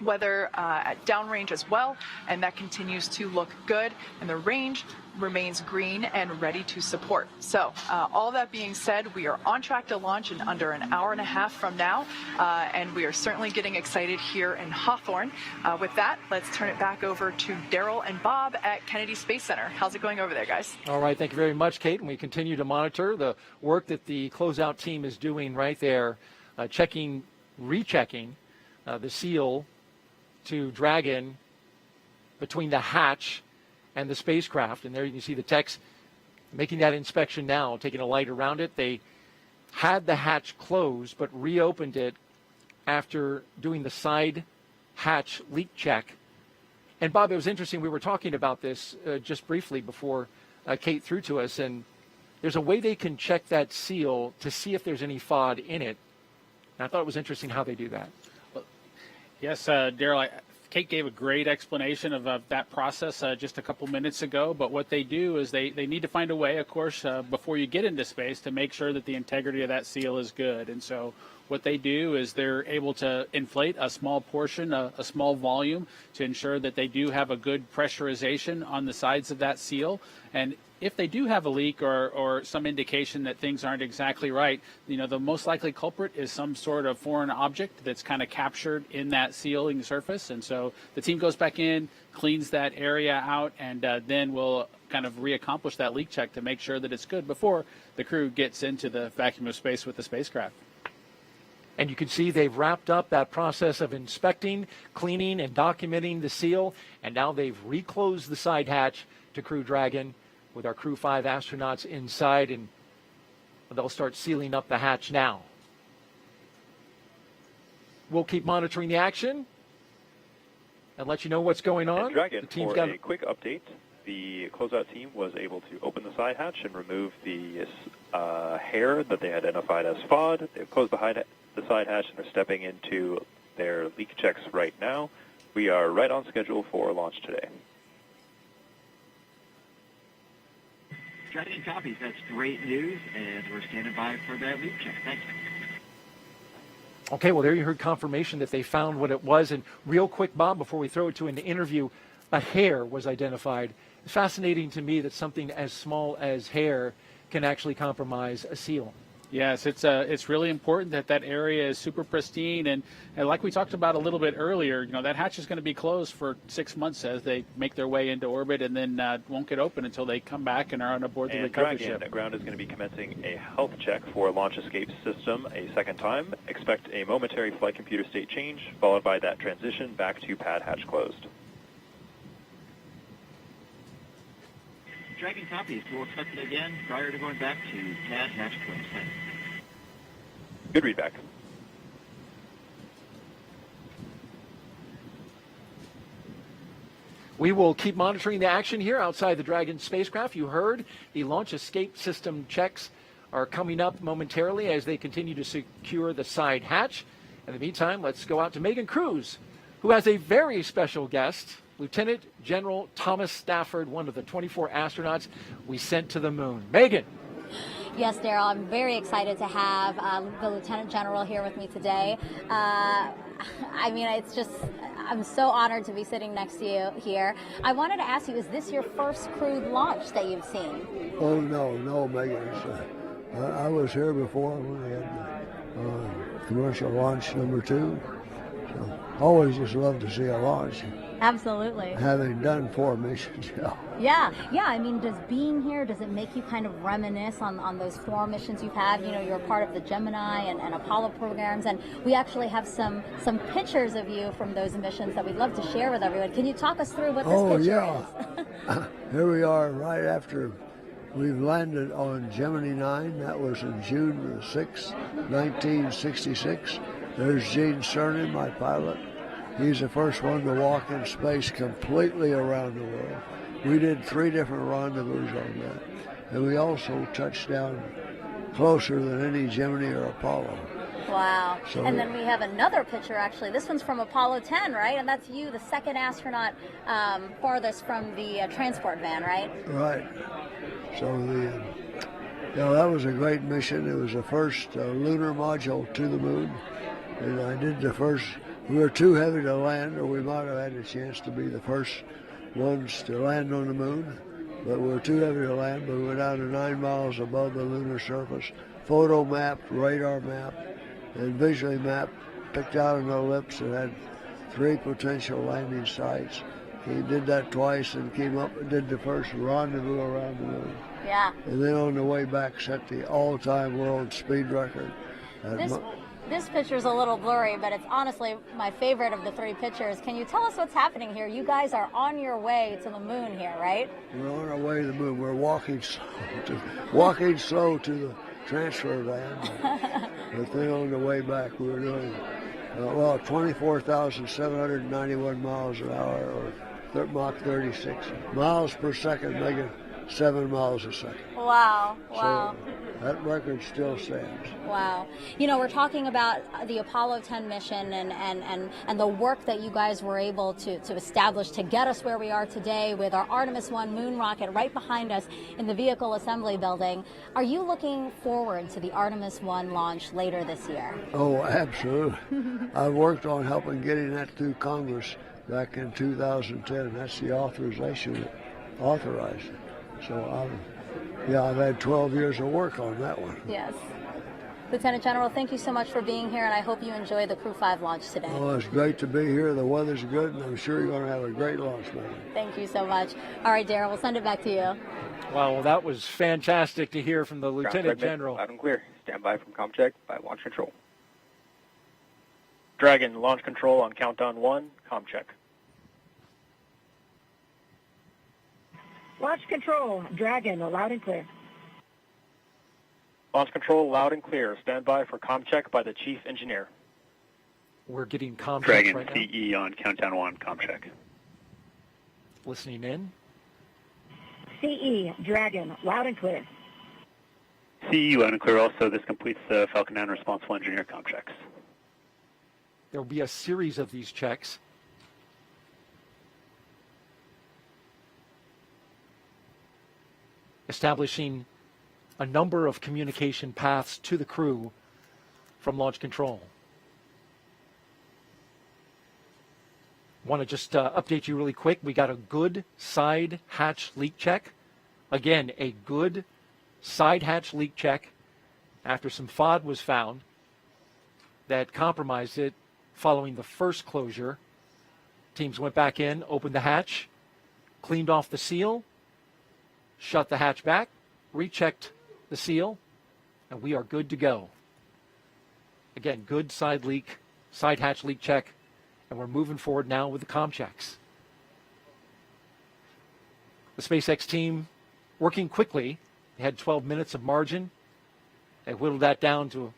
weather at downrange as well, and that continues to look good, and the range remains green and ready to support. So all that being said, we are on track to launch in under an hour and a half from now, and we are certainly getting excited here in Hawthorne. With that, let's turn it back over to Daryl and Bob at Kennedy Space Center. How's it going over there, guys? All right, thank you very much, Kate, and we continue to monitor the work that the closeout team is doing right there, rechecking the seal to Dragon between the hatch and the spacecraft. And there you can see the techs making that inspection now, taking a light around it. They had the hatch closed, but reopened it after doing the side hatch leak check And Bob, it was interesting. We were talking about this just briefly before Kate threw to us, and there's a way they can check that seal to see if there's any FOD in it. And I thought it was interesting how they do that. Well, yes, Daryl, Kate gave a great explanation of that process just a couple minutes ago. But what they do is they need to find a way, of course, before you get into space to make sure that the integrity of that seal is good. And so what they do is they're able to inflate a small portion, a small volume, to ensure that they do have a good pressurization on the sides of that seal. And if they do have a leak or some indication that things aren't exactly right, the most likely culprit is some sort of foreign object that's kind of captured in that sealing surface. And so the team goes back in, cleans that area out, and then we'll kind of reaccomplish that leak check to make sure that it's good before the crew gets into the vacuum of space with the spacecraft. And you can see they've wrapped up that process of inspecting, cleaning, and documenting the seal. And now they've reclosed the side hatch to Crew Dragon with our Crew-5 astronauts inside. And they'll start sealing up the hatch now. We'll keep monitoring the action and let you know what's going on. And Dragon, the team's for got a quick update, the closeout team was able to open the side hatch and remove the hair that they identified as FOD. They've closed the side hatch and are stepping into their leak checks right now. We are right on schedule for launch today. Dragon copies. That's great news, and we're standing by for that leak check. Thanks. Okay, well, there you heard confirmation that they found what it was. And real quick, Bob, before we throw it to an interview, a hair was identified. It's fascinating to me that something as small as hair can actually compromise a seal. Yes, it's really important that that area is super pristine, and like we talked about a little bit earlier, that hatch is going to be closed for 6 months as they make their way into orbit, and then won't get open until they come back and are on aboard the recovery ship. Dragon Ground is going to be commencing a health check for launch escape system a second time. Expect a momentary flight computer state change, followed by that transition back to pad hatch closed. Dragon copies. We'll expect it again prior to going back to pad hatch closed. Thanks. Good readback. We will keep monitoring the action here outside the Dragon spacecraft. You heard the launch escape system checks are coming up momentarily as they continue to secure the side hatch. In the meantime, let's go out to Megan Cruz, who has a very special guest, Lieutenant General Thomas Stafford, one of the 24 astronauts we sent to the moon. Megan. Yes, Daryl, I'm very excited to have the Lieutenant General here with me today. I mean, I'm so honored to be sitting next to you here. I wanted to ask you, is this your first crewed launch that you've seen? Oh, no, Megan. I was here before when we had the commercial launch number 2. So always just love to see a launch. Absolutely. Having done 4 missions, Yeah. I mean, does being here, does it make you kind of reminisce on those 4 missions you've had? You're part of the Gemini and Apollo programs, and we actually have some pictures of you from those missions that we'd love to share with everyone. Can you talk us through what this picture is? Here we are right after we've landed on Gemini 9. That was in June 6, 1966. There's Gene Cernan, my pilot. He's the first one to walk in space completely around the world. We did 3 different rendezvous on that. And we also touched down closer than any Gemini or Apollo. Wow. So, and then we have another picture, actually. This one's from Apollo 10, right? And that's you, the second astronaut farthest from the transport van, right? Right. So that was a great mission. It was the first lunar module to the moon. And I did the first. We were too heavy to land, or we might have had a chance to be the first ones to land on the moon. But we were too heavy to land, but we went down to 9 miles above the lunar surface, photo mapped, radar mapped, and visually mapped, picked out an ellipse that had 3 potential landing sites. He did that twice and came up and did the first rendezvous around the moon. Yeah. And then on the way back set the all-time world speed record. This picture's a little blurry, but it's honestly my favorite of the 3 pictures. Can you tell us what's happening here? You guys are on your way to the moon here, right? We're on our way to the moon. We're walking slow to the transfer van. But then on the way back, we were doing 24,791 miles an hour, or Mach 36. Miles per second, making 7 miles a second. Wow, wow. So that record still stands. Wow. You know, we're talking about the Apollo 10 mission and the work that you guys were able to establish to get us where we are today with our Artemis 1 moon rocket right behind us in the vehicle assembly building. Are you looking forward to the Artemis 1 launch later this year? Oh, absolutely. I worked on helping getting that through Congress back in 2010. That's the authorization that authorized it. So I've had 12 years of work on that one. Yes. Lieutenant General, thank you so much for being here, and I hope you enjoy the Crew-5 launch today. Oh, it's great to be here. The weather's good, and I'm sure you're going to have a great launch, man. Thank you so much. All right, Darryl, we'll send it back to you. Wow, well, that was fantastic to hear from the Lieutenant General. Loud and clear. Stand by from ComCheck by Launch Control. Dragon, launch control on countdown 1, ComCheck. Launch control, Dragon, loud and clear. Launch control, loud and clear. Stand by for ComCheck by the Chief Engineer. We're getting ComCheck Dragon, right now. CE on countdown 1, ComCheck. Listening in. CE, Dragon, loud and clear. CE, loud and clear also. This completes the Falcon 9 responsible engineer ComChecks. There will be a series of these checks. Establishing a number of communication paths to the crew from launch control. Want to just update you really quick. We got a good side hatch leak check. Again, a good side hatch leak check after some FOD was found that compromised it following the first closure. Teams went back in, opened the hatch, cleaned off the seal, shut the hatch back, rechecked the seal, and we are good to go. Again, good side hatch leak check, and we're moving forward now with the comm checks. The SpaceX team working quickly. They had 12 minutes of margin. They whittled that down to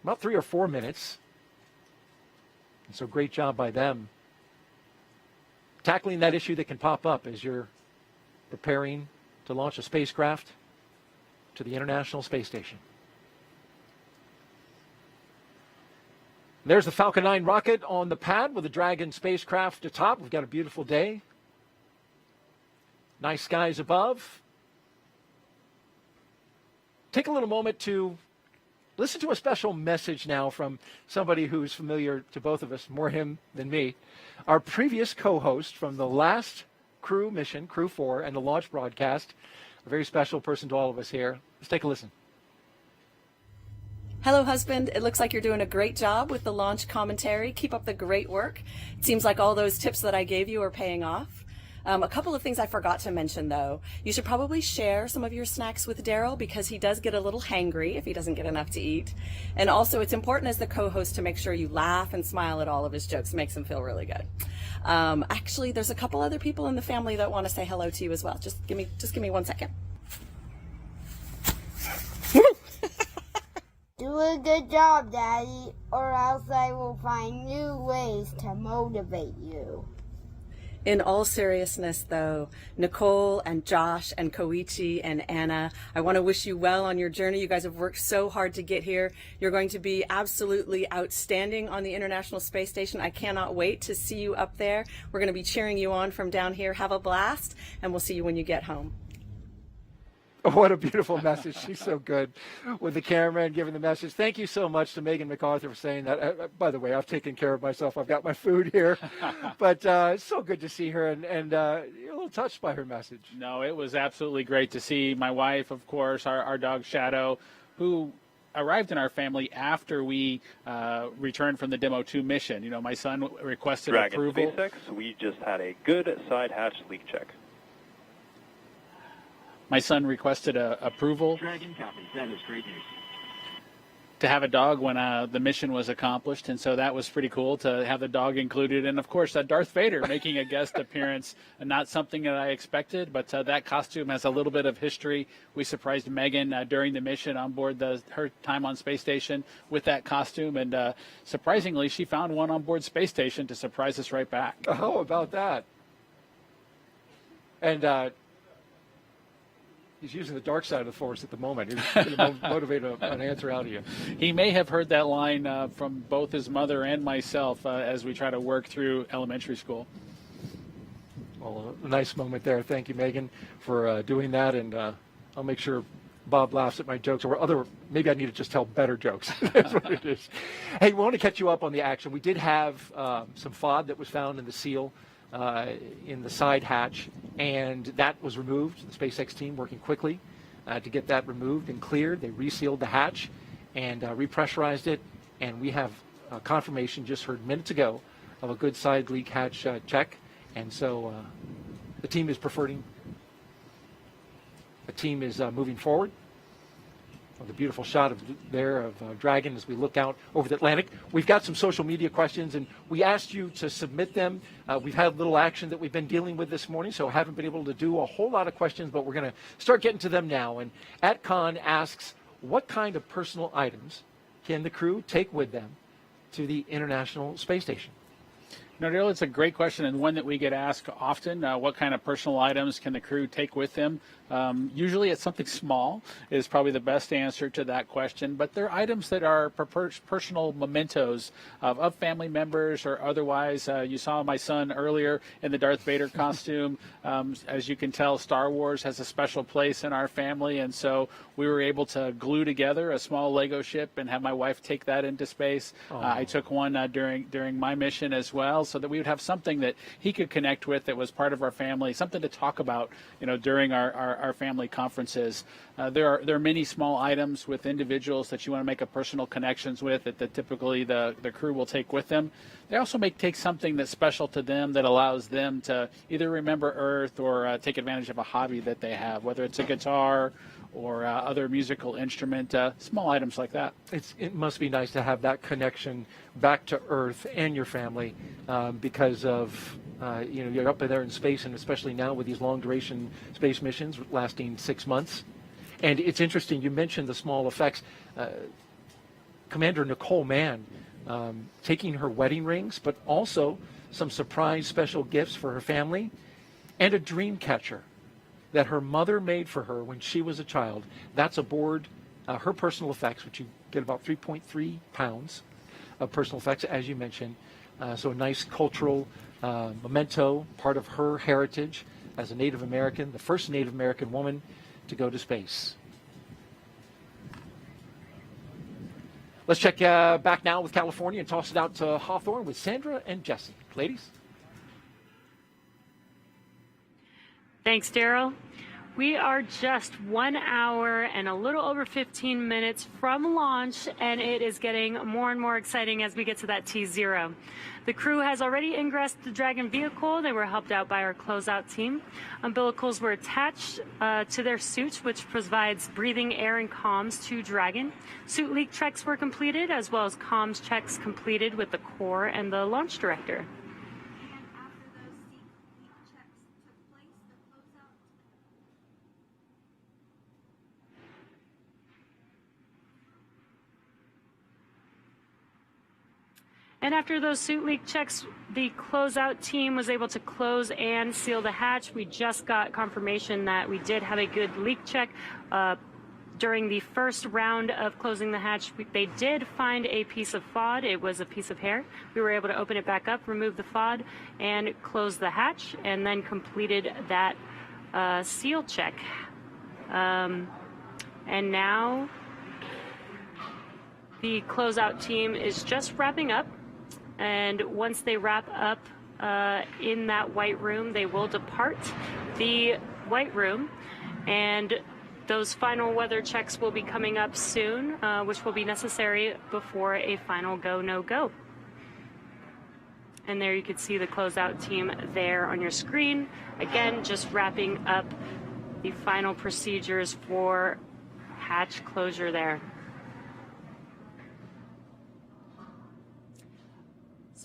about 3 or 4 minutes. And so great job by them. Tackling that issue that can pop up as you're preparing to launch a spacecraft to the International Space Station. There's the Falcon 9 rocket on the pad with the Dragon spacecraft atop. We've got a beautiful day. Nice skies above. Take a little moment to listen to a special message now from somebody who's familiar to both of us, more him than me. Our previous co-host from the last Crew mission, Crew-4, and the launch broadcast. A very special person to all of us here. Let's take a listen. Hello, husband. It looks like you're doing a great job with the launch commentary. Keep up the great work. It seems like all those tips that I gave you are paying off. A couple of things I forgot to mention, though. You should probably share some of your snacks with Darryl because he does get a little hangry if he doesn't get enough to eat. And also, it's important as the co-host to make sure you laugh and smile at all of his jokes. It makes him feel really good. Actually, there's a couple other people in the family that want to say hello to you as well. Just give me 1 second. Do a good job, Daddy, or else I will find new ways to motivate you. In all seriousness, though, Nicole and Josh and Koichi and Anna, I want to wish you well on your journey. You guys have worked so hard to get here. You're going to be absolutely outstanding on the International Space Station. I cannot wait to see you up there. We're going to be cheering you on from down here. Have a blast, and we'll see you when you get home. What a beautiful message. She's so good with the camera and giving the message. Thank you so much to Megan MacArthur for saying that. By the way, I've taken care of myself. I've got my food here. But it's so good to see her, and you're a little touched by her message. No, it was absolutely great to see my wife, of course, our dog Shadow, who arrived in our family after we returned from the Demo 2 mission. You know, my son requested Dragon approval. SpaceX, we just had a good side hatch leak check. My son requested approval. Dragon copies. That is great news. to have a dog when the mission was accomplished, and so that was pretty cool to have the dog included. And of course, Darth Vader making a guest appearance, not something that I expected, but that costume has a little bit of history. We surprised Megan during the mission on board her time on space station with that costume, and surprisingly, she found one on board space station to surprise us right back. How about that? And he's using the dark side of the force at the moment. He's going to motivate an answer out of you. He may have heard that line from both his mother and myself as we try to work through elementary school. Well, a nice moment there. Thank you, Megan, for doing that. And I'll make sure Bob laughs at my jokes, or maybe I need to just tell better jokes. That's what it is. Hey, we want to catch you up on the action. We did have some FOD that was found in the seal in the side hatch, and that was removed. The SpaceX team working quickly to get that removed and cleared. They resealed the hatch and repressurized it, and we have confirmation just heard minutes ago of a good side leak hatch check, and so the team is moving forward. The beautiful shot of Dragon as we look out over the Atlantic. We've got some social media questions, and we asked you to submit them. We've had a little action that we've been dealing with this morning, so haven't been able to do a whole lot of questions, but we're going to start getting to them now. And @Con asks, what kind of personal items can the crew take with them to the International Space Station? No, Daryl, it's a great question, and one that we get asked often. What kind of personal items can the crew take with them? Usually it's something small is probably the best answer to that question, but they're items that are personal mementos of family members or otherwise. You saw my son earlier in the Darth Vader costume. As you can tell, Star Wars has a special place in our family, and so we were able to glue together a small Lego ship and have my wife take that into space. I took one during my mission as well, so that we would have something that he could connect with that was part of our family, something to talk about, during our family conferences. There are many small items with individuals that you want to make a personal connections with that typically the crew will take with them. They also take something that's special to them that allows them to either remember Earth or take advantage of a hobby that they have, whether it's a guitar or other musical instrument, small items like that. It must be nice to have that connection back to Earth and your family because of, you're up there in space, and especially now with these long-duration space missions lasting 6 months. And it's interesting, you mentioned the small effects. Commander Nicole Mann taking her wedding rings, but also some surprise special gifts for her family and a dream catcher that her mother made for her when she was a child. That's aboard her personal effects, which you get about 3.3 pounds of personal effects, as you mentioned. So a nice cultural memento, part of her heritage as a Native American, the first Native American woman to go to space. Let's check back now with California and toss it out to Hawthorne with Sandra and Jesse. Ladies? Thanks, Daryl. We are just 1 hour and a little over 15 minutes from launch, and it is getting more and more exciting as we get to that T0. The crew has already ingressed the Dragon vehicle. They were helped out by our closeout team. Umbilicals were attached to their suits, which provides breathing air and comms to Dragon. Suit leak checks were completed, as well as comms checks completed with the core and the launch director. And after those suit leak checks, the closeout team was able to close and seal the hatch. We just got confirmation that we did have a good leak check. During the first round of closing the hatch, they did find a piece of FOD. It was a piece of hair. We were able to open it back up, remove the FOD, and close the hatch, and then completed that seal check. And now the closeout team is just wrapping up. And once they wrap up in that white room, they will depart the white room. And those final weather checks will be coming up soon, which will be necessary before a final go, no go. And there you can see the closeout team there on your screen. Again, just wrapping up the final procedures for hatch closure there.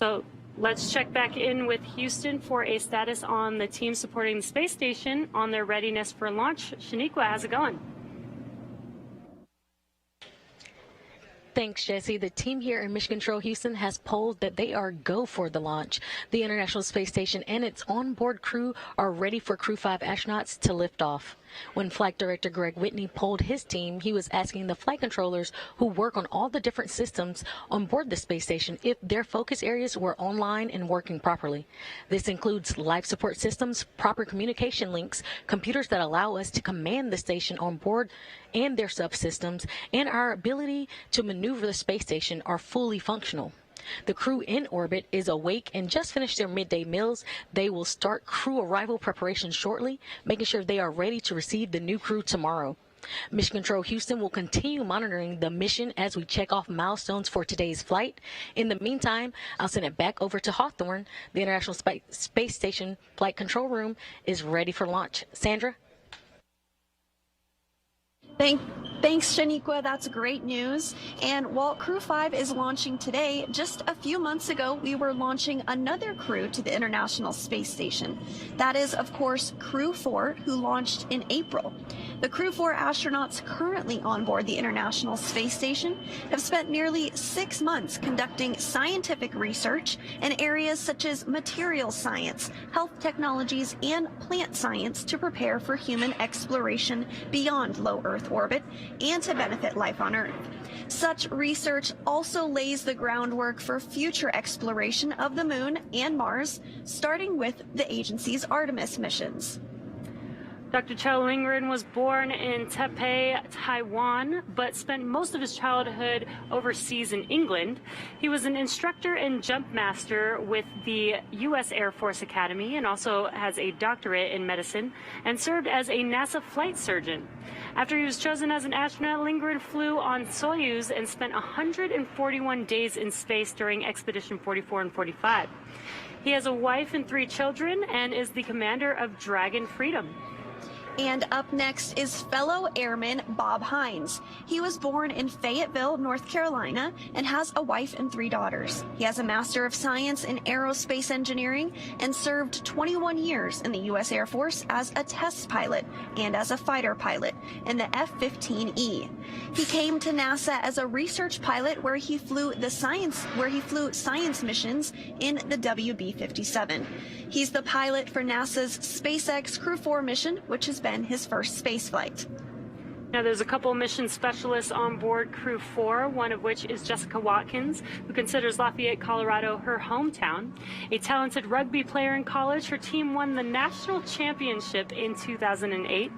So let's check back in with Houston for a status on the team supporting the space station on their readiness for launch. Shaniqua, how's it going? Thanks, Jesse. The team here in Mission Control Houston has polled that they are go for the launch. The International Space Station and its onboard crew are ready for Crew-5 astronauts to lift off. When Flight Director Greg Whitney polled his team, he was asking the flight controllers who work on all the different systems on board the space station if their focus areas were online and working properly. This includes life support systems, proper communication links, computers that allow us to command the station on board and their subsystems, and our ability to maneuver the space station are fully functional. The crew in orbit is awake and just finished their midday meals. They will start crew arrival preparations shortly, making sure they are ready to receive the new crew tomorrow. Mission Control Houston will continue monitoring the mission as we check off milestones for today's flight. In the meantime, I'll send it back over to Hawthorne. The International Space Station Flight Control Room is ready for launch. Sandra? Thanks, Shaniqua. That's great news. And while Crew-5 is launching today, just a few months ago, we were launching another crew to the International Space Station. That is, of course, Crew-4, who launched in April. The Crew-4 astronauts currently on board the International Space Station have spent nearly 6 months conducting scientific research in areas such as materials science, health technologies, and plant science to prepare for human exploration beyond low Earth orbit and to benefit life on Earth. Such research also lays the groundwork for future exploration of the Moon and Mars, starting with the agency's Artemis missions. Dr. Chow Lingren was born in Taipei, Taiwan, but spent most of his childhood overseas in England. He was an instructor and jump master with the U.S. Air Force Academy and also has a doctorate in medicine and served as a NASA flight surgeon. After he was chosen as an astronaut, Lingren flew on Soyuz and spent 141 days in space during Expedition 44 and 45. He has a wife and 3 children and is the commander of Dragon Freedom. And up next is fellow airman Bob Hines. He was born in Fayetteville, North Carolina, and has a wife and 3 daughters. He has a Master of Science in Aerospace Engineering and served 21 years in the U.S. Air Force as a test pilot and as a fighter pilot in the F-15E. He came to NASA as a research pilot where he flew science missions in the WB-57. He's the pilot for NASA's SpaceX Crew-4 mission, which has been his first space flight. Now, there's a couple mission specialists on board Crew-4, one of which is Jessica Watkins, who considers Lafayette, Colorado, her hometown. A talented rugby player in college, her team won the national championship in 2008.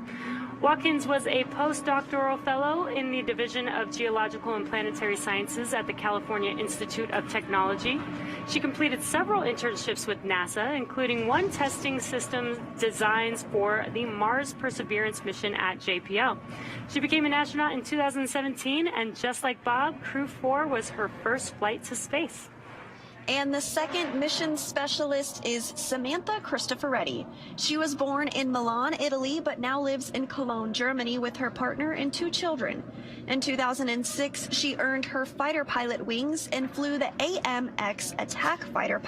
Watkins was a postdoctoral fellow in the Division of Geological and Planetary Sciences at the California Institute of Technology. She completed several internships with NASA, including one testing system designs for the Mars Perseverance mission at JPL. She became an astronaut in 2017, and just like Bob, Crew-4 was her first flight to space. And the second mission specialist is Samantha Cristoforetti. She was born in Milan, Italy, but now lives in Cologne, Germany with her partner and 2 children. In 2006, she earned her fighter pilot wings and flew the AMX attack fighter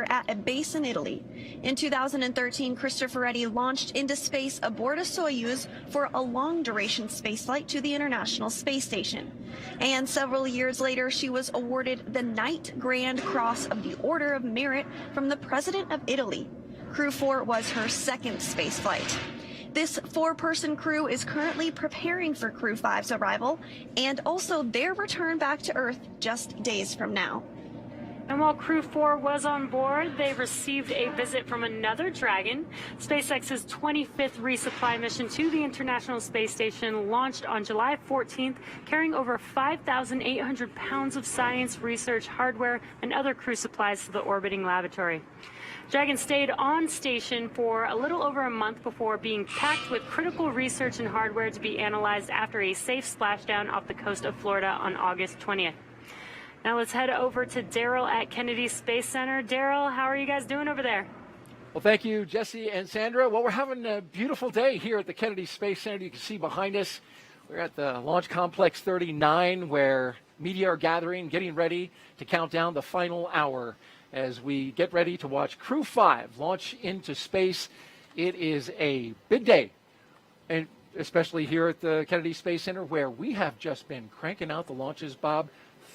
at a base in Italy. In 2013, Cristoforetti launched into space aboard a Soyuz for a long-duration spaceflight to the International Space Station. And several years later, she was awarded the Knight Grand Cross of the Order of Merit from the President of Italy. Crew-4 was her second spaceflight. This 4-person crew is currently preparing for Crew-5's arrival and also their return back to Earth just days from now. And while Crew-4 was on board, they received a visit from another Dragon. SpaceX's 25th resupply mission to the International Space Station launched on July 14th, carrying over 5,800 pounds of science, research, hardware, and other crew supplies to the orbiting laboratory. Dragon stayed on station for a little over a month before being packed with critical research and hardware to be analyzed after a safe splashdown off the coast of Florida on August 20th. Now let's head over to Daryl at Kennedy Space Center. Daryl, how are you guys doing over there? Well, thank you, Jesse and Sandra. Well, we're having a beautiful day here at the Kennedy Space Center. You can see behind us, We're at the Launch Complex 39 where media are gathering, getting ready to count down the final hour as we get ready to watch Crew-5 launch into space. It is a big day, and especially here at the Kennedy Space Center where we have just been cranking out the launches, Bob.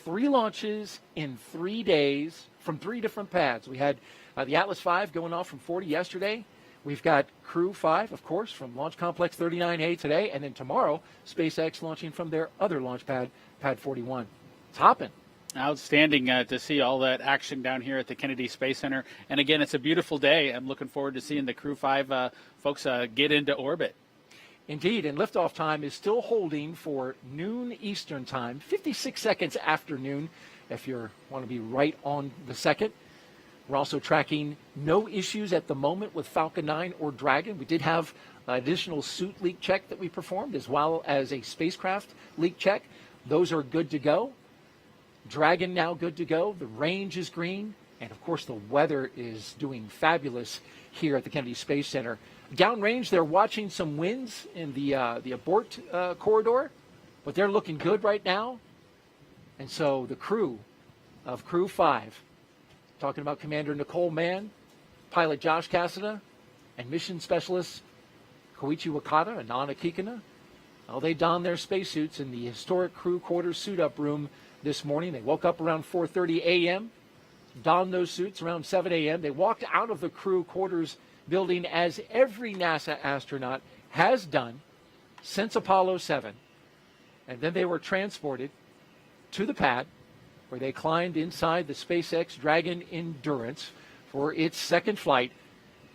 3 launches in 3 days from 3 different pads. We had the Atlas V going off from 40 yesterday. We've got Crew-5, of course, from Launch Complex 39A today, and then tomorrow, SpaceX launching from their other launch pad, Pad 41. It's hopping. Outstanding to see all that action down here at the Kennedy Space Center. And again, it's a beautiful day. I'm looking forward to seeing the Crew-5 folks get into orbit. Indeed, and liftoff time is still holding for noon Eastern time, 56 seconds after noon, if you want to be right on the second. We're also tracking no issues at the moment with Falcon 9 or Dragon. We did have an additional suit leak check that we performed, as well as a spacecraft leak check. Those are good to go. Dragon now good to go. The range is green. And, of course, the weather is doing fabulous here at the Kennedy Space Center. Downrange, they're watching some winds in the abort corridor, but they're looking good right now. And so the crew of Crew-5, talking about Commander Nicole Mann, pilot Josh Cassada, and mission specialist Koichi Wakata and Anna Kikina, well, they donned their spacesuits in the historic crew quarters suit-up room this morning. They woke up around 4:30 a.m., donned those suits around 7 a.m. They walked out of the crew quarters building as every NASA astronaut has done since Apollo 7. And then they were transported to the pad where they climbed inside the SpaceX Dragon Endurance for its second flight.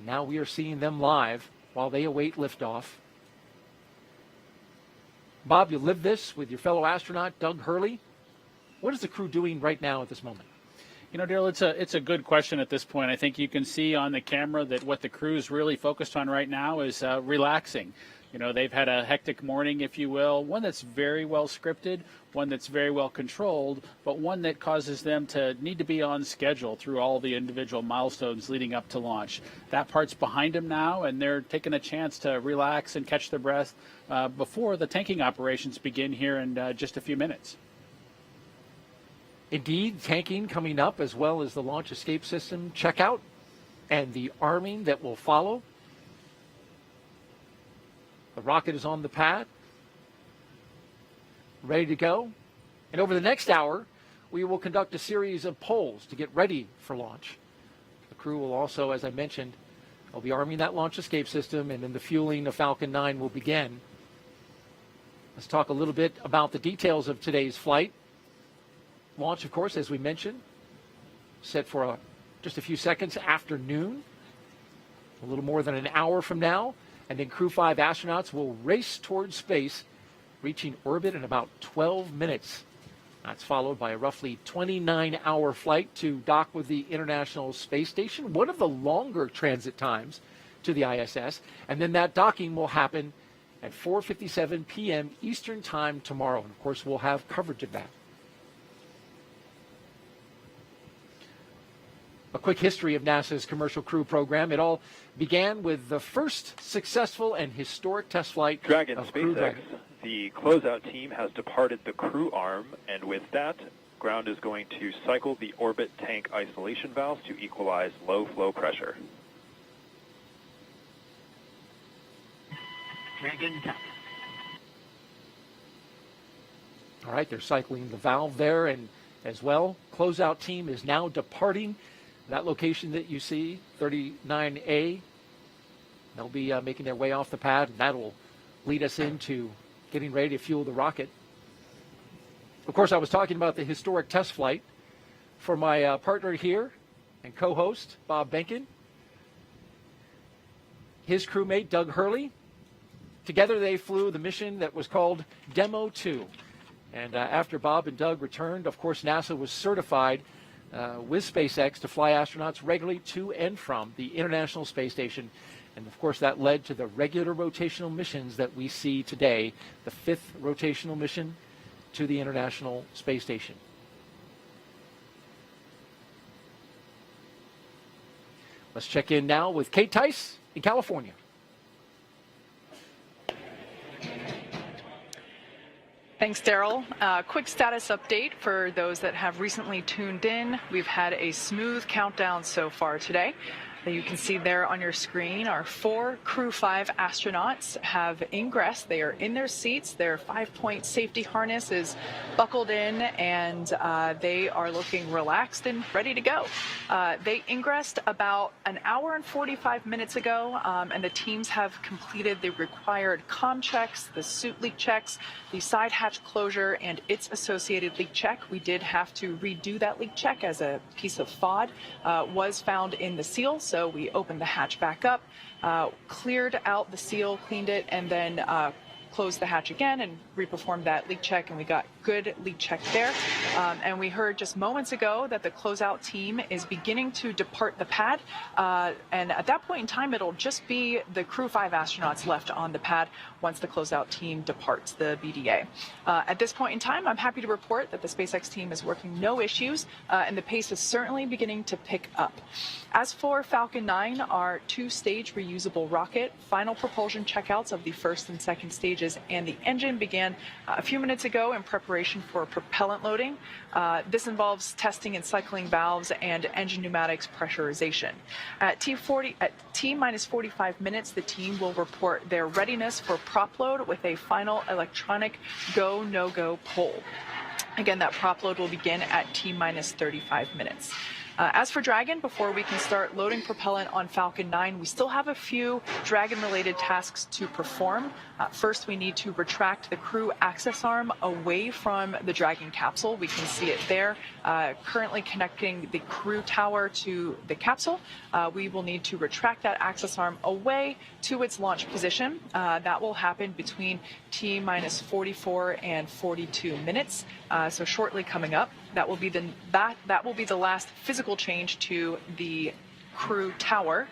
Now we are seeing them live while they await liftoff. Bob, you lived this with your fellow astronaut, Doug Hurley. What is the crew doing right now at this moment? You know, Daryl, it's a good question at this point. I think you can see on the camera that what the crew is really focused on right now is relaxing. You know, they've had a hectic morning, if you will, one that's very well scripted, one that's very well controlled, but one that causes them to need to be on schedule through all the individual milestones leading up to launch. That part's behind them now, and they're taking a chance to relax and catch their breath before the tanking operations begin here in just a few minutes. Indeed, tanking coming up, as well as the launch escape system checkout and the arming that will follow. The rocket is on the pad, ready to go. And over the next hour, we will conduct a series of polls to get ready for launch. The crew will also, as I mentioned, will be arming that launch escape system, and then the fueling of Falcon 9 will begin. Let's talk a little bit about the details of today's flight. Launch, of course, as we mentioned, set for just a few seconds after noon, a little more than an hour from now. And then Crew-5 astronauts will race towards space, reaching orbit in about 12 minutes. That's followed by a roughly 29-hour flight to dock with the International Space Station, one of the longer transit times to the ISS. And then that docking will happen at 4:57 p.m. Eastern Time tomorrow. And, of course, we'll have coverage of that. A quick history of NASA's Commercial Crew program. It all began with the first successful and historic test flight Dragon of SpaceX. Crew Dragon. The closeout team has departed the crew arm, and with that, ground is going to cycle the orbit tank isolation valves to equalize low flow pressure. Dragon top. All right, they're cycling the valve there, and as well, closeout team is now departing that location that you see, 39A. They'll be making their way off the pad, and that'll lead us into getting ready to fuel the rocket. Of course, I was talking about the historic test flight for my partner here and co-host, Bob Benkin. His crewmate, Doug Hurley. Together they flew the mission that was called Demo 2. And after Bob and Doug returned, of course, NASA was certified with SpaceX to fly astronauts regularly to and from the International Space Station. And, of course, that led to the regular rotational missions that we see today, the 5th rotational mission to the International Space Station. Let's check in now with Kate Tice in California. Thanks, Daryl. Quick status update for those that have recently tuned in. We've had a smooth countdown so far today. You can see there on your screen, our 4 Crew-5 astronauts have ingressed. They are in their seats. Their 5-point safety harness is buckled in, and they are looking relaxed and ready to go. They ingressed about an hour and 45 minutes ago, and the teams have completed the required comm checks, the suit leak checks, the side hatch closure, and its associated leak check. We did have to redo that leak check as a piece of FOD was found in the seal. So we opened the hatch back up, cleared out the seal, cleaned it, and then closed the hatch again and reperformed that leak check, and we got good leak check there. And we heard just moments ago that the closeout team is beginning to depart the pad, and at that point in time it'll just be the Crew-5 astronauts left on the pad once the closeout team departs the BDA. At this point in time, I'm happy to report that the SpaceX team is working no issues, and the pace is certainly beginning to pick up. As for Falcon 9, our 2-stage reusable rocket, final propulsion checkouts of the first and second stages and the engine began a few minutes ago in preparation for propellant loading. This involves testing and cycling valves and engine pneumatics pressurization. At T-minus 45 minutes, the team will report their readiness for prop load with a final electronic go, no-go poll. Again, that prop load will begin at T-minus 35 minutes. As for Dragon, before we can start loading propellant on Falcon 9, we still have a few Dragon-related tasks to perform. First, we need to retract the crew access arm away from the Dragon capsule. We can see it there, currently connecting the crew tower to the capsule. We will need to retract that access arm away to its launch position. That will happen between T-minus 44 and 42 minutes, so shortly coming up. That will be the last physical change to the crew tower.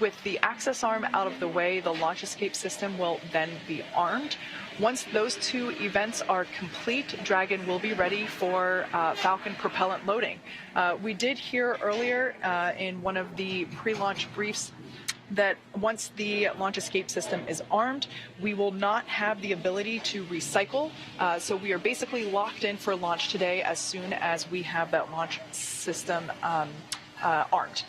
With the access arm out of the way, the launch escape system will then be armed. Once those two events are complete, Dragon will be ready for Falcon propellant loading. We did hear earlier in one of the pre-launch briefs that once the launch escape system is armed, we will not have the ability to recycle. So we are basically locked in for launch today as soon as we have that launch system armed.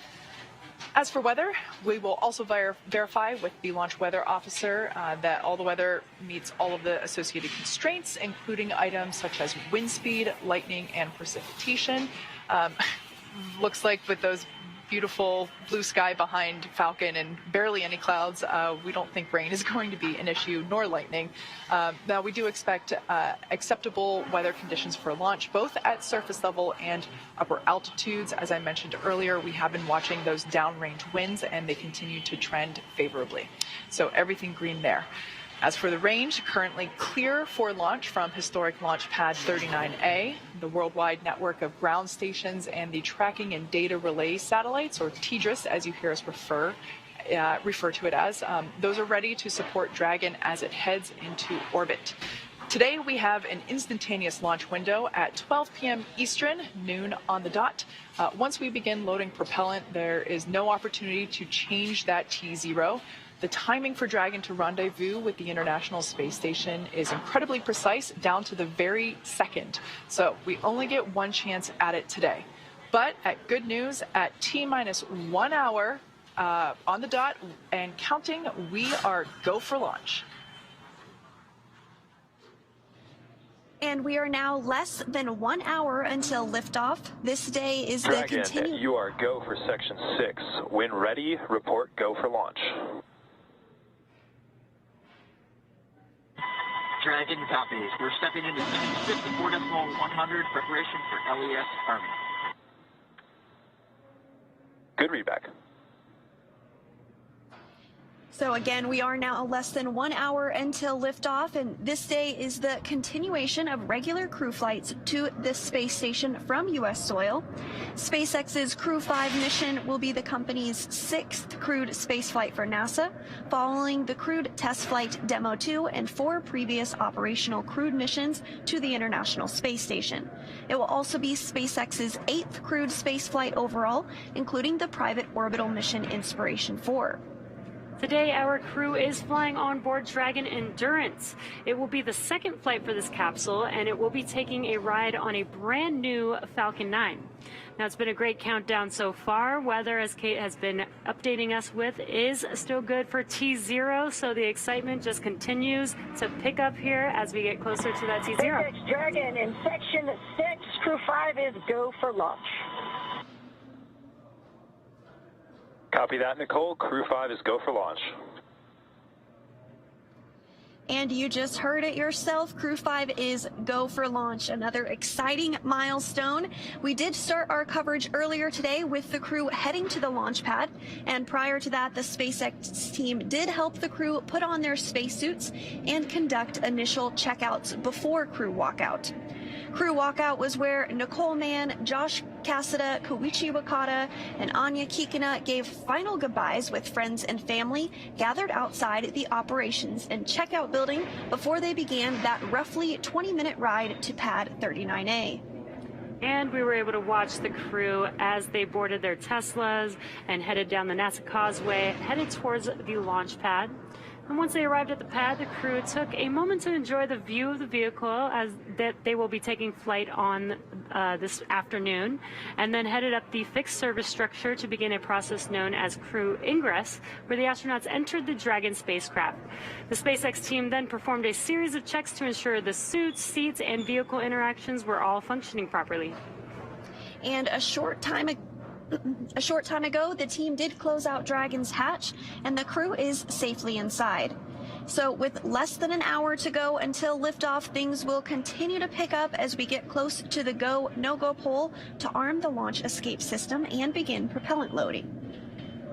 As for weather, we will also verify with the launch weather officer that all the weather meets all of the associated constraints, including items such as wind speed, lightning, and precipitation. Looks like with those beautiful blue sky behind Falcon and barely any clouds, we don't think rain is going to be an issue, nor lightning. Now, we do expect acceptable weather conditions for launch, both at surface level and upper altitudes. As I mentioned earlier, we have been watching those downrange winds, and they continue to trend favorably. So everything green there. As for the range, currently clear for launch from historic launch pad 39A, the worldwide network of ground stations, and the tracking and data relay satellites, or TDRS, as you hear us refer to it as. Those are ready to support Dragon as it heads into orbit. Today, we have an instantaneous launch window at 12 p.m. Eastern, noon on the dot. Once we begin loading propellant, there is no opportunity to change that T0. The timing for Dragon to rendezvous with the International Space Station is incredibly precise, down to the very second. So we only get one chance at it today. But at good news, at T-minus 1 hour on the dot and counting, we are go for launch. And we are now less than 1 hour until liftoff. This day is the Dragon, you are go for section 6. When ready, report go for launch. Dragon copies. We're stepping into section 6 at 4.100, preparation for LES Army. Good readback. So again, we are now less than 1 hour until liftoff, and this day is the continuation of regular crew flights to the space station from U.S. soil. SpaceX's Crew-5 mission will be the company's 6th crewed spaceflight for NASA, following the crewed test flight Demo 2 and 4 previous operational crewed missions to the International Space Station. It will also be SpaceX's 8th crewed spaceflight overall, including the private orbital mission Inspiration 4. Today, our crew is flying on board Dragon Endurance. It will be the second flight for this capsule, and it will be taking a ride on a brand new Falcon 9. Now, it's been a great countdown so far. Weather, as Kate has been updating us with, is still good for T0, so the excitement just continues to pick up here as we get closer to that T0. SpaceX Dragon in Section 6, Crew-5 is go for launch. Copy that, Nicole. Crew-5 is go for launch. And you just heard it yourself. Crew-5 is go for launch. Another exciting milestone. We did start our coverage earlier today with the crew heading to the launch pad. And prior to that, the SpaceX team did help the crew put on their spacesuits and conduct initial checkouts before crew walkout. Crew walkout was where Nicole Mann, Josh Cassada, Koichi Wakata, and Anna Kikina gave final goodbyes with friends and family gathered outside the operations and checkout building before they began that roughly 20-minute ride to pad 39A. And we were able to watch the crew as they boarded their Teslas and headed down the NASA Causeway, headed towards the launch pad. And once they arrived at the pad, the crew took a moment to enjoy the view of the vehicle as that they will be taking flight on this afternoon, and then headed up the fixed service structure to begin a process known as crew ingress, where the astronauts entered the Dragon spacecraft. The SpaceX team then performed a series of checks to ensure the suits, seats, and vehicle interactions were all functioning properly. And a short time ago, the team did close out Dragon's hatch, and the crew is safely inside. So with less than an hour to go until liftoff, things will continue to pick up as we get close to the go, no-go pole to arm the launch escape system and begin propellant loading.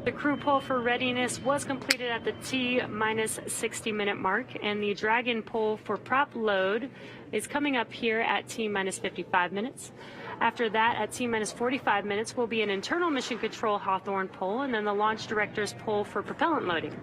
The crew poll for readiness was completed at the T-minus 60-minute mark, and the Dragon poll for prop load is coming up here at T-minus 55 minutes. After that, at T-minus 45 minutes, will be an internal mission control Hawthorne poll, and then the launch director's poll for propellant loading.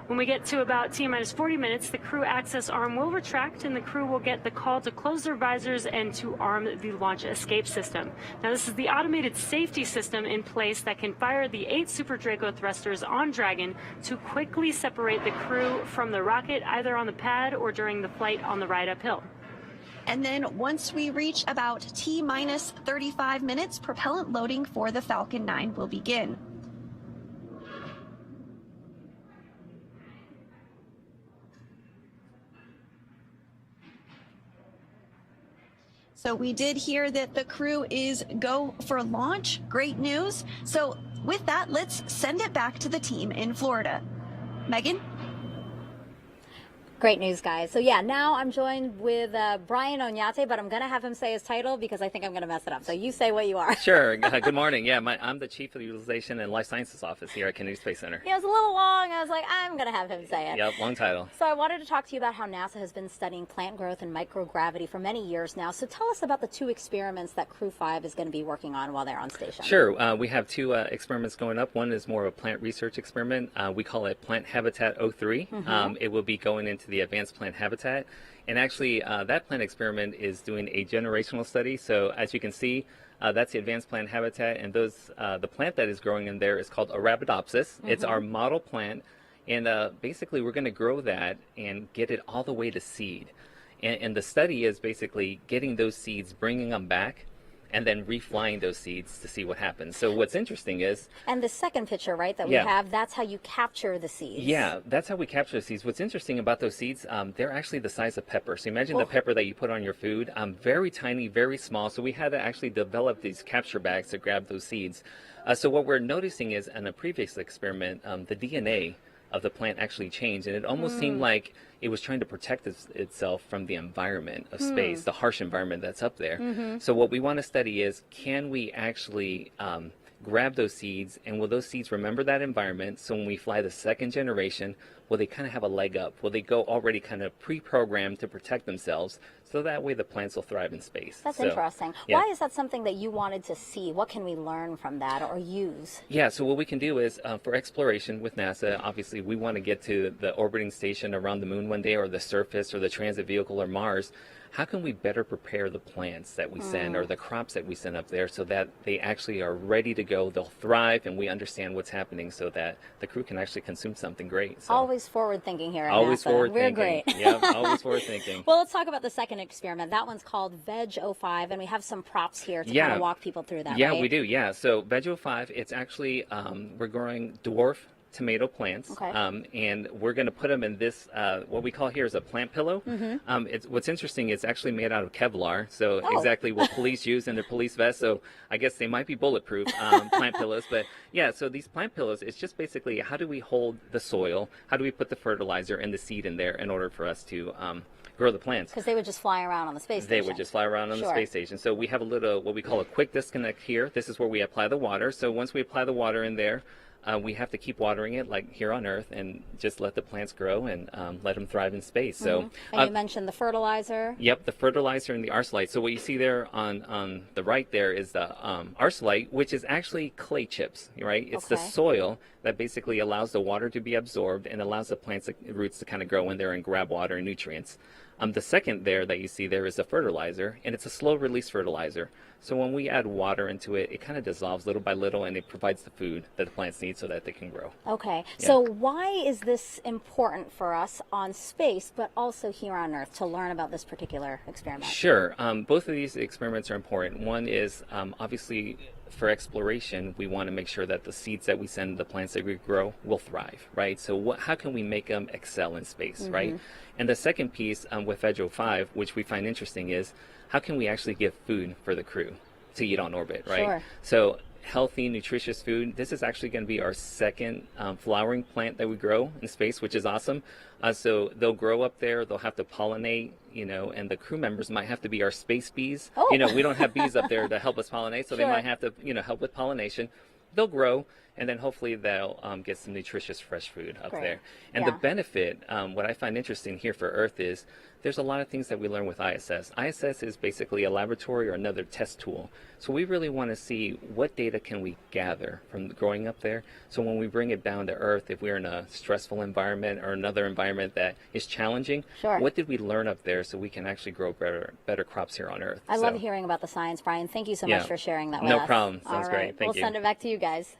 When we get to about T-minus 40 minutes, the crew access arm will retract, and the crew will get the call to close their visors and to arm the launch escape system. Now, this is the automated safety system in place that can fire the 8 Super Draco thrusters on Dragon to quickly separate the crew from the rocket, either on the pad or during the flight on the ride uphill. And then once we reach about T-minus 35 minutes, propellant loading for the Falcon 9 will begin. So we did hear that the crew is go for launch. Great news. So with that, let's send it back to the team in Florida. Megan? Great news, guys. So yeah, now I'm joined with Brian Onyate, but I'm going to have him say his title because I think I'm going to mess it up. So you say what you are. Sure. Good morning. Yeah, I'm the Chief of the Utilization and Life Sciences Office here at Kennedy Space Center. Yeah, it was a little long. I was like, I'm going to have him say it. Yep, long title. So I wanted to talk to you about how NASA has been studying plant growth and microgravity for many years now. So tell us about the 2 experiments that Crew-5 is going to be working on while they're on station. Sure. We have 2 experiments going up. One is more of a plant research experiment. We call it Plant Habitat 03. It will be going into the Advanced Plant Habitat. And actually, that plant experiment is doing a generational study. So as you can see, that's the advanced plant habitat, and the plant that is growing in there is called Arabidopsis. It's our model plant, and basically we're going to grow that and get it all the way to seed. And the study is basically getting those seeds, bringing them back, and then reflying those seeds to see what happens. So what's interesting is... And the second picture, right, that we have, that's how you capture the seeds. Yeah, that's how we capture the seeds. What's interesting about those seeds, they're actually the size of pepper. So imagine the pepper that you put on your food, very tiny, very small. So we had to actually develop these capture bags to grab those seeds. So what we're noticing is in a previous experiment, the DNA of the plant actually changed, and it almost seemed like it was trying to protect itself from the environment of space, the harsh environment that's up there. So what we want to study is, can we actually grab those seeds, and will those seeds remember that environment? So when we fly the second generation, will they kind of have a leg up? Will they go already kind of pre-programmed to protect themselves so so that way the plants will thrive in space. That's So, interesting. yeah. Why is that something that you wanted to see? What can we learn from that or use? Yeah, so what we can do is for exploration with NASA, obviously we want to get to the orbiting station around the moon one day, or the surface, or the transit vehicle, or Mars. How can we better prepare the plants that we send, or the crops that we send up there, so that they actually are ready to go, they'll thrive, and we understand what's happening so that the crew can actually consume something great. So, Always forward thinking here at always NASA. forward We're thinking. great. Yeah, always forward thinking. Well, let's talk about the second experiment. That one's called Veg-05, and we have some props here to kind of walk people through that, Yeah, right? we do. Yeah. So Veg-05, it's actually, we're growing dwarf tomato plants, Okay. and we're going to put them in this, what we call here is a plant pillow. Mhm. What's interesting, it's actually made out of Kevlar, so Oh. exactly what police use in their police vests, so I guess they might be bulletproof, plant pillows. But yeah, so these plant pillows, it's just basically how do we hold the soil, how do we put the fertilizer and the seed in there in order for us to grow the plants. Because they would just fly around on the space They station. would just fly around on the Sure. space station. So we have a little, what we call a quick disconnect here. This is where we apply the water. So once we apply the water in there, we have to keep watering it like here on Earth, and just let the plants grow and let them thrive in space. So, And you mentioned the fertilizer. yep, the fertilizer and the arsenite. So what you see there on the right there is the arsenite, which is actually clay chips, right? It's the Okay. soil that basically allows the water to be absorbed and allows the plants' roots to kind of grow in there and grab water and nutrients. The second there that you see there is the fertilizer, and it's a slow release fertilizer. So when we add water into it, it kind of dissolves little by little, and it provides the food that the plants need so that they can grow. Okay. Yeah. So why is this important for us on space, but also here on Earth, to learn about this particular experiment? Sure. Both of these experiments are important. One is obviously for exploration, we want to make sure that the seeds that we send, the plants that we grow, will thrive, right? So how can we make them excel in space, right? And the second piece with Veg-05, which we find interesting, is how can we actually give food for the crew to eat on orbit, right? Sure. So healthy, nutritious food. This is actually going to be our second flowering plant that we grow in space, which is awesome. So they'll grow up there, they'll have to pollinate, and the crew members might have to be our space bees. Oh. We don't have bees up there to help us pollinate, so they Sure. might have to, help with pollination. They'll grow, and then hopefully they'll get some nutritious fresh food up Great. there. And the benefit, what I find interesting here for Earth is there's a lot of things that we learn with ISS. ISS is basically a laboratory or another test tool. So we really want to see what data can we gather from growing up there. So when we bring it down to Earth, if we're in a stressful environment or another environment that is challenging, Sure. what did we learn up there so we can actually grow better crops here on Earth? I So, love hearing about the science, Brian. Thank you so much for sharing that with No us. problem. All Sounds right. great. Thank we'll you. send it back to you guys.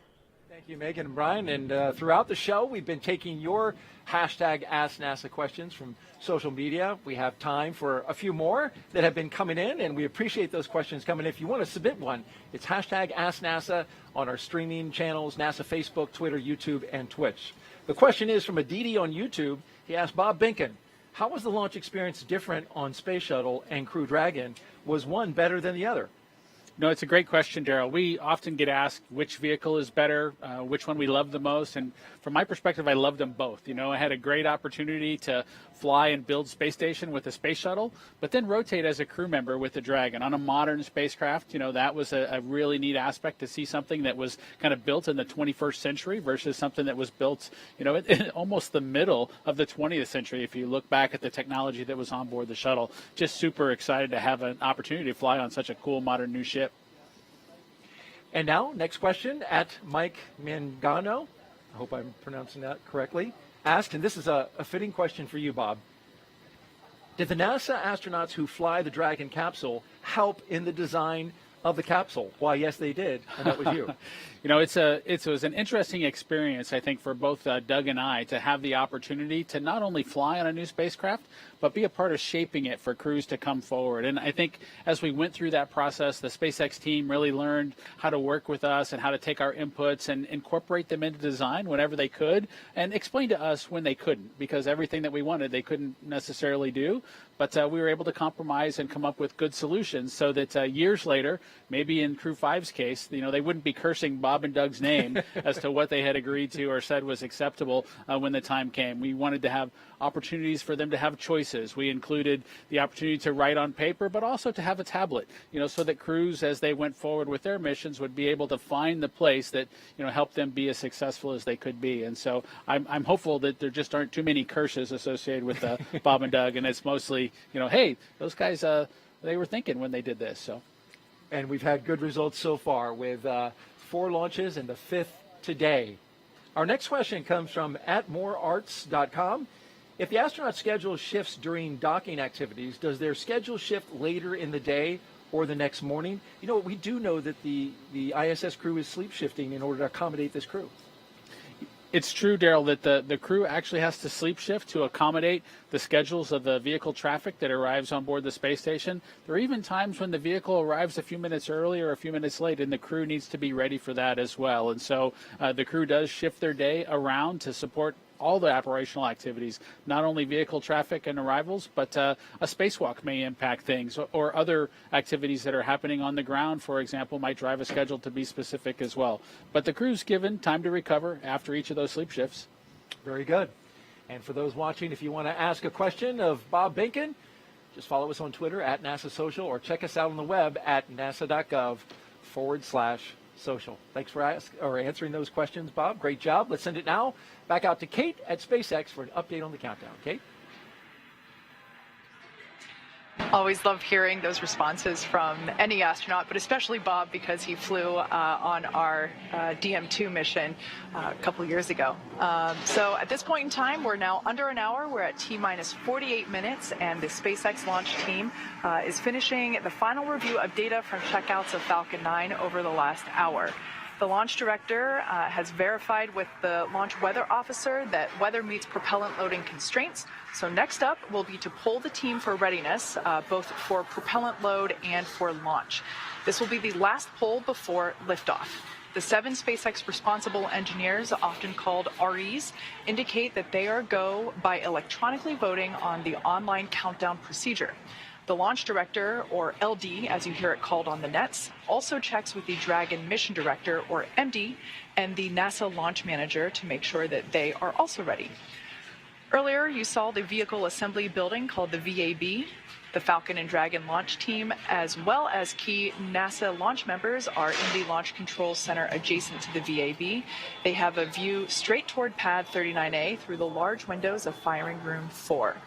Thank you, Megan and Brian. And throughout the show, we've been taking your hashtag Ask NASA questions from social media. We have time for a few more that have been coming in, and we appreciate those questions coming in. If you want to submit one, it's hashtag Ask NASA on our streaming channels, NASA Facebook, Twitter, YouTube, and Twitch. The question is from Aditi on YouTube. He asked Bob Binken, how was the launch experience different on Space Shuttle and Crew Dragon? Was one better than the other? No, it's a great question, Daryl. We often get asked which vehicle is better, which one we love the most. And from my perspective, I love them both. I had a great opportunity to fly and build space station with the space shuttle, but then rotate as a crew member with the Dragon on a modern spacecraft. That was a really neat aspect to see something that was kind of built in the 21st century versus something that was built, in almost the middle of the 20th century. If you look back at the technology that was on board the shuttle, just super excited to have an opportunity to fly on such a cool modern new ship. And now, next question at Mike Mangano. I hope I'm pronouncing that correctly. Asked, and this is a fitting question for you, Bob. Did the NASA astronauts who fly the Dragon capsule help in the design of the capsule? Why, yes, they did, and that was you. It was an interesting experience, I think, for both Doug and I to have the opportunity to not only fly on a new spacecraft, but be a part of shaping it for crews to come forward. And I think as we went through that process, the SpaceX team really learned how to work with us and how to take our inputs and incorporate them into design whenever they could, and explain to us when they couldn't, because everything that we wanted they couldn't necessarily do. But we were able to compromise and come up with good solutions so that years later, maybe in Crew-5's case, they wouldn't be cursing Bob and Doug's name as to what they had agreed to or said was acceptable when the time came. We wanted to have opportunities for them to have choices devices. We included the opportunity to write on paper, but also to have a tablet, so that crews, as they went forward with their missions, would be able to find the place that, helped them be as successful as they could be. And so I'm hopeful that there just aren't too many curses associated with Bob and Doug, and it's mostly, hey, those guys, they were thinking when they did this. So, and we've had good results so far with 4 launches and the 5th today. Our next question comes from @morearts.com. If the astronaut schedule shifts during docking activities, does their schedule shift later in the day or the next morning? We do know that the ISS crew is sleep shifting in order to accommodate this crew. It's true, Daryl, that the crew actually has to sleep shift to accommodate the schedules of the vehicle traffic that arrives on board the space station. There are even times when the vehicle arrives a few minutes early or a few minutes late, and the crew needs to be ready for that as well. And so the crew does shift their day around to support all the operational activities, not only vehicle traffic and arrivals, but a spacewalk may impact things, or other activities that are happening on the ground, for example, might drive a schedule to be specific as well. But the crew's given time to recover after each of those sleep shifts. Very good. And for those watching, if you want to ask a question of Bob Behnken, just follow us on Twitter @NASA Social, or check us out on the web at nasa.gov/social. Thanks for answering those questions, Bob. Great job. Let's send it now back out to Kate at SpaceX for an update on the countdown. Kate? Always love hearing those responses from any astronaut, but especially Bob, because he flew on our DM2 mission a couple years ago. So at this point in time, we're now under an hour. We're at T-minus 48 minutes, and the SpaceX launch team is finishing the final review of data from checkouts of Falcon 9 over the last hour. The launch director has verified with the launch weather officer that weather meets propellant loading constraints. So next up will be to poll the team for readiness, both for propellant load and for launch. This will be the last poll before liftoff. The 7 SpaceX responsible engineers, often called REs, indicate that they are go by electronically voting on the online countdown procedure. The launch director, or LD, as you hear it called on the nets, also checks with the Dragon mission director, or MD, and the NASA launch manager to make sure that they are also ready. Earlier, you saw the vehicle assembly building called the VAB. The Falcon and Dragon launch team, as well as key NASA launch members, are in the Launch Control Center adjacent to the VAB. They have a view straight toward Pad 39A through the large windows of Firing Room 4.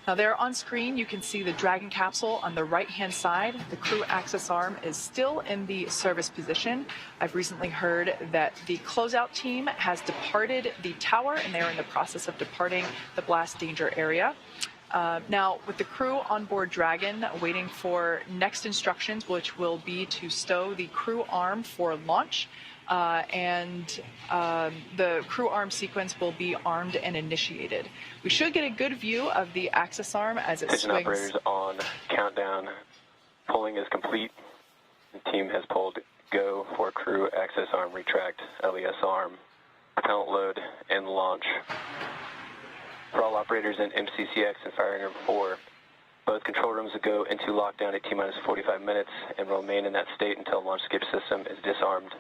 Now there on screen, you can see the Dragon capsule on the right-hand side. The crew access arm is still in the service position. I've recently heard that the closeout team has departed the tower, and they're in the process of departing the blast danger area. Now, with the crew on board Dragon waiting for next instructions, which will be to stow the crew arm for launch, the crew arm sequence will be armed and initiated. We should get a good view of the access arm as it Attention swings. operators on countdown. Pulling is complete. The team has pulled go for crew access arm retract, LES arm, propellant load, and launch. For all operators in MCCX and Firing Room 4, both control rooms will go into lockdown at T-minus 45 minutes and will remain in that state until the launch escape system is disarmed.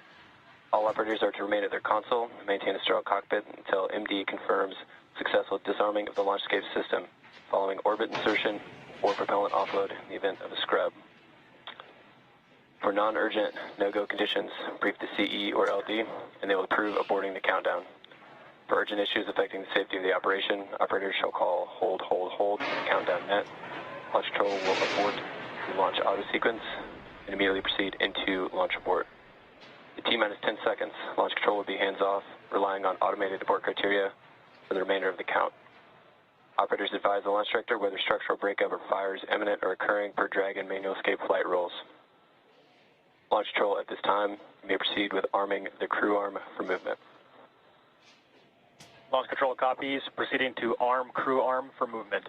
All operators are to remain at their console and maintain a sterile cockpit until MD confirms successful disarming of the launch escape system, following orbit insertion or propellant offload in the event of a scrub. For non-urgent no-go conditions, brief the CE or LD, and they will approve aborting the countdown. For urgent issues affecting the safety of the operation, operators shall call hold, countdown net. Launch control will abort the launch auto sequence and immediately proceed into launch abort. At T-minus 10 seconds, launch control will be hands-off, relying on automated abort criteria for the remainder of the count. Operators advise the launch director whether structural breakup or fire is imminent or occurring per Dragon manual escape flight rules. Launch control at this time may proceed with arming the crew arm for movement. Launch control copies, proceeding to arm crew arm for movement.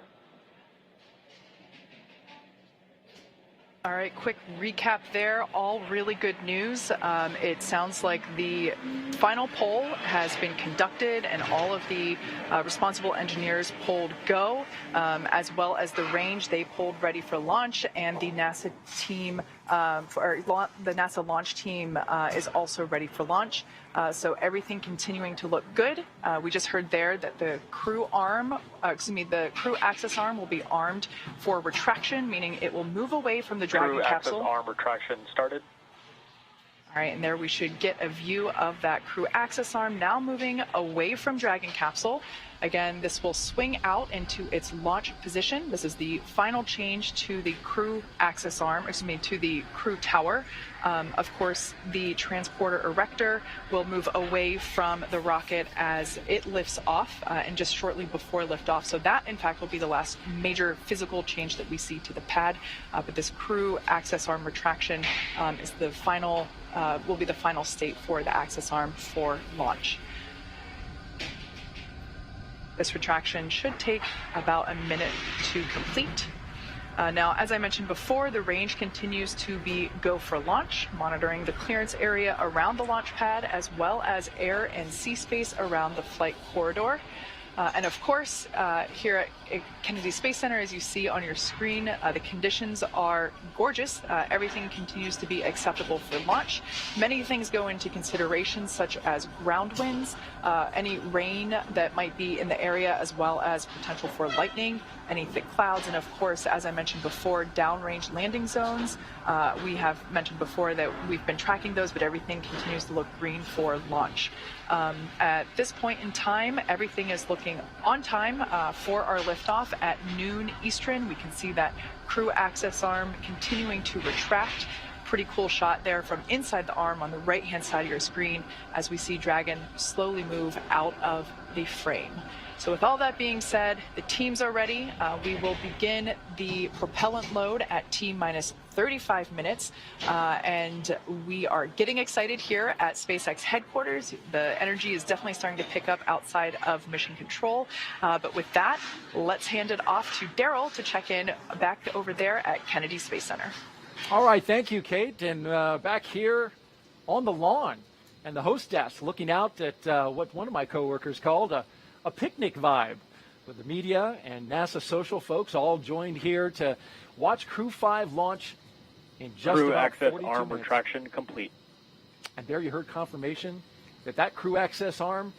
All right, quick recap there. All really good news. It sounds like the final poll has been conducted and all of the responsible engineers polled go, as well as the range they polled ready for launch, and the NASA team, the NASA launch team is also ready for launch. So everything continuing to look good. We just heard there that the crew access arm will be armed for retraction, meaning it will move away from the Dragon capsule. Crew access arm retraction started. All right, and there we should get a view of that crew access arm now moving away from Dragon capsule. Again, this will swing out into its launch position. This is the final change to the crew access arm, to the crew tower. Of course, the transporter erector will move away from the rocket as it lifts off and just shortly before liftoff. So that, in fact, will be the last major physical change that we see to the pad. But this crew access arm retraction is the final, will be the final state for the access arm for launch. This retraction should take about a minute to complete. Now, as I mentioned before, the range continues to be go for launch, monitoring the clearance area around the launch pad, as well as air and sea space around the flight corridor. And of course, here at Kennedy Space Center, as you see on your screen, the conditions are gorgeous. Everything continues to be acceptable for launch. Many things go into consideration, such as ground winds, any rain that might be in the area, as well as potential for lightning, any thick clouds, and of course, as I mentioned before, downrange landing zones. We have mentioned before that we've been tracking those, but everything continues to look green for launch. At this point in time, everything is looking on time for our liftoff at noon Eastern. We can see that crew access arm continuing to retract. Pretty cool shot there from inside the arm on the right-hand side of your screen as we see Dragon slowly move out of the frame. So with all that being said, the teams are ready. We will begin the propellant load at T-minus 35 minutes. And we are getting excited here at SpaceX headquarters. The energy is definitely starting to pick up outside of mission control. But with that, let's hand it off to Daryl to check in back over there at Kennedy Space Center. All right, thank you, Kate. And back here on the lawn and the host desk, looking out at what one of my coworkers called a picnic vibe, with the media and NASA social folks all joined here to watch Crew-5 launch in just Crew about access 42 arm minutes. retraction complete. And there you heard confirmation that that crew access arm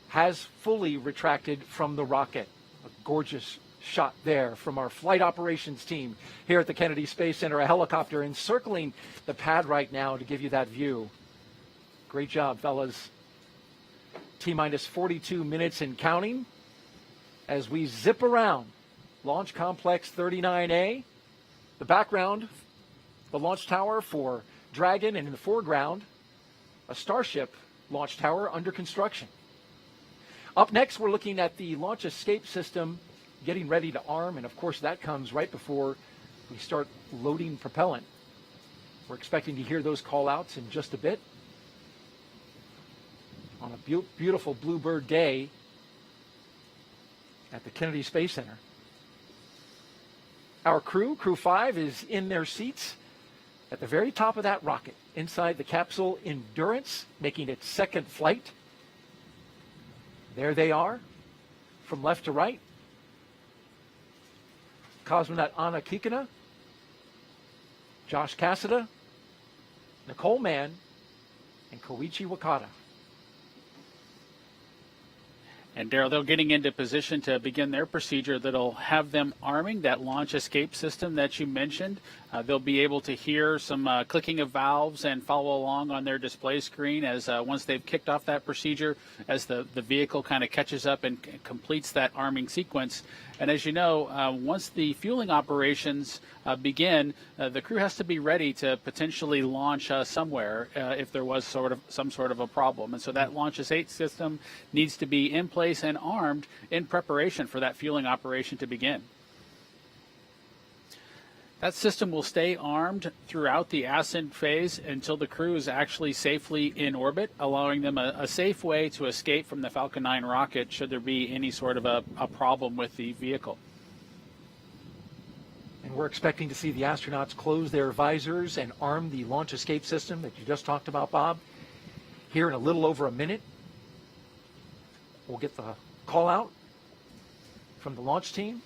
has fully retracted from the rocket. A gorgeous shot there from our flight operations team here at the Kennedy Space Center, a helicopter encircling the pad right now to give you that view. Great job, fellas. T-minus 42 minutes and counting as we zip around Launch Complex 39A. The background, the launch tower for Dragon, and in the foreground, a Starship launch tower under construction. Up next, we're looking at the launch escape system getting ready to arm, and of course that comes right before we start loading propellant. We're expecting to hear those call-outs in just a bit. On a beautiful bluebird day at the Kennedy Space Center. Our crew, Crew-5, is in their seats at the very top of that rocket, inside the capsule Endurance, making its second flight. There they are, from left to right. Cosmonaut Anna Kikina, Josh Cassada, Nicole Mann, and Koichi Wakata. And Daryl, they're getting into position to begin their procedure that'll have them arming that launch escape system that you mentioned. They'll be able to hear some clicking of valves and follow along on their display screen as once they've kicked off that procedure, as the vehicle kind of catches up and completes that arming sequence. And as you know, once the fueling operations begin, the crew has to be ready to potentially launch somewhere if there was some sort of a problem. And so that launch escape system needs to be in place and armed in preparation for that fueling operation to begin. That system will stay armed throughout the ascent phase until the crew is actually safely in orbit, allowing them a safe way to escape from the Falcon 9 rocket should there be any sort of a problem with the vehicle. And we're expecting to see the astronauts close their visors and arm the launch escape system that you just talked about, Bob. Here in a little over a minute, we'll get the call out from the launch team.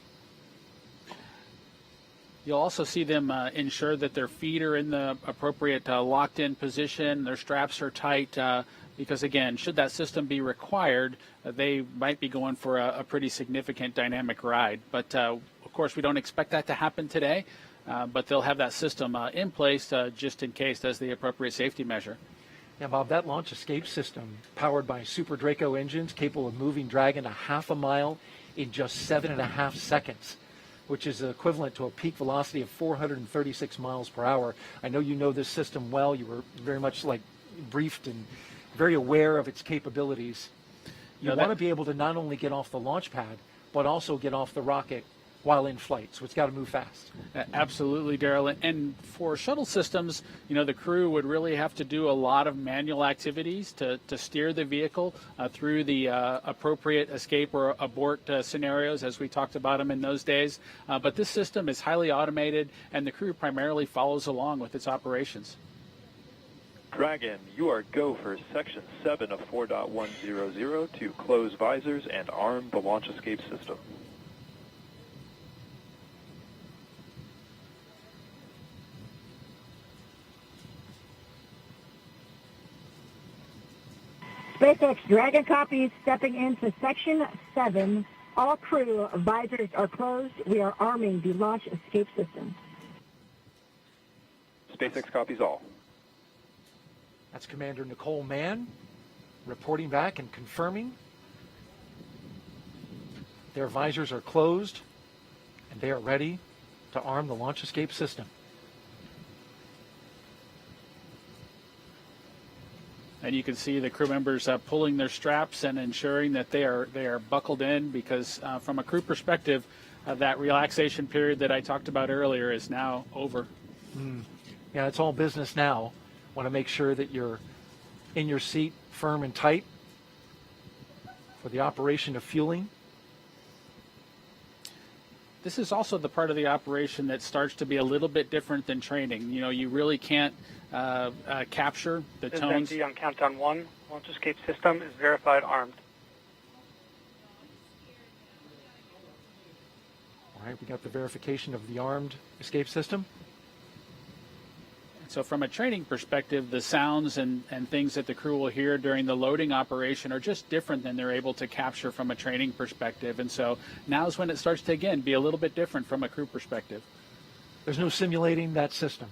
You'll also see them ensure that their feet are in the appropriate locked-in position, their straps are tight, because again, should that system be required, they might be going for a pretty significant dynamic ride. But of course, we don't expect that to happen today, but they'll have that system in place just in case as the appropriate safety measure. Yeah, Bob, that launch escape system, powered by Super Draco engines, capable of moving Dragon a half a mile in just 7.5 seconds, which is equivalent to a peak velocity of 436 miles per hour. I know you know this system well. You were very much briefed and very aware of its capabilities. You want to be able to not only get off the launch pad, but also get off the rocket while in flight. So it's got to move fast. Absolutely, Daryl. And for shuttle systems, the crew would really have to do a lot of manual activities to steer the vehicle through the appropriate escape or abort scenarios, as we talked about them in those days. But this system is highly automated, and the crew primarily follows along with its operations. Dragon, you are go for Section 7 of 4.100 to close visors and arm the launch escape system. SpaceX Dragon copies stepping into Section 7. All crew visors are closed. We are arming the launch escape system. SpaceX copies all. That's Commander Nicole Mann reporting back and confirming their visors are closed and they are ready to arm the launch escape system. And you can see the crew members pulling their straps and ensuring that they are buckled in, because from a crew perspective, that relaxation period that I talked about earlier is now over. Yeah, it's all business now. Want to make sure that you're in your seat, firm and tight, for the operation of fueling. This is also the part of the operation that starts to be a little bit different than training. You really can't capture the tones. This is MD on countdown 1. Launch escape system is verified armed. All right, we got the verification of the armed escape system. So from a training perspective, the sounds and things that the crew will hear during the loading operation are just different than they're able to capture from a training perspective. And so now's when it starts to, again, be a little bit different from a crew perspective. There's no simulating that system.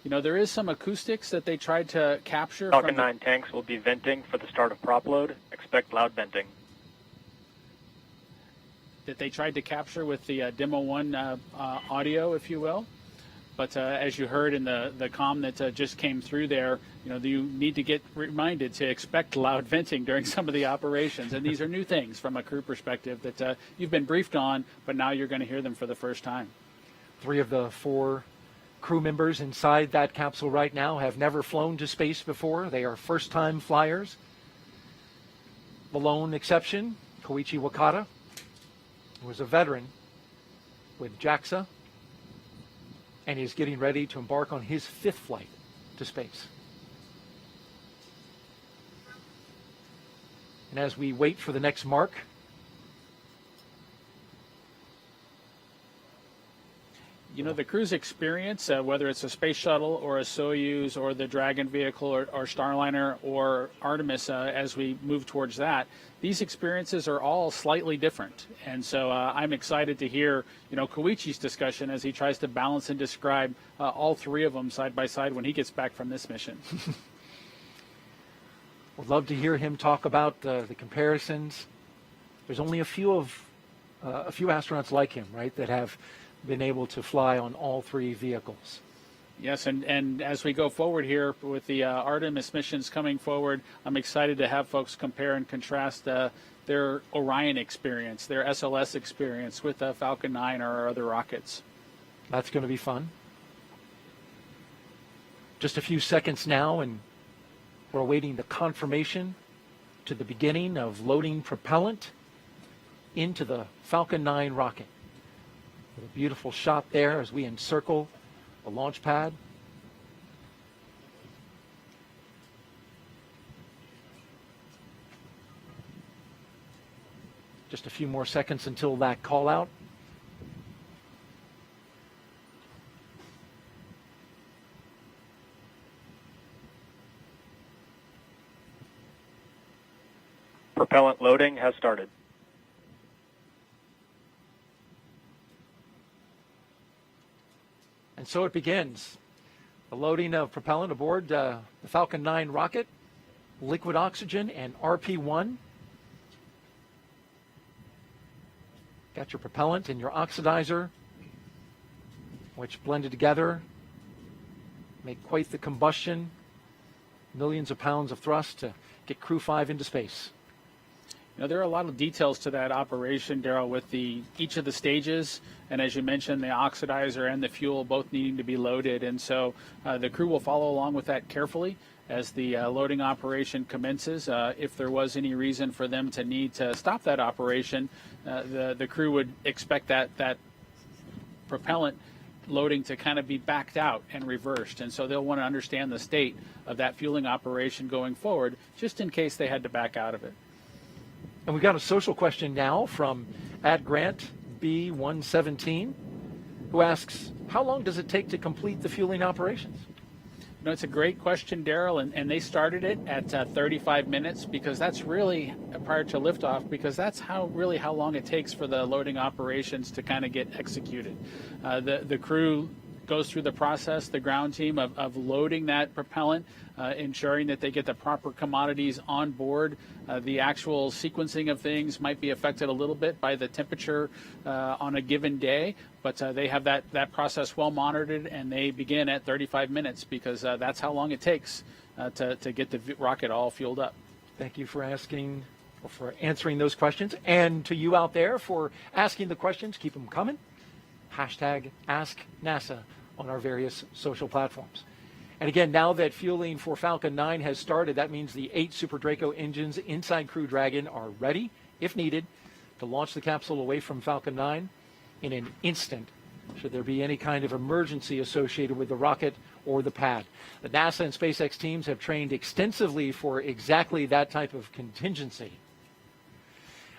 There is some acoustics that they tried to capture. Falcon 9 tanks will be venting for the start of prop load. Expect loud venting. That they tried to capture with the Demo 1 audio, if you will. But as you heard in the comm that just came through there, you need to get reminded to expect loud venting during some of the operations. And these are new things from a crew perspective that you've been briefed on, but now you're going to hear them for the first time. 3 of the 4 crew members inside that capsule right now have never flown to space before. They are first-time flyers. The lone exception, Koichi Wakata, who was a veteran with JAXA, and is getting ready to embark on his 5th flight to space. And as we wait for the next mark, the crew's experience, whether it's a space shuttle or a Soyuz or the Dragon vehicle or Starliner or Artemis, as we move towards that, these experiences are all slightly different. And so I'm excited to hear, Koichi's discussion as he tries to balance and describe all 3 of them side by side when he gets back from this mission. Would love to hear him talk about the comparisons. There's only a few astronauts like him, right, that have been able to fly on all 3 vehicles. Yes, and as we go forward here with the Artemis missions coming forward, I'm excited to have folks compare and contrast their Orion experience, their SLS experience with Falcon 9 or our other rockets. That's going to be fun. Just a few seconds now, and we're awaiting the confirmation to the beginning of loading propellant into the Falcon 9 rocket. A beautiful shot there as we encircle the launch pad. Just a few more seconds until that call out. Propellant loading has started. And so it begins. The loading of propellant aboard the Falcon 9 rocket, liquid oxygen and RP-1. Got your propellant and your oxidizer, which blended together make quite the combustion. Millions of pounds of thrust to get Crew-5 into space. You know, there are a lot of details to that operation, Daryl, with each of the stages, and as you mentioned, the oxidizer and the fuel both needing to be loaded, and so the crew will follow along with that carefully as the loading operation commences. If there was any reason for them to need to stop that operation, the crew would expect that propellant loading to kind of be backed out and reversed, and so they'll want to understand the state of that fueling operation going forward, just in case they had to back out of it. And we've got a social question now from @GrantB117, who asks, how long does it take to complete the fueling operations? You know, it's a great question, Daryl, and they started it at 35 minutes because that's really prior to liftoff, because that's how long it takes for the loading operations to kind of get executed. The crew goes through the process, the ground team, of loading that propellant, ensuring that they get the proper commodities on board. The actual sequencing of things might be affected a little bit by the temperature on a given day, but they have that process well monitored, and they begin at 35 minutes because that's how long it takes to get the rocket all fueled up. Thank you for answering those questions, and to you out there for asking the questions. Keep them coming. #AskNASA on our various social platforms. And again, now that fueling for Falcon 9 has started, that means the 8 Super Draco engines inside Crew Dragon are ready, if needed, to launch the capsule away from Falcon 9 in an instant, should there be any kind of emergency associated with the rocket or the pad. The NASA and SpaceX teams have trained extensively for exactly that type of contingency.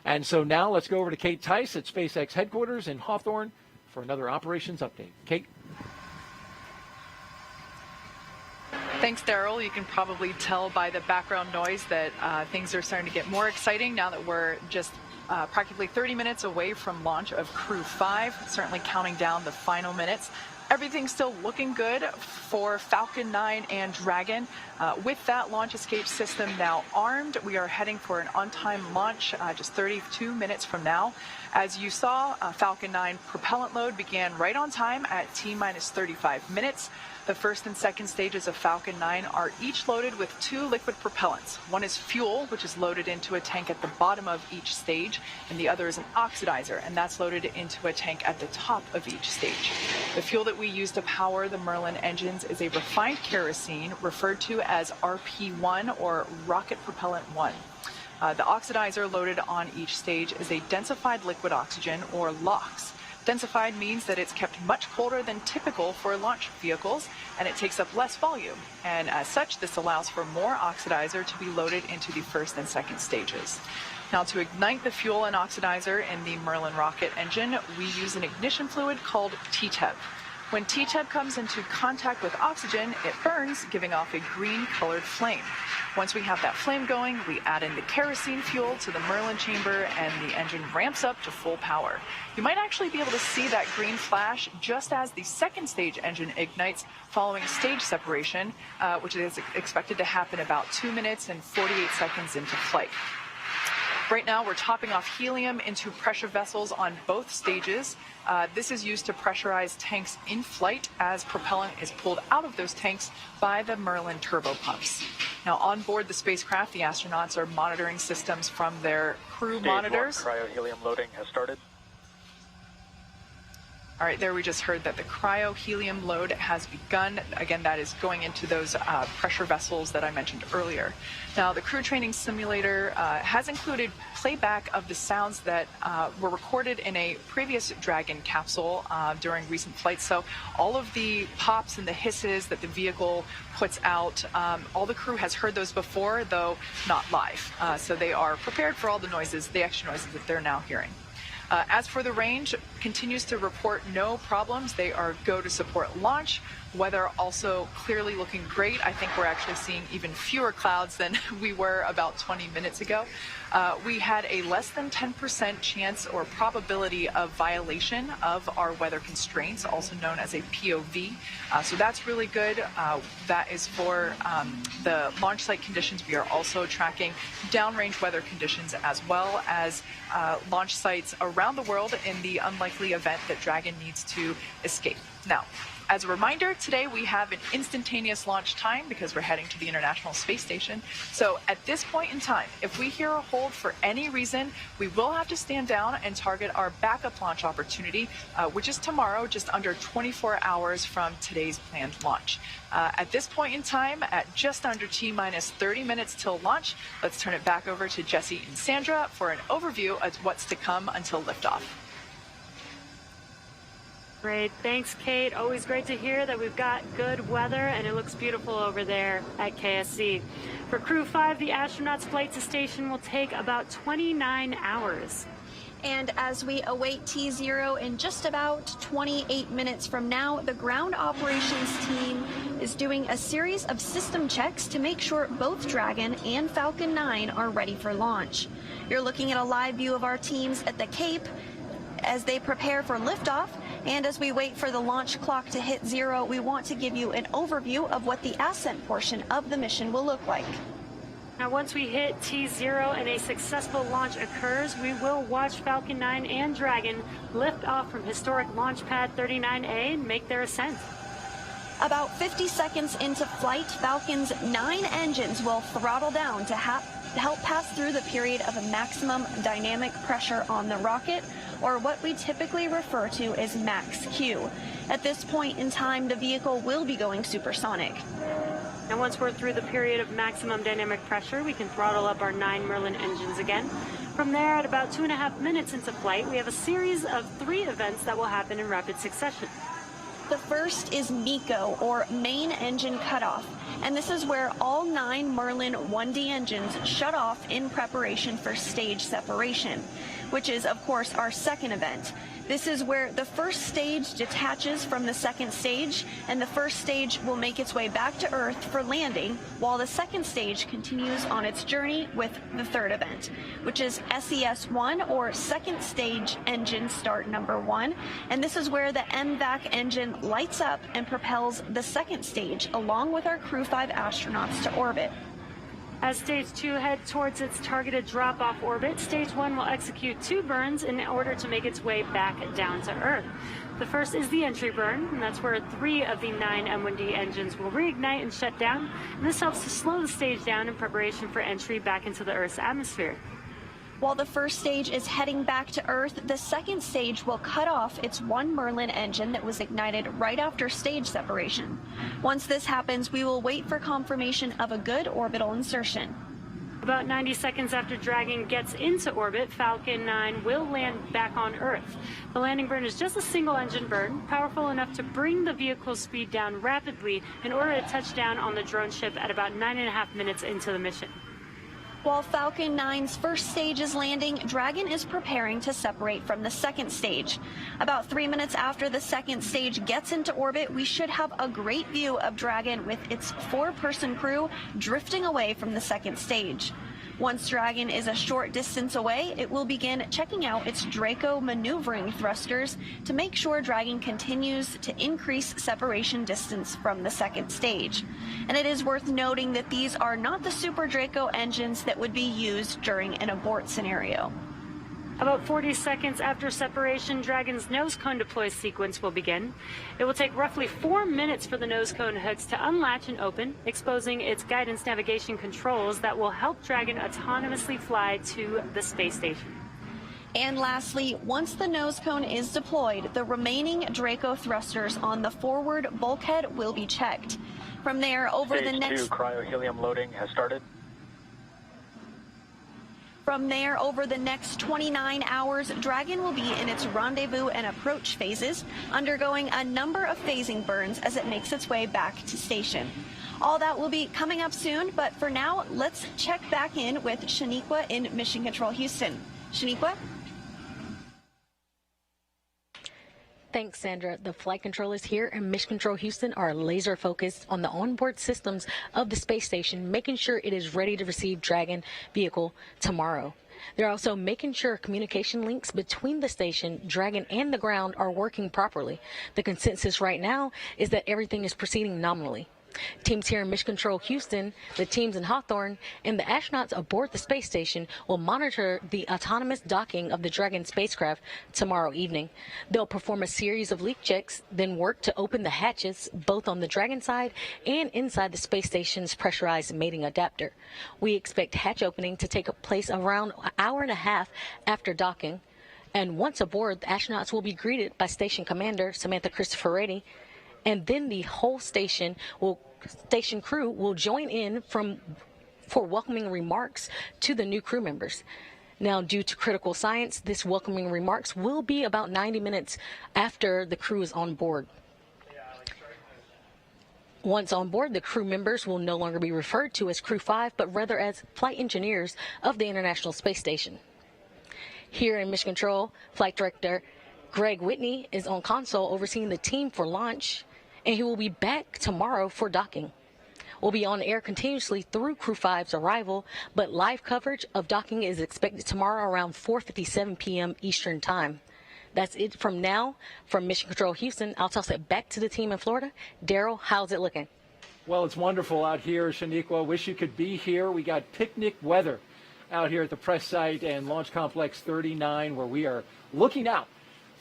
And so now let's go over to Kate Tice at SpaceX headquarters in Hawthorne for another operations update. Kate? Thanks, Daryl. You can probably tell by the background noise that things are starting to get more exciting now that we're just practically 30 minutes away from launch of Crew-5, certainly counting down the final minutes. Everything's still looking good for Falcon 9 and Dragon. With that launch escape system now armed, we are heading for an on-time launch just 32 minutes from now. As you saw, Falcon 9 propellant load began right on time at T-minus 35 minutes. The first and second stages of Falcon 9 are each loaded with 2 liquid propellants. One is fuel, which is loaded into a tank at the bottom of each stage, and the other is an oxidizer, and that's loaded into a tank at the top of each stage. The fuel that we use to power the Merlin engines is a refined kerosene referred to as RP-1 or Rocket Propellant 1. The oxidizer loaded on each stage is a densified liquid oxygen, or LOX. Densified means that it's kept much colder than typical for launch vehicles, and it takes up less volume. And as such, this allows for more oxidizer to be loaded into the first and second stages. Now, to ignite the fuel and oxidizer in the Merlin rocket engine, we use an ignition fluid called TTEP. When TTEP comes into contact with oxygen, it burns, giving off a green-colored flame. Once we have that flame going, we add in the kerosene fuel to the Merlin chamber, and the engine ramps up to full power. You might actually be able to see that green flash just as the second stage engine ignites following stage separation, which is expected to happen about 2 minutes and 48 seconds into flight. Right now, we're topping off helium into pressure vessels on both stages. This is used to pressurize tanks in flight as propellant is pulled out of those tanks by the Merlin turbo pumps. Now, on board the spacecraft, the astronauts are monitoring systems from their crew monitors. Stage 1 cryo-helium loading has started. All right, there we just heard that the cryo-helium load has begun. Again, that is going into those pressure vessels that I mentioned earlier. Now, the crew training simulator has included playback of the sounds that were recorded in a previous Dragon capsule during recent flights. So all of the pops and the hisses that the vehicle puts out, all the crew has heard those before, though not live. So they are prepared for all the noises, the extra noises that they're now hearing. As for the range, continues to report no problems. They are go to support launch. Weather also clearly looking great. I think we're actually seeing even fewer clouds than we were about 20 minutes ago. We had a less than 10% chance or probability of violation of our weather constraints, also known as a POV. So that's really good. That is for the launch site conditions. We are also tracking downrange weather conditions as well as launch sites around the world in the unlikely event that Dragon needs to escape. Now, as a reminder, today we have an instantaneous launch time because we're heading to the International Space Station. So at this point in time, if we hear a hold for any reason, we will have to stand down and target our backup launch opportunity, which is tomorrow, just under 24 hours from today's planned launch. At this point in time, at just under T-minus 30 minutes till launch, let's turn it back over to Jesse and Sandra for an overview of what's to come until liftoff. Great. Thanks, Kate. Always great to hear that we've got good weather and it looks beautiful over there at KSC. For Crew-5, the astronauts' flight to station will take about 29 hours. And as we await T0 in just about 28 minutes from now, the ground operations team is doing a series of system checks to make sure both Dragon and Falcon 9 are ready for launch. You're looking at a live view of our teams at the Cape as they prepare for liftoff. And as we wait for the launch clock to hit 0, we want to give you an overview of what the ascent portion of the mission will look like. Now, once we hit T0 and a successful launch occurs, we will watch Falcon 9 and Dragon lift off from historic launch pad 39A and make their ascent. About 50 seconds into flight, Falcon's 9 engines will throttle down to help pass through the period of maximum dynamic pressure on the rocket, or what we typically refer to as max Q. At this point in time, the vehicle will be going supersonic. And once we're through the period of maximum dynamic pressure, we can throttle up our 9 Merlin engines again. From there, at about 2.5 minutes into flight, we have a series of 3 events that will happen in rapid succession. The first is MECO, or main engine cutoff, and this is where all 9 Merlin 1D engines shut off in preparation for stage separation, which is, of course, our second event. This is where the first stage detaches from the second stage, and the first stage will make its way back to Earth for landing, while the second stage continues on its journey with the third event, which is SES-1, or second stage engine start number 1, and this is where the MVAC engine lights up and propels the second stage along with our Crew-5 astronauts to orbit. As Stage 2 heads towards its targeted drop-off orbit, Stage 1 will execute 2 burns in order to make its way back down to Earth. The first is the entry burn, and that's where 3 of the 9 M1D engines will reignite and shut down. And this helps to slow the stage down in preparation for entry back into the Earth's atmosphere. While the first stage is heading back to Earth, the second stage will cut off its 1 Merlin engine that was ignited right after stage separation. Once this happens, we will wait for confirmation of a good orbital insertion. About 90 seconds after Dragon gets into orbit, Falcon 9 will land back on Earth. The landing burn is just a single engine burn, powerful enough to bring the vehicle's speed down rapidly in order to touch down on the drone ship at about 9.5 minutes into the mission. While Falcon 9's first stage is landing, Dragon is preparing to separate from the second stage. About 3 minutes after the second stage gets into orbit, we should have a great view of Dragon with its 4-person crew drifting away from the second stage. Once Dragon is a short distance away, it will begin checking out its Draco maneuvering thrusters to make sure Dragon continues to increase separation distance from the second stage. And it is worth noting that these are not the Super Draco engines that would be used during an abort scenario. About 40 seconds after separation, Dragon's nose cone deploy sequence will begin. It will take roughly 4 minutes for the nose cone hooks to unlatch and open, exposing its guidance navigation controls that will help Dragon autonomously fly to the space station. And lastly, once the nose cone is deployed, the remaining Draco thrusters on the forward bulkhead will be checked. From there, over the next... Stage 2 cryo-helium loading has started. From there, over the next 29 hours, Dragon will be in its rendezvous and approach phases, undergoing a number of phasing burns as it makes its way back to station. All that will be coming up soon, but for now, let's check back in with Shaniqua in Mission Control Houston. Shaniqua? Thanks, Sandra. The flight controllers here in Mission Control Houston are laser focused on the onboard systems of the space station, making sure it is ready to receive Dragon vehicle tomorrow. They're also making sure communication links between the station, Dragon, and the ground are working properly. The consensus right now is that everything is proceeding nominally. Teams here in Mission Control Houston, the teams in Hawthorne, and the astronauts aboard the space station will monitor the autonomous docking of the Dragon spacecraft tomorrow evening. They'll perform a series of leak checks, then work to open the hatches both on the Dragon side and inside the space station's pressurized mating adapter. We expect hatch opening to take place around an hour and a half after docking. And once aboard, the astronauts will be greeted by Station Commander Samantha Cristoforetti, and then the whole station crew will join in for welcoming remarks to the new crew members. Now, due to critical science, this welcoming remarks will be about 90 minutes after the crew is on board. Once on board, the crew members will no longer be referred to as Crew-5, but rather as flight engineers of the International Space Station. Here in Mission Control, Flight Director Greg Whitney is on console overseeing the team for launch, and he will be back tomorrow for docking. We'll be on air continuously through Crew-5's arrival, but live coverage of docking is expected tomorrow around 4:57 p.m. Eastern Time. That's it from now. From Mission Control Houston, I'll toss it back to the team in Florida. Daryl, how's it looking? Well, it's wonderful out here, Shaniqua. Wish you could be here. We got picnic weather out here at the press site and Launch Complex 39, where we are looking out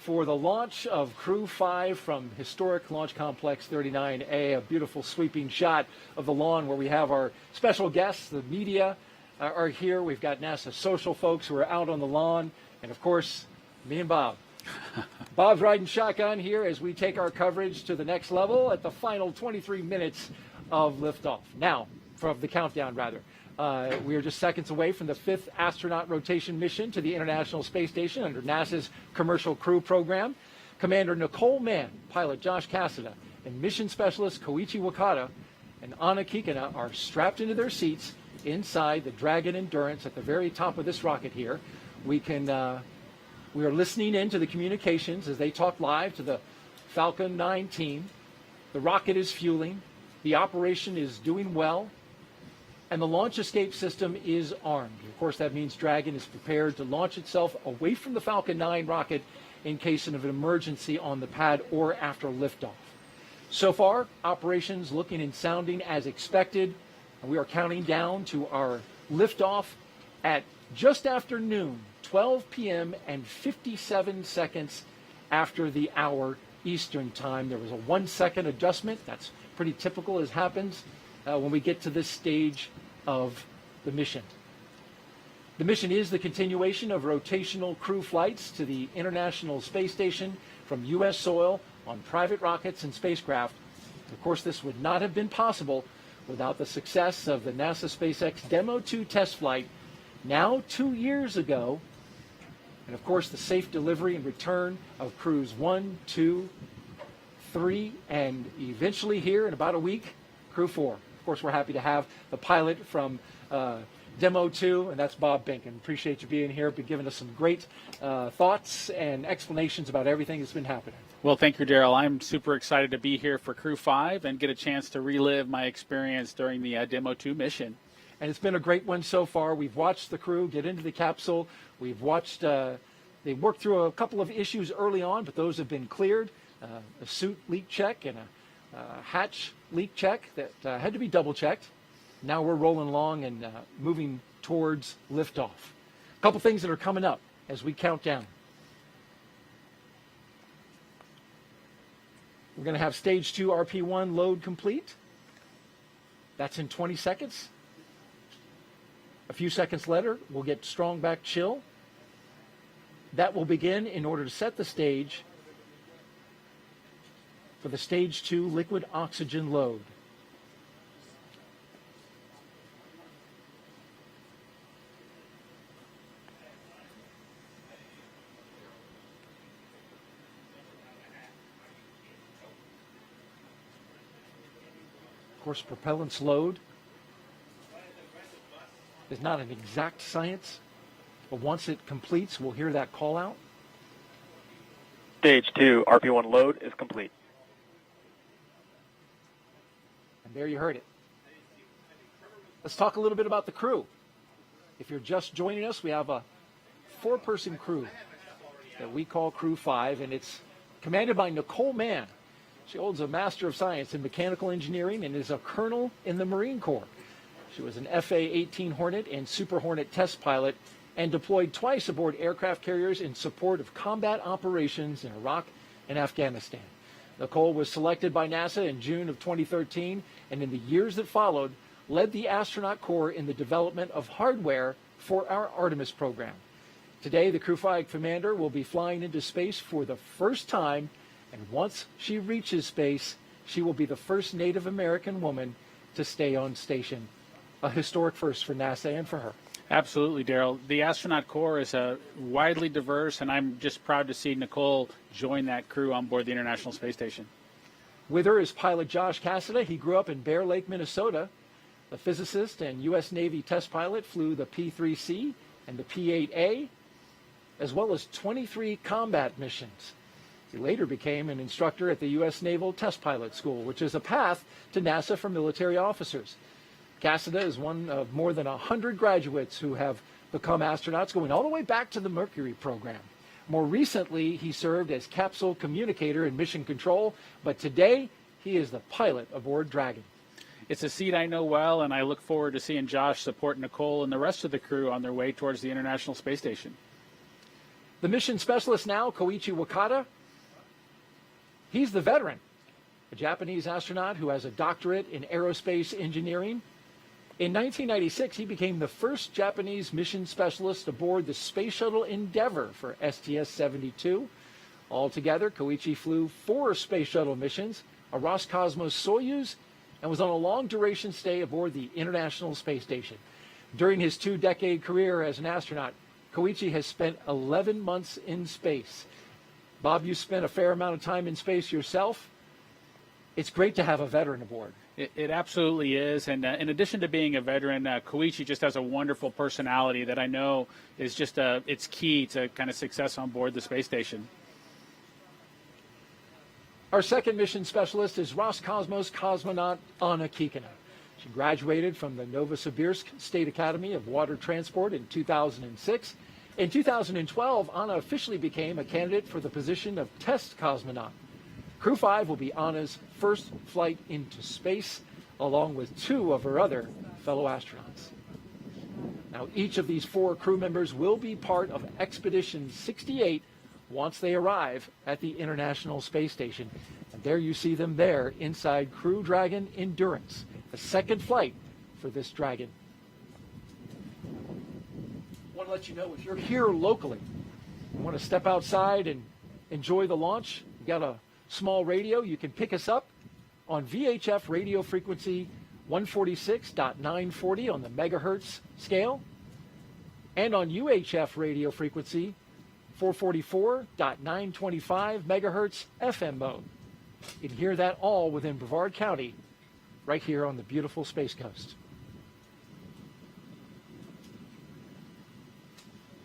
for the launch of Crew-5 from historic Launch Complex 39A, a beautiful sweeping shot of the lawn where we have our special guests. The media are here. We've got NASA social folks who are out on the lawn, and of course, me and Bob. Bob's riding shotgun here as we take our coverage to the next level at the final 23 minutes of liftoff. Now, from the countdown, rather. We are just seconds away from the 5th astronaut rotation mission to the International Space Station under NASA's Commercial Crew Program. Commander Nicole Mann, pilot Josh Cassada, and mission specialist Koichi Wakata and Anna Kikina are strapped into their seats inside the Dragon Endurance at the very top of this rocket here. We are listening in to the communications as they talk live to the Falcon 9 team. The rocket is fueling. The operation is doing well. And the launch escape system is armed. Of course, that means Dragon is prepared to launch itself away from the Falcon 9 rocket in case of an emergency on the pad or after liftoff. So far, operations looking and sounding as expected. And we are counting down to our liftoff at just after noon, 12 p.m. and 57 seconds after the hour Eastern time. There was a 1 second adjustment. That's pretty typical as happens when we get to this stage of the mission. The mission is the continuation of rotational crew flights to the International Space Station from U.S. soil on private rockets and spacecraft. Of course, this would not have been possible without the success of the NASA SpaceX Demo 2 test flight now 2 years ago, and of course the safe delivery and return of crews 1, 2, 3, and eventually here in about a week, Crew 4. Of course, we're happy to have the pilot from Demo 2, and that's Bob Binken. Appreciate you being here, been giving us some great thoughts and explanations about everything that's been happening. Well, thank you, Daryl. I'm super excited to be here for Crew-5 and get a chance to relive my experience during the Demo 2 mission. And it's been a great one so far. We've watched the crew get into the capsule. We've watched, they worked through a couple of issues early on, but those have been cleared. A suit leak check and a hatch leak check that had to be double checked. Now we're rolling along and moving towards liftoff. A couple things that are coming up as we count down. We're going to have stage 2 RP1 load complete. That's in 20 seconds. A few seconds later, we'll get strong back chill. That will begin in order to set the stage for the Stage 2 liquid oxygen load. Of course, propellant's load is not an exact science, but once it completes, we'll hear that call out. Stage 2, RP1 load is complete. And there you heard it. Let's talk a little bit about the crew. If you're just joining us, we have a 4-person crew that we call Crew-5, and it's commanded by Nicole Mann. She holds a Master of Science in Mechanical Engineering and is a colonel in the Marine Corps. She was an FA-18 Hornet and Super Hornet test pilot and deployed twice aboard aircraft carriers in support of combat operations in Iraq and Afghanistan. Nicole was selected by NASA in June of 2013, and in the years that followed, led the astronaut corps in the development of hardware for our Artemis program. Today, the Crew-5 commander will be flying into space for the first time, and once she reaches space, she will be the first Native American woman to stay on station. A historic first for NASA and for her. Absolutely, Daryl. The astronaut corps is widely diverse, and I'm just proud to see Nicole join that crew on board the International Space Station. With her is pilot Josh Cassada. He grew up in Bear Lake, Minnesota. The physicist and U.S. Navy test pilot flew the P-3C and the P-8A, as well as 23 combat missions. He later became an instructor at the U.S. Naval Test Pilot School, which is a path to NASA for military officers. Cassada is one of more than 100 graduates who have become astronauts, going all the way back to the Mercury program. More recently, he served as capsule communicator and mission control, but today he is the pilot aboard Dragon. It's a seat I know well, and I look forward to seeing Josh support Nicole and the rest of the crew on their way towards the International Space Station. The mission specialist now, Koichi Wakata, he's the veteran, a Japanese astronaut who has a doctorate in aerospace engineering. In 1996, he became the first Japanese mission specialist aboard the Space Shuttle Endeavour for STS-72. Altogether, Koichi flew 4 Space Shuttle missions, a Roscosmos Soyuz, and was on a long-duration stay aboard the International Space Station. During his 2-decade career as an astronaut, Koichi has spent 11 months in space. Bob, you spent a fair amount of time in space yourself. It's great to have a veteran aboard. It absolutely is, and in addition to being a veteran, Koichi just has a wonderful personality that I know is just it's key to kind of success on board the space station. Our second mission specialist is Roscosmos cosmonaut Anna Kikina. She graduated from the Novosibirsk State Academy of Water Transport in 2006. In 2012, Anna officially became a candidate for the position of test cosmonaut. Crew-5 will be Anna's first flight into space, along with 2 of her other fellow astronauts. Now, each of these 4 crew members will be part of Expedition 68 once they arrive at the International Space Station. And there you see them there inside Crew Dragon Endurance, the second flight for this Dragon. I want to let you know, if you're here locally, you want to step outside and enjoy the launch, you got a small radio, you can pick us up on VHF radio frequency 146.940 on the megahertz scale, and on UHF radio frequency 444.925 megahertz FM mode. You can hear that all within Brevard County, right here on the beautiful Space Coast.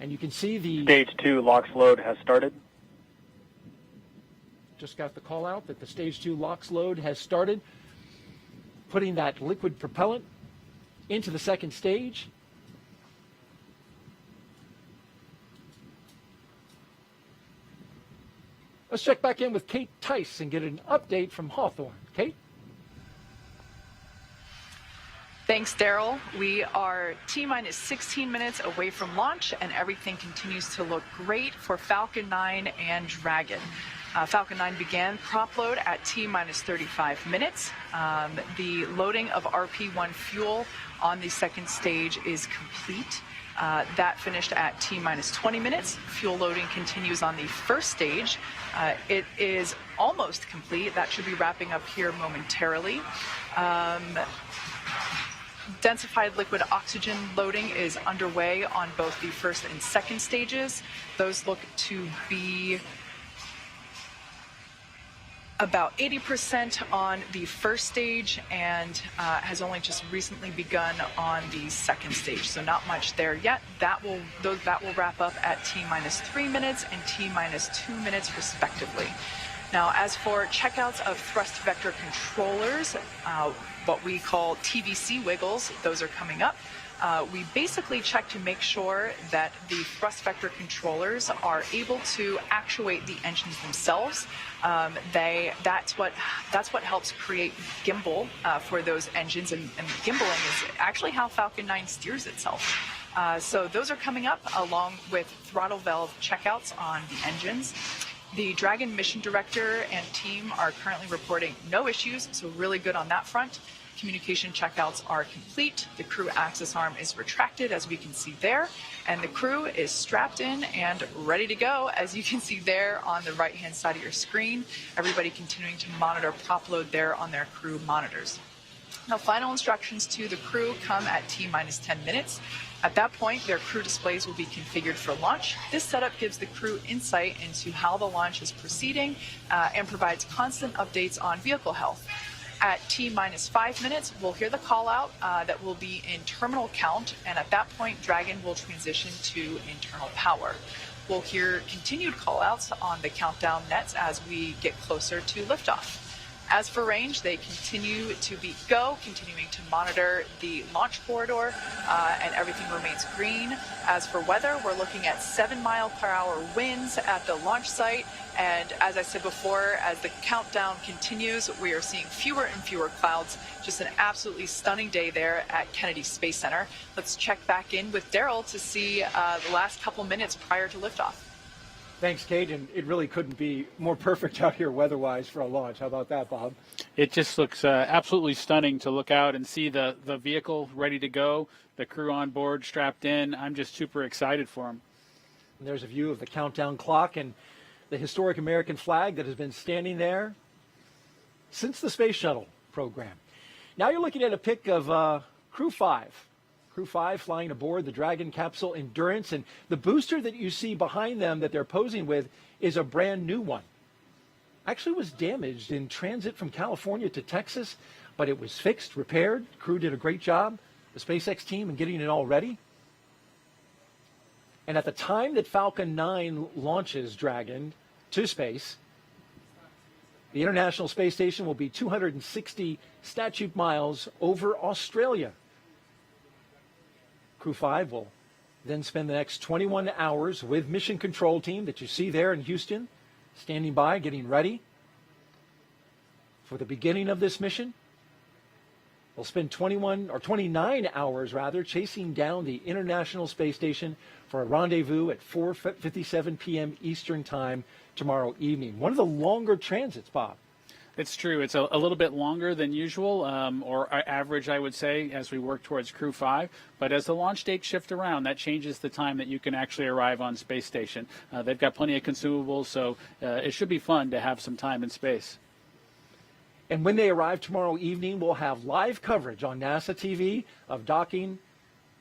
And you can see the Stage 2 LOX load has started. Just got the call out that the Stage 2 LOX load has started, putting that liquid propellant into the second stage. Let's check back in with Kate Tice and get an update from Hawthorne. Kate? Thanks, Daryl. We are T-minus 16 minutes away from launch, and everything continues to look great for Falcon 9 and Dragon. Falcon 9 began prop load at T-minus 35 minutes. The loading of RP-1 fuel on the second stage is complete. That finished at T-minus 20 minutes. Fuel loading continues on the first stage. It is almost complete. That should be wrapping up here momentarily. Densified liquid oxygen loading is underway on both the first and second stages. Those look to be about 80% on the first stage and has only just recently begun on the second stage. So not much there yet. That will wrap up at T-minus 3 minutes and T-minus 2 minutes respectively. Now, as for checkouts of thrust vector controllers, what we call TVC wiggles, those are coming up. We basically check to make sure that the thrust vector controllers are able to actuate the engines themselves. That's what helps create gimbal for those engines, and gimbaling is actually how Falcon 9 steers itself. So those are coming up along with throttle valve checkouts on the engines. The Dragon mission director and team are currently reporting no issues, so really good on that front. Communication checkouts are complete. The crew access arm is retracted, as we can see there, and the crew is strapped in and ready to go, as you can see there on the right-hand side of your screen. Everybody continuing to monitor prop load there on their crew monitors. Now, final instructions to the crew come at T-minus 10 minutes. At that point, their crew displays will be configured for launch. This setup gives the crew insight into how the launch is proceeding and provides constant updates on vehicle health. At T-minus 5 minutes, we'll hear the call out that will be in terminal count, and at that point, Dragon will transition to internal power. We'll hear continued call outs on the countdown nets as we get closer to liftoff. As for range, they continue to be go, continuing to monitor the launch corridor, and everything remains green. As for weather, we're looking at 7-mile-per-hour winds at the launch site. And as I said before, as the countdown continues, we are seeing fewer and fewer clouds. Just an absolutely stunning day there at Kennedy Space Center. Let's check back in with Daryl to see the last couple minutes prior to liftoff. Thanks, Kate, and it really couldn't be more perfect out here weather-wise for a launch. How about that, Bob? It just looks absolutely stunning to look out and see the vehicle ready to go, the crew on board, strapped in. I'm just super excited for them. And there's a view of the countdown clock and the historic American flag that has been standing there since the space shuttle program. Now you're looking at a pic of Crew-5. Crew-5 flying aboard the Dragon capsule Endurance, and the booster that you see behind them that they're posing with is a brand new one. Actually was damaged in transit from California to Texas, but it was fixed, repaired. Crew did a great job, the SpaceX team, in getting it all ready. And at the time that Falcon 9 launches Dragon to space, the International Space Station will be 260 statute miles over Australia. Crew-5 will then spend the next 21 hours with Mission Control Team that you see there in Houston, standing by, getting ready for the beginning of this mission. They'll spend 29 hours chasing down the International Space Station for a rendezvous at 4:57 p.m. Eastern Time tomorrow evening. One of the longer transits, Bob. It's true. It's a little bit longer than usual, or average, I would say, as we work towards Crew-5. But as the launch dates shift around, that changes the time that you can actually arrive on Space Station. They've got plenty of consumables, so it should be fun to have some time in space. And when they arrive tomorrow evening, we'll have live coverage on NASA TV of docking,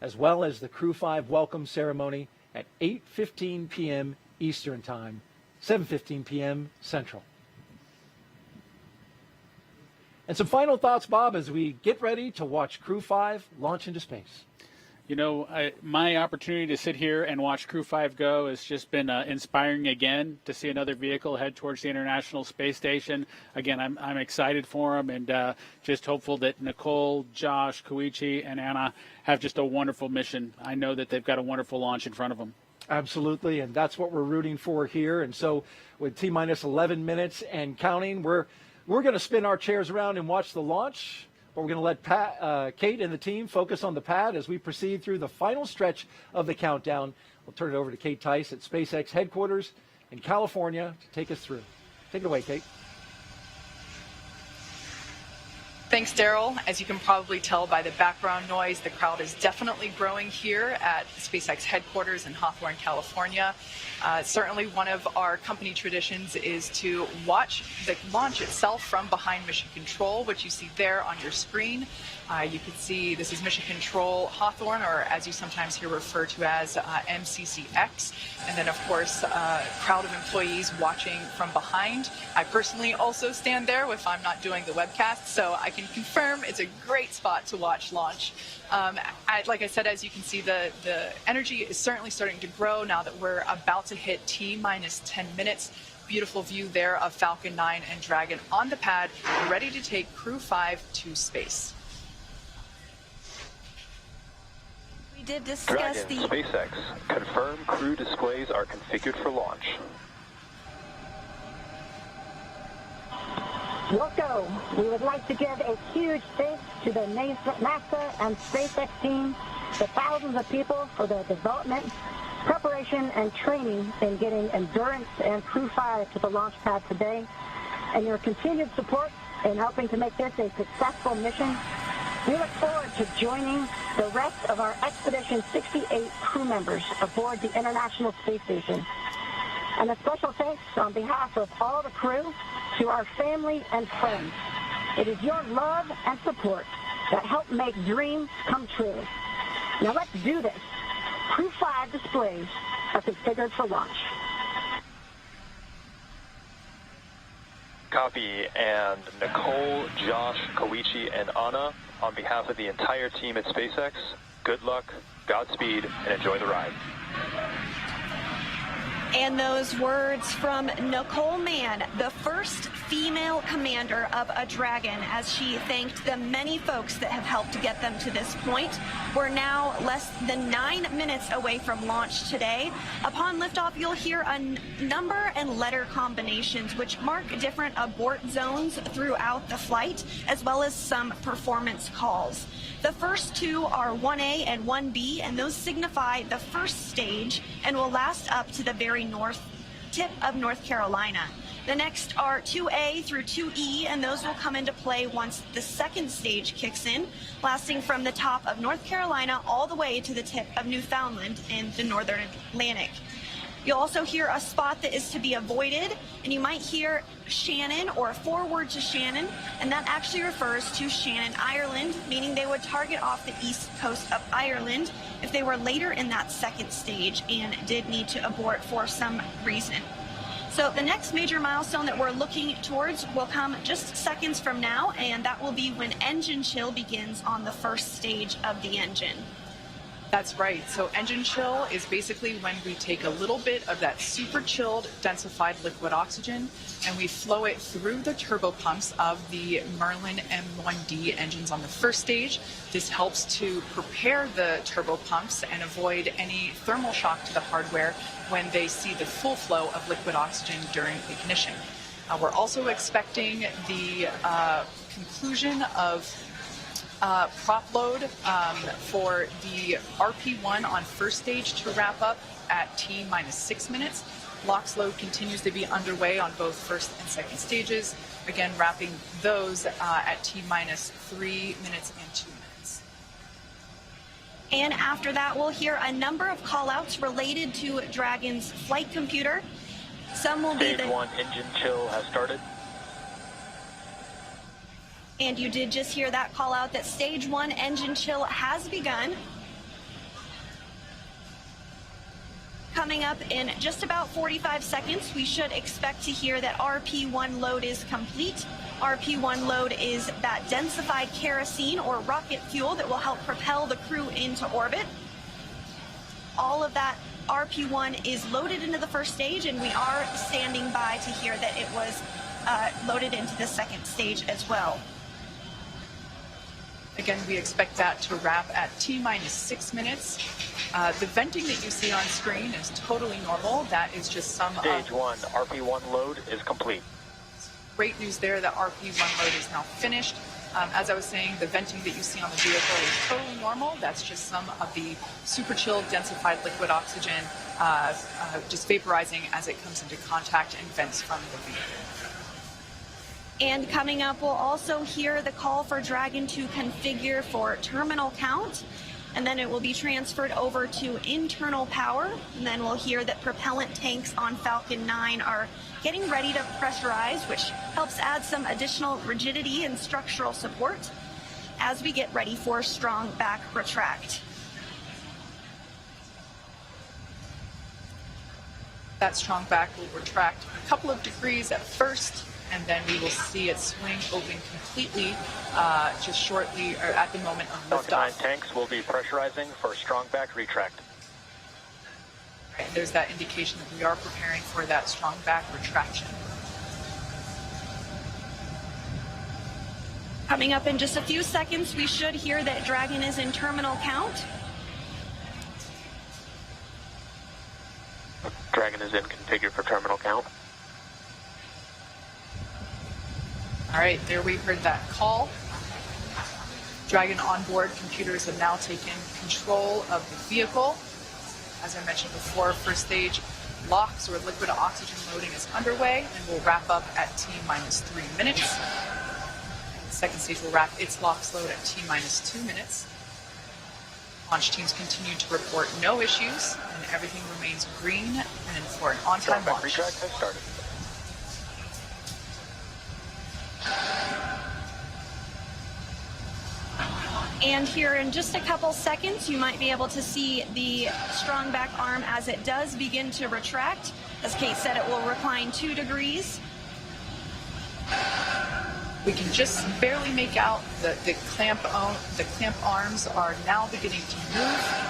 as well as the Crew-5 welcome ceremony at 8:15 p.m. Eastern Time, 7:15 p.m. Central. And some final thoughts, Bob, as we get ready to watch Crew-5 launch into space. You know, my opportunity to sit here and watch Crew-5 go has just been inspiring again to see another vehicle head towards the International Space Station. Again, I'm excited for them and just hopeful that Nicole, Josh, Koichi, and Anna have just a wonderful mission. I know that they've got a wonderful launch in front of them. Absolutely, and that's what we're rooting for here. And so with T-minus 11 minutes and counting, we're going to spin our chairs around and watch the launch. But we're going to let Kate and the team focus on the pad as we proceed through the final stretch of the countdown. We'll turn it over to Kate Tice at SpaceX headquarters in California to take us through. Take it away, Kate. Thanks, Daryl. As you can probably tell by the background noise, the crowd is definitely growing here at SpaceX headquarters in Hawthorne, California. Certainly one of our company traditions is to watch the launch itself from behind Mission Control, which you see there on your screen. You can see this is Mission Control Hawthorne, or as you sometimes hear referred to as MCCX. And then, of course, a crowd of employees watching from behind. I personally also stand there if I'm not doing the webcast, so I can confirm it's a great spot to watch launch. Like I said, as you can see, the energy is certainly starting to grow now that we're about to hit T-minus 10 minutes. Beautiful view there of Falcon 9 and Dragon on the pad, ready to take Crew-5 to space. We did discuss Dragon, SpaceX, confirm crew displays are configured for launch. Welcome. We would like to give a huge thanks to the NASA and SpaceX team, the thousands of people for their development, preparation, and training in getting Endurance and Crew-5 to the launch pad today, and your continued support in helping to make this a successful mission. We look forward to joining the rest of our Expedition 68 crew members aboard the International Space Station. And a special thanks on behalf of all the crew to our family and friends. It is your love and support that help make dreams come true. Now let's do this. Crew-5 displays are configured for launch. Copy. And Nicole, Josh, Koichi, and Anna, on behalf of the entire team at SpaceX, good luck, Godspeed, and enjoy the ride. And those words from Nicole Mann, the first female commander of a Dragon, as she thanked the many folks that have helped get them to this point. We're now less than 9 minutes away from launch today. Upon liftoff, you'll hear a number and letter combinations which mark different abort zones throughout the flight, as well as some performance calls. The first two are 1A and 1B, and those signify the first stage and will last up to the very north tip of North Carolina. The next are 2A through 2E, and those will come into play once the second stage kicks in, lasting from the top of North Carolina all the way to the tip of Newfoundland in the northern Atlantic. You'll also hear a spot that is to be avoided, and you might hear Shannon or forward to Shannon, and that actually refers to Shannon, Ireland, meaning they would target off the east coast of Ireland if they were later in that second stage and did need to abort for some reason. So the next major milestone that we're looking towards will come just seconds from now, and that will be when engine chill begins on the first stage of the engine. That's right. So engine chill is basically when we take a little bit of that super chilled, densified liquid oxygen and we flow it through the turbo pumps of the Merlin M1D engines on the first stage. This helps to prepare the turbo pumps and avoid any thermal shock to the hardware when they see the full flow of liquid oxygen during ignition. We're also expecting the conclusion of prop load for the RP1 on first stage to wrap up at T-minus 6 minutes. LOX load continues to be underway on both first and second stages, again wrapping those at T-minus 3 minutes and 2 minutes. And after that, we'll hear a number of call-outs related to Dragon's flight computer. Some will be Stage 1 engine chill has started. And you did just hear that call out that stage 1 engine chill has begun. Coming up in just about 45 seconds, we should expect to hear that RP1 load is complete. RP1 load is that densified kerosene or rocket fuel that will help propel the crew into orbit. All of that RP1 is loaded into the first stage, and we are standing by to hear that it was loaded into the second stage as well. Again, we expect that to wrap at T-minus 6 minutes. The venting that you see on screen is totally normal. That is just some Stage 1, RP1 load is complete. Great news there that RP1 load is now finished. As I was saying, the venting that you see on the vehicle is totally normal. That's just some of the super chilled, densified liquid oxygen just vaporizing as it comes into contact and vents from the vehicle. And coming up, we'll also hear the call for Dragon to configure for terminal count, and then it will be transferred over to internal power, and then we'll hear that propellant tanks on Falcon 9 are getting ready to pressurize, which helps add some additional rigidity and structural support as we get ready for strong back retract. That strong back will retract a couple of degrees at first, and then we will see it swing open completely just shortly, or at the moment of Falcon 9 liftoff. tanks will be pressurizing for strong back retract. Right, there's that indication that we are preparing for that strong back retraction. Coming up in just a few seconds, we should hear that Dragon is in terminal count. Dragon is in configure for terminal count. All right, there we heard that call. Dragon onboard computers have now taken control of the vehicle. As I mentioned before, first stage LOX or liquid oxygen loading is underway and will wrap up at T-3 minutes. And the second stage will wrap its LOX load at T-2 minutes. Launch teams continue to report no issues and everything remains green and for an on-time launch. Retract has started. And here in just a couple seconds, you might be able to see the strong back arm as it does begin to retract. As Kate said, it will recline 2 degrees. We can just barely make out the clamp arms are now beginning to move.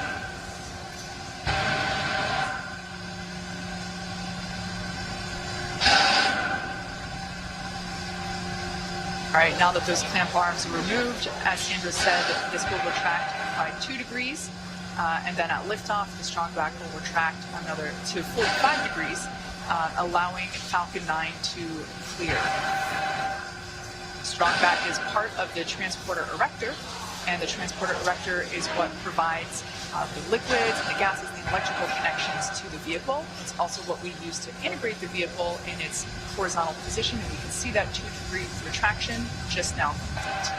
All right, now that those clamp arms are removed, as Sandra said, this will retract by 2 degrees, and then at liftoff, the strong back will retract another to 45 degrees, allowing Falcon 9 to clear. Strong back is part of the transporter erector, and the transporter erector is what provides the liquids, the gases, the electrical connections to the vehicle. It's also what we use to integrate the vehicle in its horizontal position, and we can see that 2-degree retraction just now complete.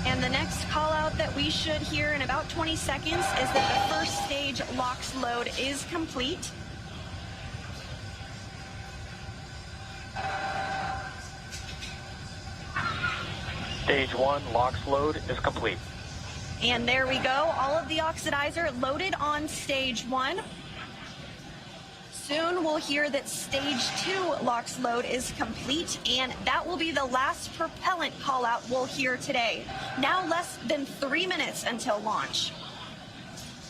And the next call out that we should hear in about 20 seconds is that the first stage LOX load is complete. Stage 1 LOX load is complete. And there we go, all of the oxidizer loaded on stage 1. Soon we'll hear that stage 2 LOX load is complete, and that will be the last propellant call out we'll hear today. Now less than 3 minutes until launch.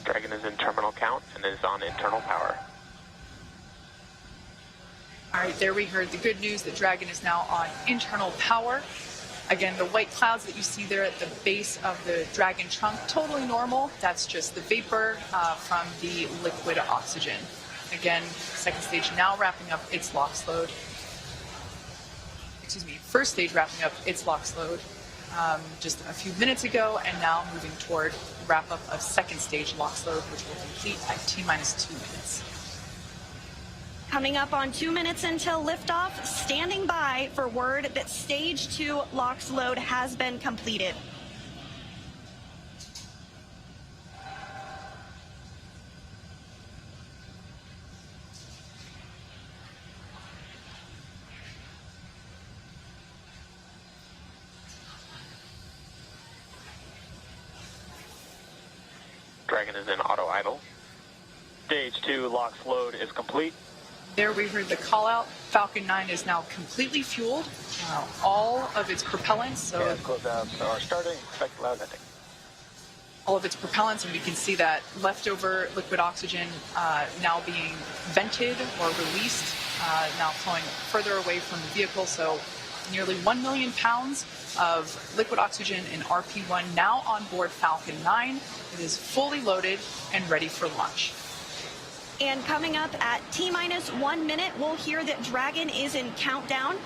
Dragon is in terminal count and is on internal power. All right, there we heard the good news that Dragon is now on internal power. Again, the white clouds that you see there at the base of the Dragon trunk, totally normal. That's just the vapor from the liquid oxygen. Again, second stage now wrapping up its LOX load. Excuse me, first stage wrapping up its LOX load just a few minutes ago, and now moving toward wrap up of second stage LOX load, which will complete at T-2 minutes. Coming up on 2 minutes until liftoff, standing by for word that stage 2 LOX load has been completed. Dragon is in auto idle. Stage 2 LOX load is complete. There we heard the call out. Falcon 9 is now completely fueled. All of its propellants. So closeouts are starting. Expect loud ending. All of its propellants, and we can see that leftover liquid oxygen now being vented or released, now flowing further away from the vehicle. So nearly 1 million pounds of liquid oxygen in RP1 now on board Falcon 9. It is fully loaded and ready for launch. And coming up at T-minus 1 minute, we'll hear that Dragon is in countdown.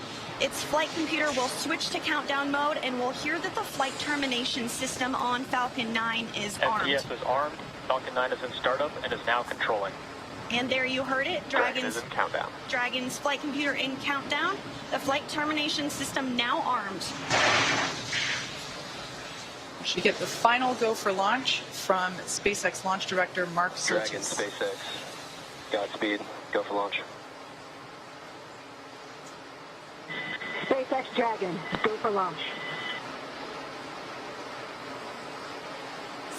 Its flight computer will switch to countdown mode, and we'll hear that the flight termination system on Falcon 9 is armed. FPS is armed. Falcon 9 is in startup and is now controlling. And there you heard it. Dragon is in countdown. Dragon's flight computer in countdown. The flight termination system now armed. We should get the final go for launch from SpaceX launch director Mark Dragon, Surtees. SpaceX. Godspeed. Go for launch. SpaceX Dragon, go for launch.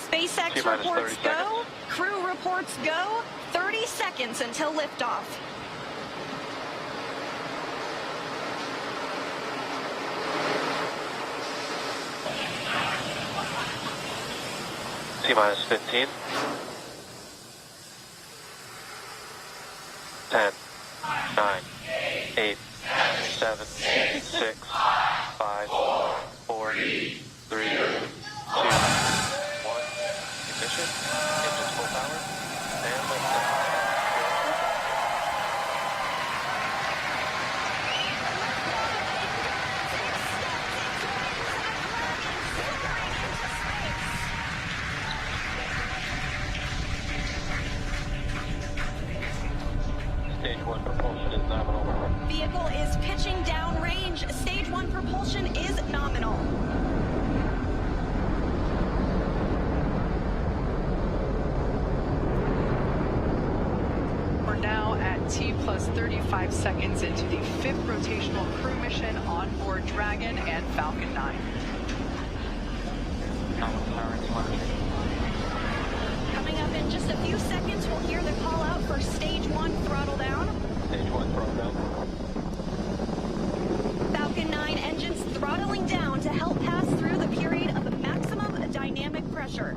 SpaceX T-minus reports 30 go. Crew reports go. 30 seconds until liftoff. T-minus 15. 10, 9, 8, 7, 6, 5, 4, 3, 2, 1. Ignition. Engines full power. And liftoff. Stage 1 propulsion is nominal. Vehicle is pitching downrange. Stage 1 propulsion is nominal. We're now at T plus 35 seconds into the 5th rotational crew mission on board Dragon and Falcon 9. Coming up in just a few seconds, we'll hear the call out for stage 1 throttle down. Stage 1 throttle down. Falcon 9 engines throttling down to help pass through the period of maximum dynamic pressure.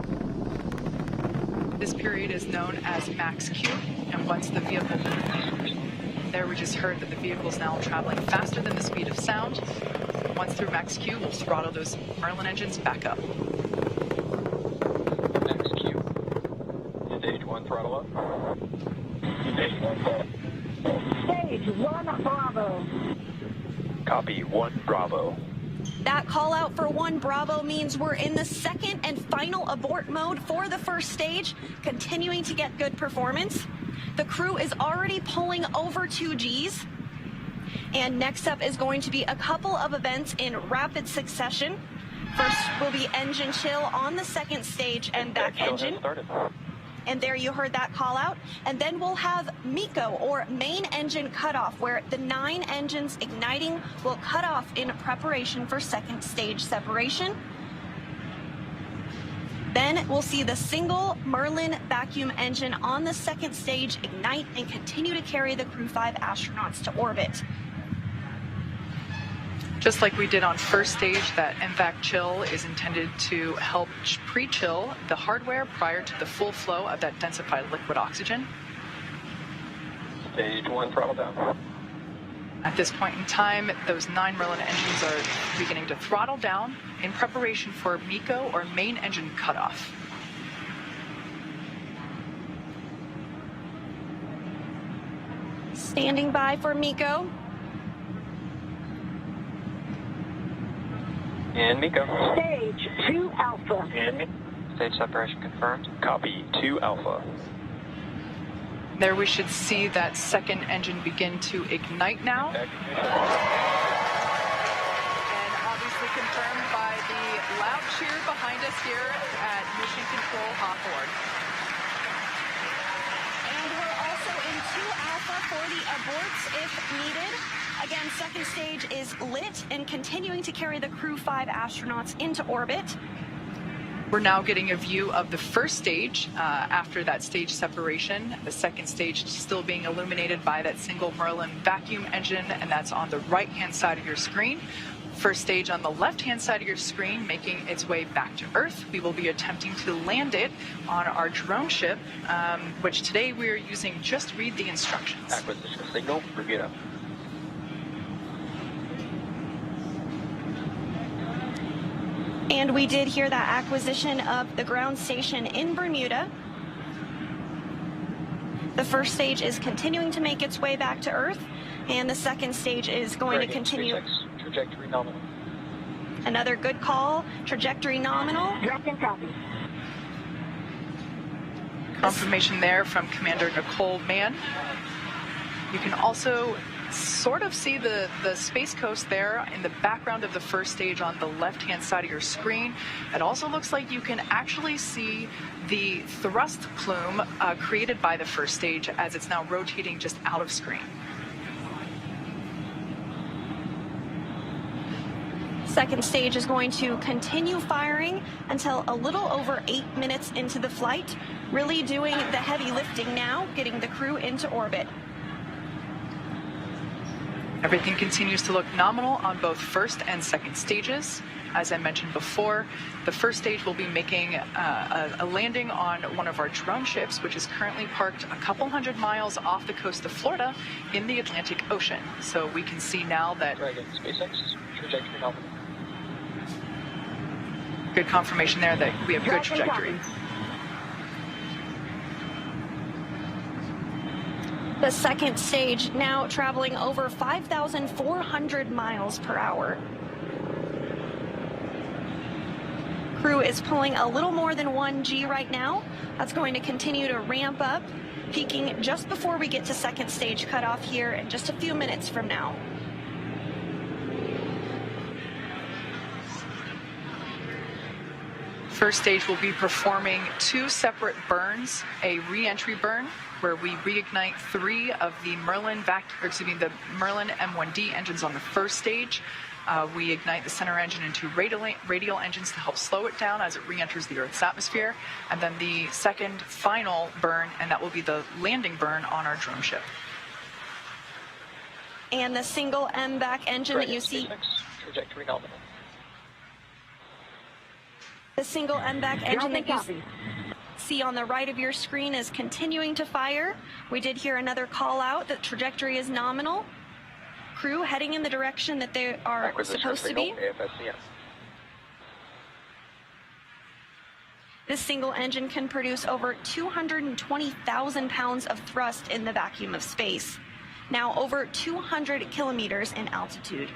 This period is known as max Q, and once the vehicle... There we just heard that the vehicle is now traveling faster than the speed of sound. Once through max Q, we'll throttle those Merlin engines back up. Max Q. Stage 1 throttle up. Stage 1 throttle. Stage 1 Bravo. Copy 1 Bravo. That call out for 1 Bravo means we're in the second and final abort mode for the first stage, continuing to get good performance. The crew is already pulling over 2 Gs. And next up is going to be a couple of events in rapid succession. First will be engine chill on the second stage and back engine. And there you heard that call out. And then we'll have MECO, or main engine cutoff, where the 9 engines igniting will cut off in preparation for second stage separation. Then we'll see the single Merlin vacuum engine on the second stage ignite and continue to carry the Crew-5 astronauts to orbit. Just like we did on first stage, that MVAC chill is intended to help pre-chill the hardware prior to the full flow of that densified liquid oxygen. Stage 1 throttle down. At this point in time, those 9 Merlin engines are beginning to throttle down in preparation for MECO, or main engine cutoff. Standing by for MECO. And MECO. Stage 2 Alpha. And stage separation confirmed. Copy 2 Alpha. There we should see that second engine begin to ignite now. And obviously confirmed by the loud cheer behind us here at Mission Control Hawthorne. And we're also in 2 Alpha for the aborts if needed. Again, second stage is lit and continuing to carry the Crew-5 astronauts into orbit. We're now getting a view of the first stage after that stage separation. The second stage still being illuminated by that single Merlin vacuum engine, and that's on the right-hand side of your screen. First stage on the left-hand side of your screen making its way back to Earth. We will be attempting to land it on our drone ship, which today we are using Just Read the Instructions. Acquisition signal, Bermuda. And we did hear that acquisition of the ground station in Bermuda. The first stage is continuing to make its way back to Earth, and the second stage is going to continue. SpaceX, trajectory nominal. Another good call, trajectory nominal. Dropped in copy. Confirmation there from Commander Nicole Mann. You can also sort of see the Space Coast there in the background of the first stage on the left-hand side of your screen. It also looks like you can actually see the thrust plume created by the first stage as it's now rotating just out of screen. Second stage is going to continue firing until a little over 8 minutes into the flight, really doing the heavy lifting now, getting the crew into orbit. Everything continues to look nominal on both first and second stages. As I mentioned before, the first stage will be making a landing on one of our drone ships, which is currently parked a couple hundred miles off the coast of Florida in the Atlantic Ocean. So we can see now that... Dragon, SpaceX, trajectory nominal. Good confirmation there that we have good trajectory. The second stage now traveling over 5,400 miles per hour. Crew is pulling a little more than 1 G right now. That's going to continue to ramp up, peaking just before we get to second stage cutoff here in just a few minutes from now. First stage will be performing 2 separate burns, a re-entry burn where we reignite 3 of the Merlin M1D engines on the first stage. We ignite the center engine and 2 radial engines to help slow it down as it re-enters the Earth's atmosphere. And then the second final burn, and that will be the landing burn on our drone ship. And the single MVAC engine that you see. Trajectory nominal. The single MVAC engine that you see on the right of your screen is continuing to fire. We did hear another call out that trajectory is nominal. Crew heading in the direction that they are supposed to be. This single engine can produce over 220,000 pounds of thrust in the vacuum of space, now over 200 kilometers in altitude.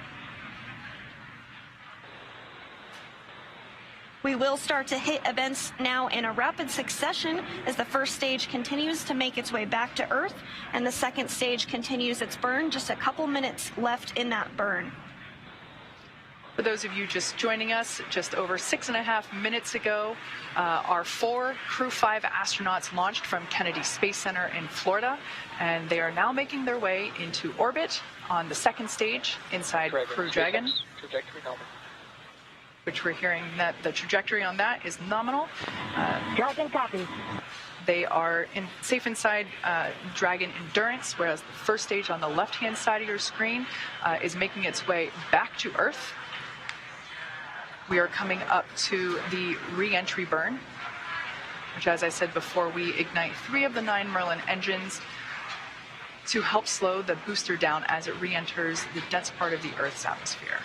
We will start to hit events now in a rapid succession as the first stage continues to make its way back to Earth and the second stage continues its burn. Just a couple minutes left in that burn. For those of you just joining us, just over 6.5 minutes ago, our 4 Crew-5 astronauts launched from Kennedy Space Center in Florida, and they are now making their way into orbit on the second stage inside Crew Dragon. Trajectory nominal. Which we're hearing that the trajectory on that is nominal. Dragon copy. They are safe inside Dragon Endurance, whereas the first stage on the left-hand side of your screen is making its way back to Earth. We are coming up to the re-entry burn, which, as I said before, we ignite 3 of the 9 Merlin engines to help slow the booster down as it re-enters the dense part of the Earth's atmosphere.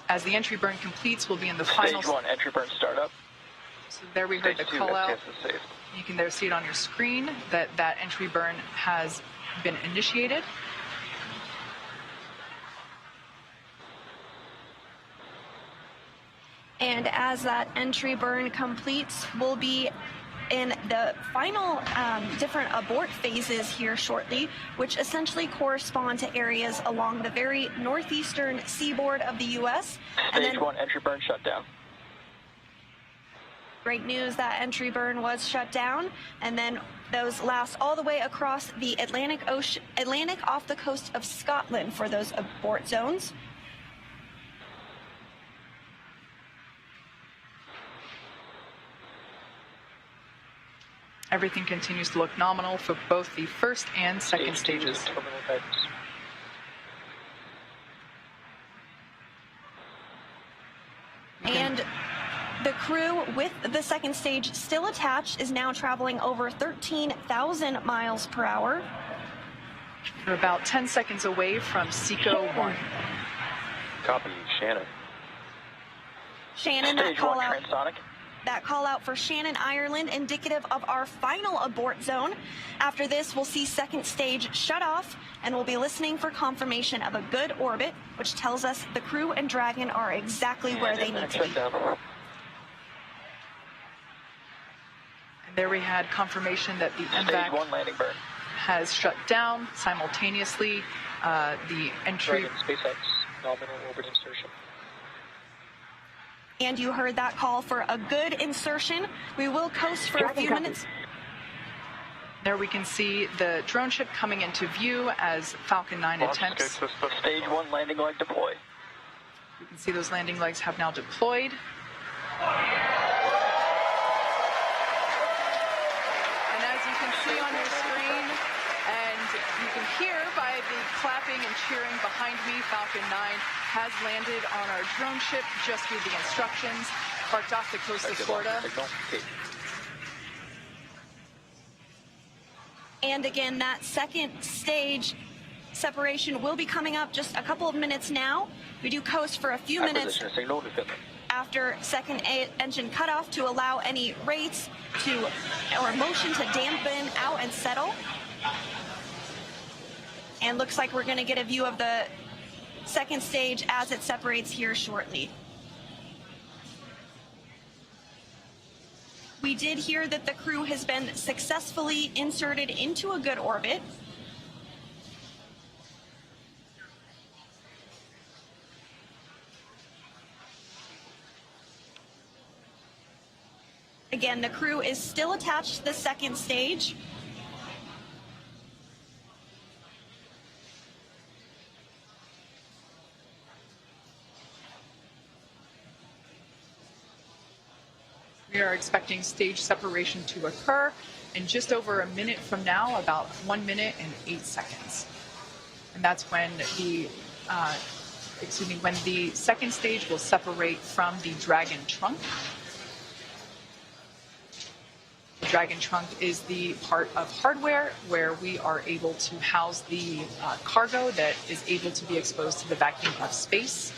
As the entry burn completes, we'll be in the final... Stage 1, entry burn startup. So there we heard the Stage 2, call out. STS is safe. You can there see it on your screen that that entry burn has been initiated. And as that entry burn completes, we'll be in the final different abort phases here shortly, which essentially correspond to areas along the very northeastern seaboard of the U.S. Stage 1, entry burn shut down. Great news, that entry burn was shut down, and then those last all the way across the Atlantic off the coast of Scotland for those abort zones. Everything continues to look nominal for both the first and second stages. And the crew with the second stage still attached is now traveling over 13,000 miles per hour. We're about 10 seconds away from SECO 1. Copy, Shannon. Shannon, that Stage call 1, out. transonic. That call out for Shannon, Ireland, indicative of our final abort zone. After this, we'll see second stage shut off, and we'll be listening for confirmation of a good orbit, which tells us the crew and Dragon are exactly where they need to be. And there we had confirmation that the MVAC has shut down simultaneously. The entry. SpaceX, nominal orbit insertion. And you heard that call for a good insertion. We will coast for a few minutes. There we can see the drone ship coming into view as Falcon 9 attempts. Stage 1 landing leg deploy. You can see those landing legs have now deployed. And as you can see on your screen, and you can hear by the clapping and cheering behind me, Falcon 9 has landed on our drone ship just through the instructions, parked off the coast of Florida. And again, that second stage separation will be coming up just a couple of minutes now. We do coast for a few minutes after second engine cutoff to allow any rates or motion to dampen out and settle. And looks like we're going to get a view of the second stage as it separates here shortly. We did hear that the crew has been successfully inserted into a good orbit. Again, the crew is still attached to the second stage. We are expecting stage separation to occur in just over a minute from now, about 1 minute and 8 seconds. And that's when when the second stage will separate from the Dragon trunk. The Dragon trunk is the part of hardware where we are able to house the cargo that is able to be exposed to the vacuum of space,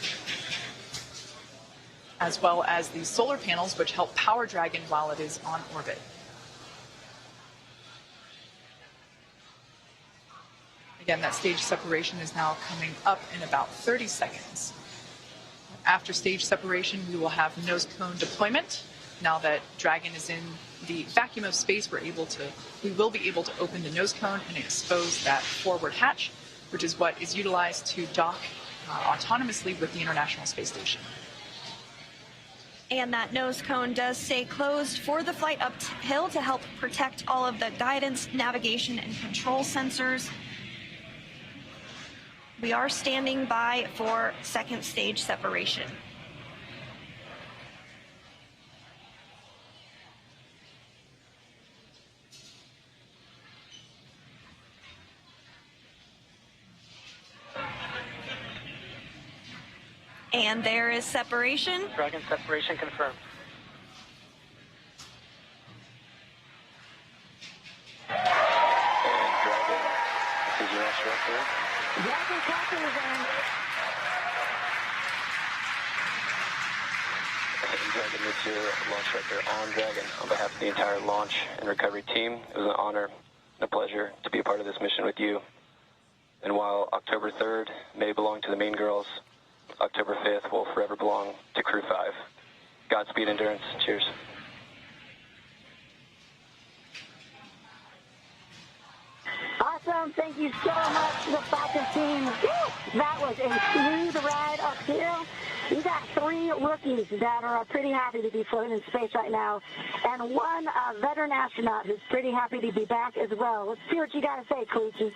as well as the solar panels which help power Dragon while it is on orbit. Again, that stage separation is now coming up in about 30 seconds. After stage separation, we will have nose cone deployment. Now that Dragon is in the vacuum of space, we will be able to open the nose cone and expose that forward hatch, which is what is utilized to dock autonomously with the International Space Station. And that nose cone does stay closed for the flight uphill to help protect all of the guidance, navigation, and control sensors. We are standing by for second stage separation. And there is separation. Dragon separation confirmed. Dragon captain is on. Dragon, it's your launch director on Dragon. On behalf of the entire launch and recovery team, it was an honor and a pleasure to be a part of this mission with you. And while October 3rd may belong to the Mean Girls, October 5th will forever belong to Crew-5. Godspeed, Endurance. Cheers. Awesome. Thank you so much to the Falcon team. Woo! That was a smooth ride uphill. You got 3 rookies that are pretty happy to be floating in space right now, and 1 veteran astronaut who's pretty happy to be back as well. Let's see what you got to say, Kluchi.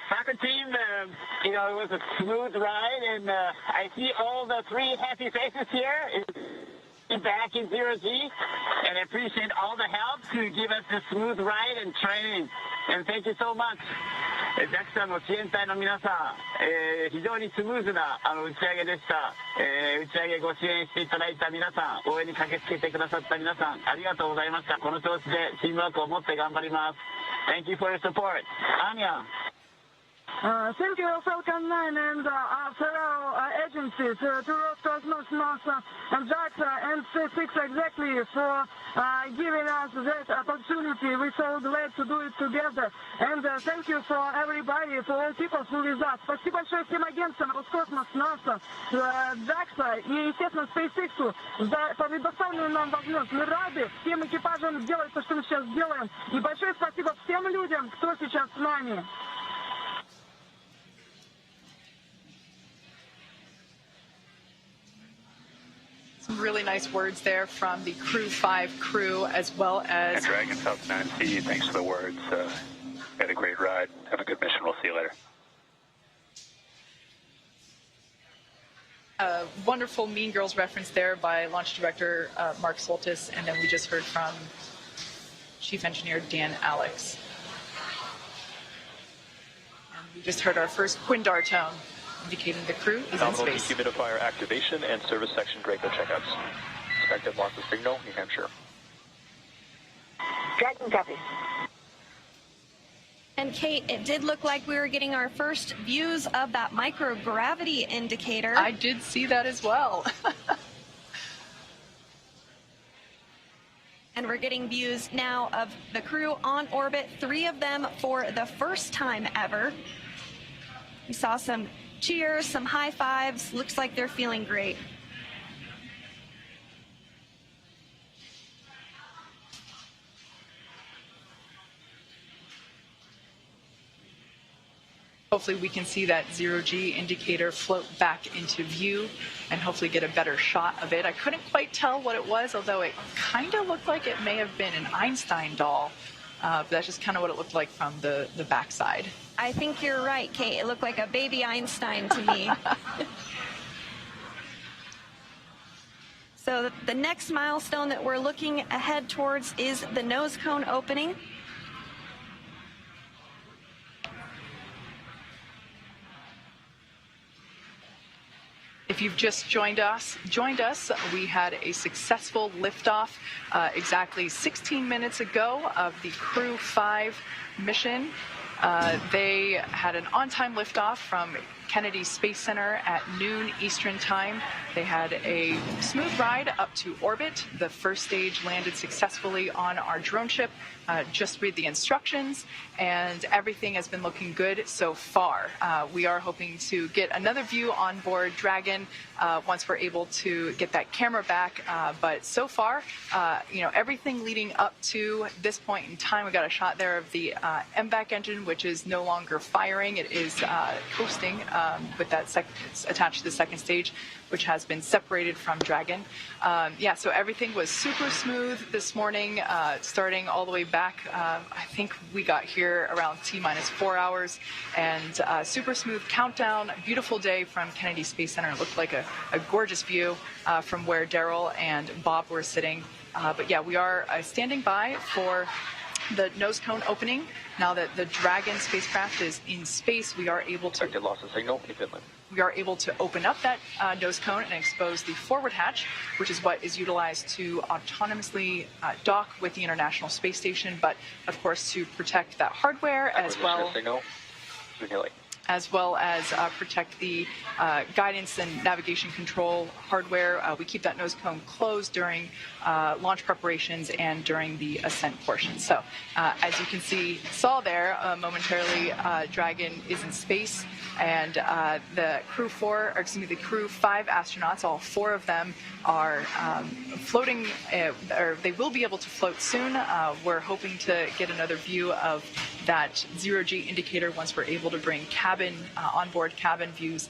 Falcon team, it was a smooth ride, and I see all the 3 happy faces here back in 0G, and I appreciate all the help to give us a smooth ride and training, and thank you so much. ジャクサの支援隊の皆さん、非常にスムーズな打ち上げでした。打ち上げご支援していただいた皆さん、応援に駆けつけてくださった皆さん、ありがとうございました。この調子でチームワークを持って頑張ります。Thank you for your support. Anya. Thank you, Falcon 9 and fellow agencies, to Roscosmos, NASA, and JAXA, and SpaceX exactly for giving us that opportunity. We're so glad to do it together. And thank you for everybody, for all people who with us. Спасибо большое всем агентствам, Роскосмос, НАСА, JAXA и, естественно, SpaceX за предоставленную нам возможность. Мы рады всем экипажам делать то, что мы сейчас делаем. И большое спасибо всем людям, кто сейчас с нами. Some really nice words there from the Crew-5 crew, as well as... And Dragon South 9C, thanks for the words. Had a great ride. Have a good mission. We'll see you later. A wonderful Mean Girls reference there by launch director Mark Soltis, and then we just heard from Chief Engineer Dan Alex. And we just heard our first Quindar tone, indicating the crew is in space. Dehumidifier activation and service section Draco checkouts. Expected loss of signal, New Hampshire. Dragon copy. And Kate, it did look like we were getting our first views of that microgravity indicator. I did see that as well. And we're getting views now of the crew on orbit, 3 of them for the first time ever. We saw some cheers, some high fives. Looks like they're feeling great. Hopefully we can see that 0G indicator float back into view and hopefully get a better shot of it. I couldn't quite tell what it was, although it kind of looked like it may have been an Einstein doll. But that's just kind of what it looked like from the backside. I think you're right, Kate. It looked like a baby Einstein to me. So the next milestone that we're looking ahead towards is the nose cone opening. If you've just joined us, we had a successful liftoff exactly 16 minutes ago of the Crew-5 mission. They had an on-time liftoff from Kennedy Space Center at noon Eastern Time. They had a smooth ride up to orbit. The first stage landed successfully on our drone ship. Just read the instructions, and everything has been looking good so far. We are hoping to get another view on board Dragon once we're able to get that camera back. But so far, everything leading up to this point in time, we got a shot there of the MVAC engine, which is no longer firing. It is coasting with that attached to the second stage, which has been separated from Dragon. So everything was super smooth this morning, starting all the way back. I think we got here around T-4 hours, and super smooth countdown. Beautiful day from Kennedy Space Center. It looked like a gorgeous view from where Daryl and Bob were sitting. But yeah, we are standing by for the nose cone opening. Now that the Dragon spacecraft is in space, we are able to... Expected loss of signal, keep inland. We are able to open up that nose cone and expose the forward hatch, which is what is utilized to autonomously dock with the International Space Station, but of course to protect that hardware as well as protect the guidance and navigation control hardware. We keep that nose cone closed during launch preparations and during the ascent portion. So as you can saw there momentarily, Dragon is in space, and the Crew-5 astronauts, all 4 of them are floating, or they will be able to float soon. We're hoping to get another view of that 0G indicator once we're able to bring onboard cabin views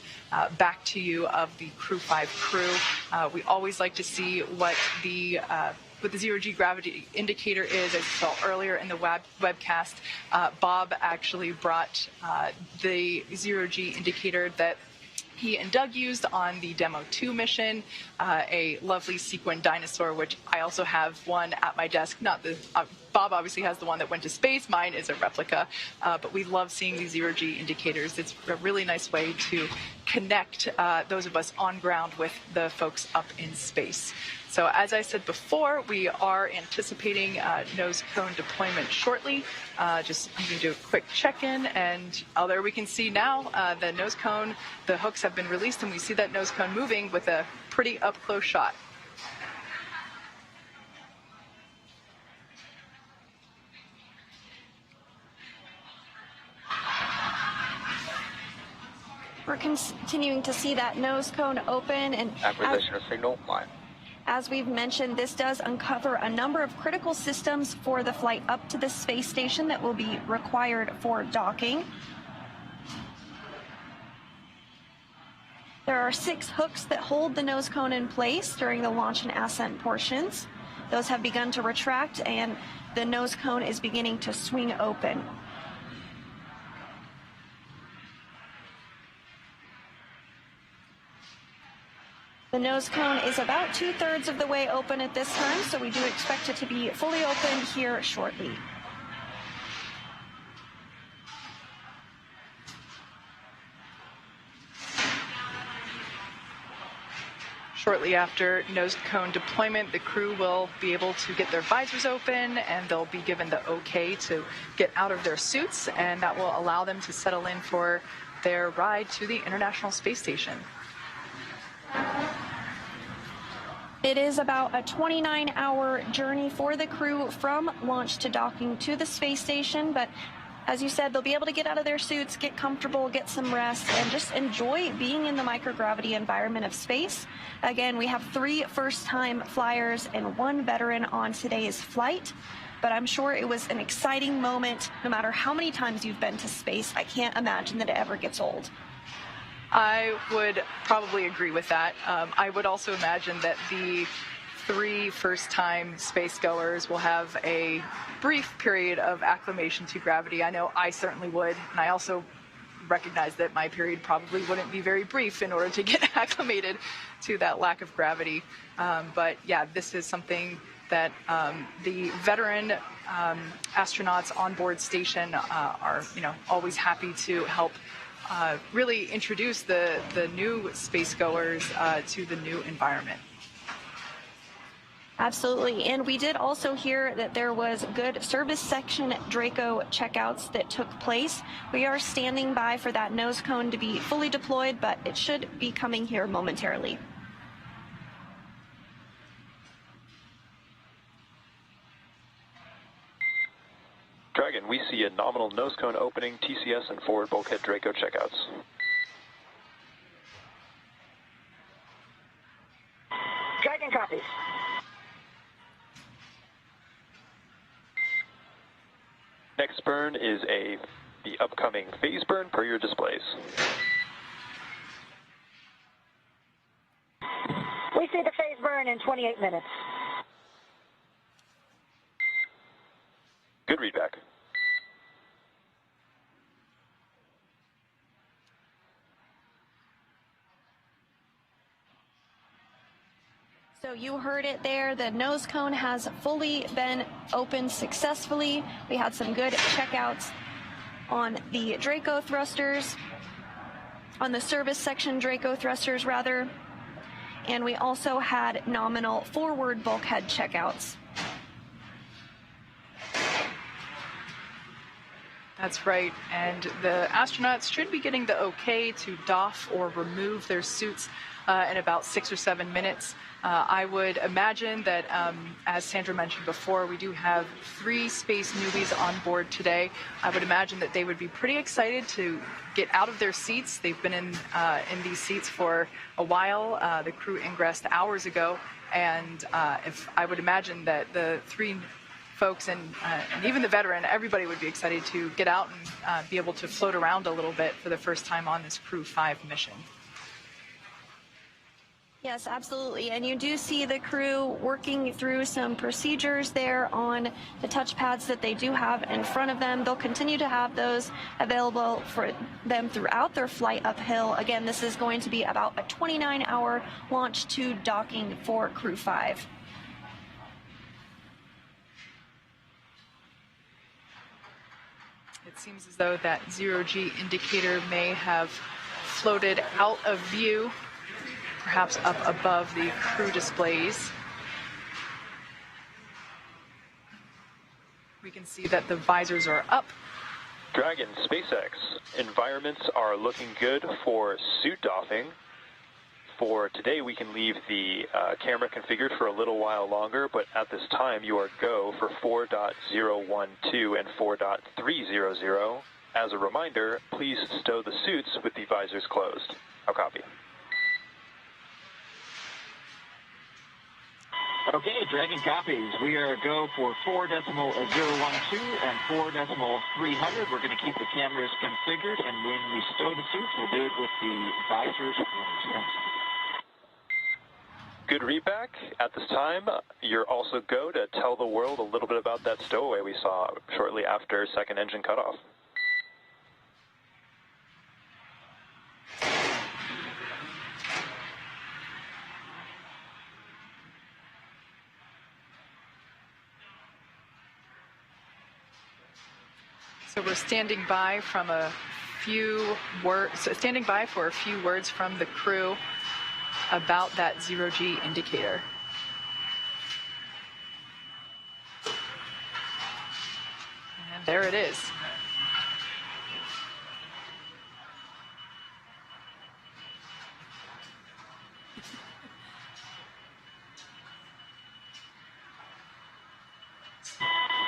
back to you of the Crew-5 crew. We always like to see what the 0G gravity indicator is. As you saw earlier in the webcast, Bob actually brought the 0G indicator that he and Doug used on the Demo 2 mission, a lovely sequin dinosaur, which I also have one at my desk, not the Bob obviously has the one that went to space. Mine is a replica, but we love seeing these zero-G indicators. It's a really nice way to connect those of us on ground with the folks up in space. So as I said before, we are anticipating nose cone deployment shortly. Just I'm going to do a quick check-in, and there we can see now the nose cone, the hooks have been released, and we see that nose cone moving with a pretty up-close shot. We're continuing to see that nose cone open, and Acquisition of signal, line. as we've mentioned, this does uncover a number of critical systems for the flight up to the space station that will be required for docking. There are 6 hooks that hold the nose cone in place during the launch and ascent portions. Those have begun to retract, and the nose cone is beginning to swing open. The nose cone is about 2/3 of the way open at this time, so we do expect it to be fully open here shortly. Shortly after nose cone deployment, the crew will be able to get their visors open, and they'll be given the okay to get out of their suits, and that will allow them to settle in for their ride to the International Space Station. It is about a 29-hour journey for the crew from launch to docking to the space station, but as you said, they'll be able to get out of their suits, get comfortable, get some rest, and just enjoy being in the microgravity environment of space. Again, we have 3 first-time flyers and 1 veteran on today's flight, but I'm sure it was an exciting moment. No matter how many times you've been to space, I can't imagine that it ever gets old. I would probably agree with that. I would also imagine that the 3 first-time space goers will have a brief period of acclimation to gravity. I know I certainly would, and I also recognize that my period probably wouldn't be very brief in order to get acclimated to that lack of gravity. But yeah, this is something that the veteran astronauts on board station are, always happy to help really introduce the new space goers to the new environment. Absolutely, and we did also hear that there was good service section Draco checkouts that took place. We are standing by for that nose cone to be fully deployed, but it should be coming here momentarily. Dragon, we see a nominal nose cone opening, TCS and forward bulkhead Draco checkouts. Dragon copies. Next burn is the upcoming phase burn per your displays. We see the phase burn in 28 minutes. Good readback. So you heard it there. The nose cone has fully been opened successfully. We had some good checkouts on the Draco thrusters, on the service section Draco thrusters rather, and we also had nominal forward bulkhead checkouts. That's right, and the astronauts should be getting the okay to doff or remove their suits in about 6 or 7 minutes. I would imagine that, as Sandra mentioned before, we do have 3 space newbies on board today. I would imagine that they would be pretty excited to get out of their seats. They've been in these seats for a while. The crew ingressed hours ago, and I would imagine that the 3 folks and even the veteran, everybody would be excited to get out and be able to float around a little bit for the first time on this Crew-5 mission. Yes, absolutely. And you do see the crew working through some procedures there on the touchpads that they do have in front of them. They'll continue to have those available for them throughout their flight uphill. Again, this is going to be about a 29-hour launch to docking for Crew-5. It seems as though that zero-G indicator may have floated out of view, perhaps up above the crew displays. We can see that the visors are up. Dragon, SpaceX, environments are looking good for suit doffing. For today, we can leave the camera configured for a little while longer, but at this time, you are go for 4.012 and 4.300. As a reminder, please stow the suits with the visors closed. I'll copy. Okay, Dragon copies. We are go for 4.012 and 4.300. We're going to keep the cameras configured, and when we stow the suits, we'll do it with the visors closed. Good readback. At this time, you're also go to tell the world a little bit about that stowaway we saw shortly after second engine cutoff. So we're standing by for a few words from the crew about that zero-G indicator. And there it is.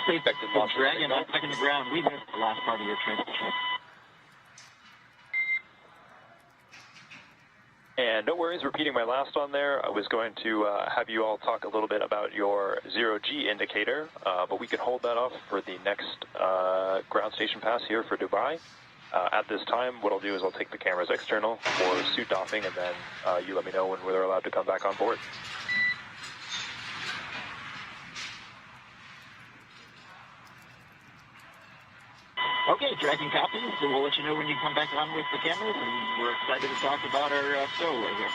SpaceX Dragon back in the ground. We missed the last part of your trip. And no worries, repeating my last on there. I was going to have you all talk a little bit about your zero-G indicator, but we can hold that off for the next ground station pass here for Dubai. At this time, what I'll do is I'll take the cameras external for suit doffing, and then you let me know when they're allowed to come back on board. Okay, Dragon copies, so we'll let you know when you come back on with the cameras, and we're excited to talk about our stowaway here.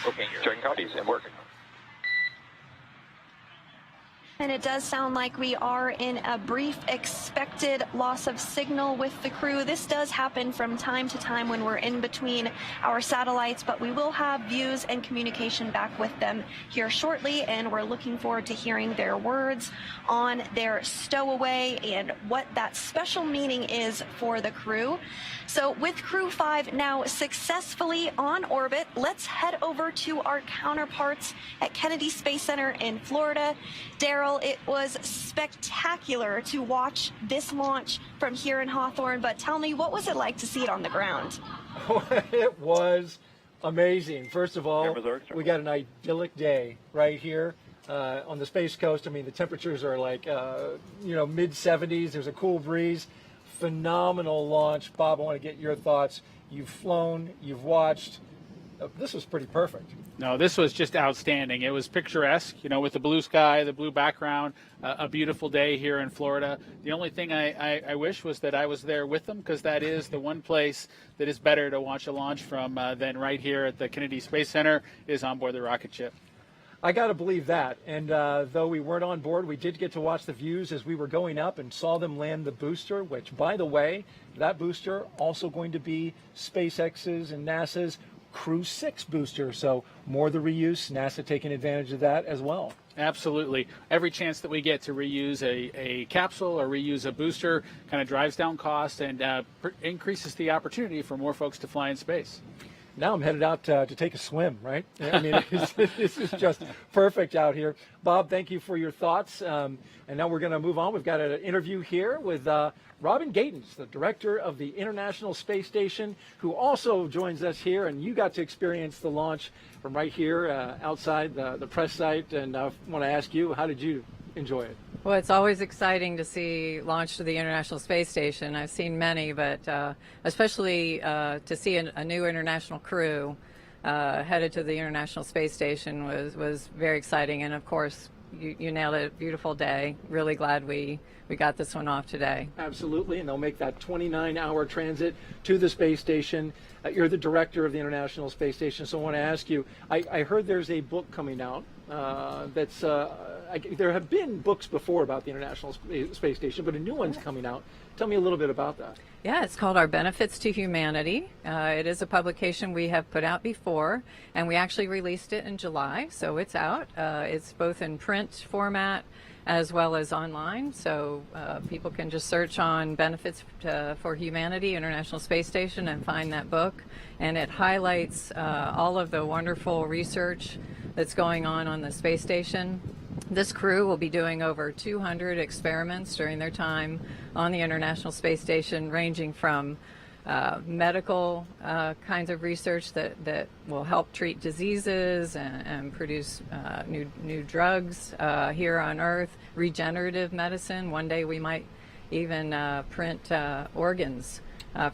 Okay, Dragon copies and working. And it does sound like we are in a brief expected loss of signal with the crew. This does happen from time to time when we're in between our satellites, but we will have views and communication back with them here shortly, and we're looking forward to hearing their words on their stowaway and what that special meaning is for the crew. So with Crew-5 now successfully on orbit, let's head over to our counterparts at Kennedy Space Center in Florida. Daryl, it was spectacular to watch this launch from here in Hawthorne, but tell me, what was it like to see it on the ground? It was amazing. First of all, we got an idyllic day right here on the Space Coast. I mean, the temperatures are like, mid-70s. There's a cool breeze. Phenomenal launch. Bob, I want to get your thoughts. You've flown, you've watched. This was pretty perfect. No, this was just outstanding. It was picturesque, with the blue sky, the blue background, a beautiful day here in Florida. The only thing I wish was that I was there with them, because that is the one place that is better to watch a launch from than right here at the Kennedy Space Center is on board the rocket ship. I got to believe that. And though we weren't on board, we did get to watch the views as we were going up and saw them land the booster, which, by the way, that booster also going to be SpaceX's and NASA's Crew-6 booster. So more the reuse, NASA taking advantage of that as well. Absolutely. Every chance that we get to reuse a capsule or reuse a booster kind of drives down costs and increases the opportunity for more folks to fly in space. Now I'm headed out to take a swim, right? I mean, this is just perfect out here. Bob, thank you for your thoughts. And now we're going to move on. We've got an interview here with Robin Gatens, the director of the International Space Station, who also joins us here. And you got to experience the launch from right here outside the press site. And I want to ask you, how did you enjoy it? Well, it's always exciting to see launch to the International Space Station. I've seen many, but especially to see a new international crew headed to the International Space Station was very exciting. And of course, you nailed it. Beautiful day. Really glad we got this one off today. Absolutely, and they'll make that 29-hour transit to the space station. You're the director of the International Space Station, so I want to ask you, I heard there's a book coming out there have been books before about the International Space Station, but a new one's coming out. Tell me a little bit about that. Yeah, it's called Our Benefits to Humanity. It is a publication we have put out before, and we actually released it in July, so it's out. It's both in print format as well as online, so people can just search on Benefits for Humanity, International Space Station, and find that book. And it highlights all of the wonderful research that's going on the space station. This crew will be doing over 200 experiments during their time on the International Space Station, ranging from medical kinds of research that will help treat diseases and produce new drugs here on Earth, regenerative medicine. One day we might even print organs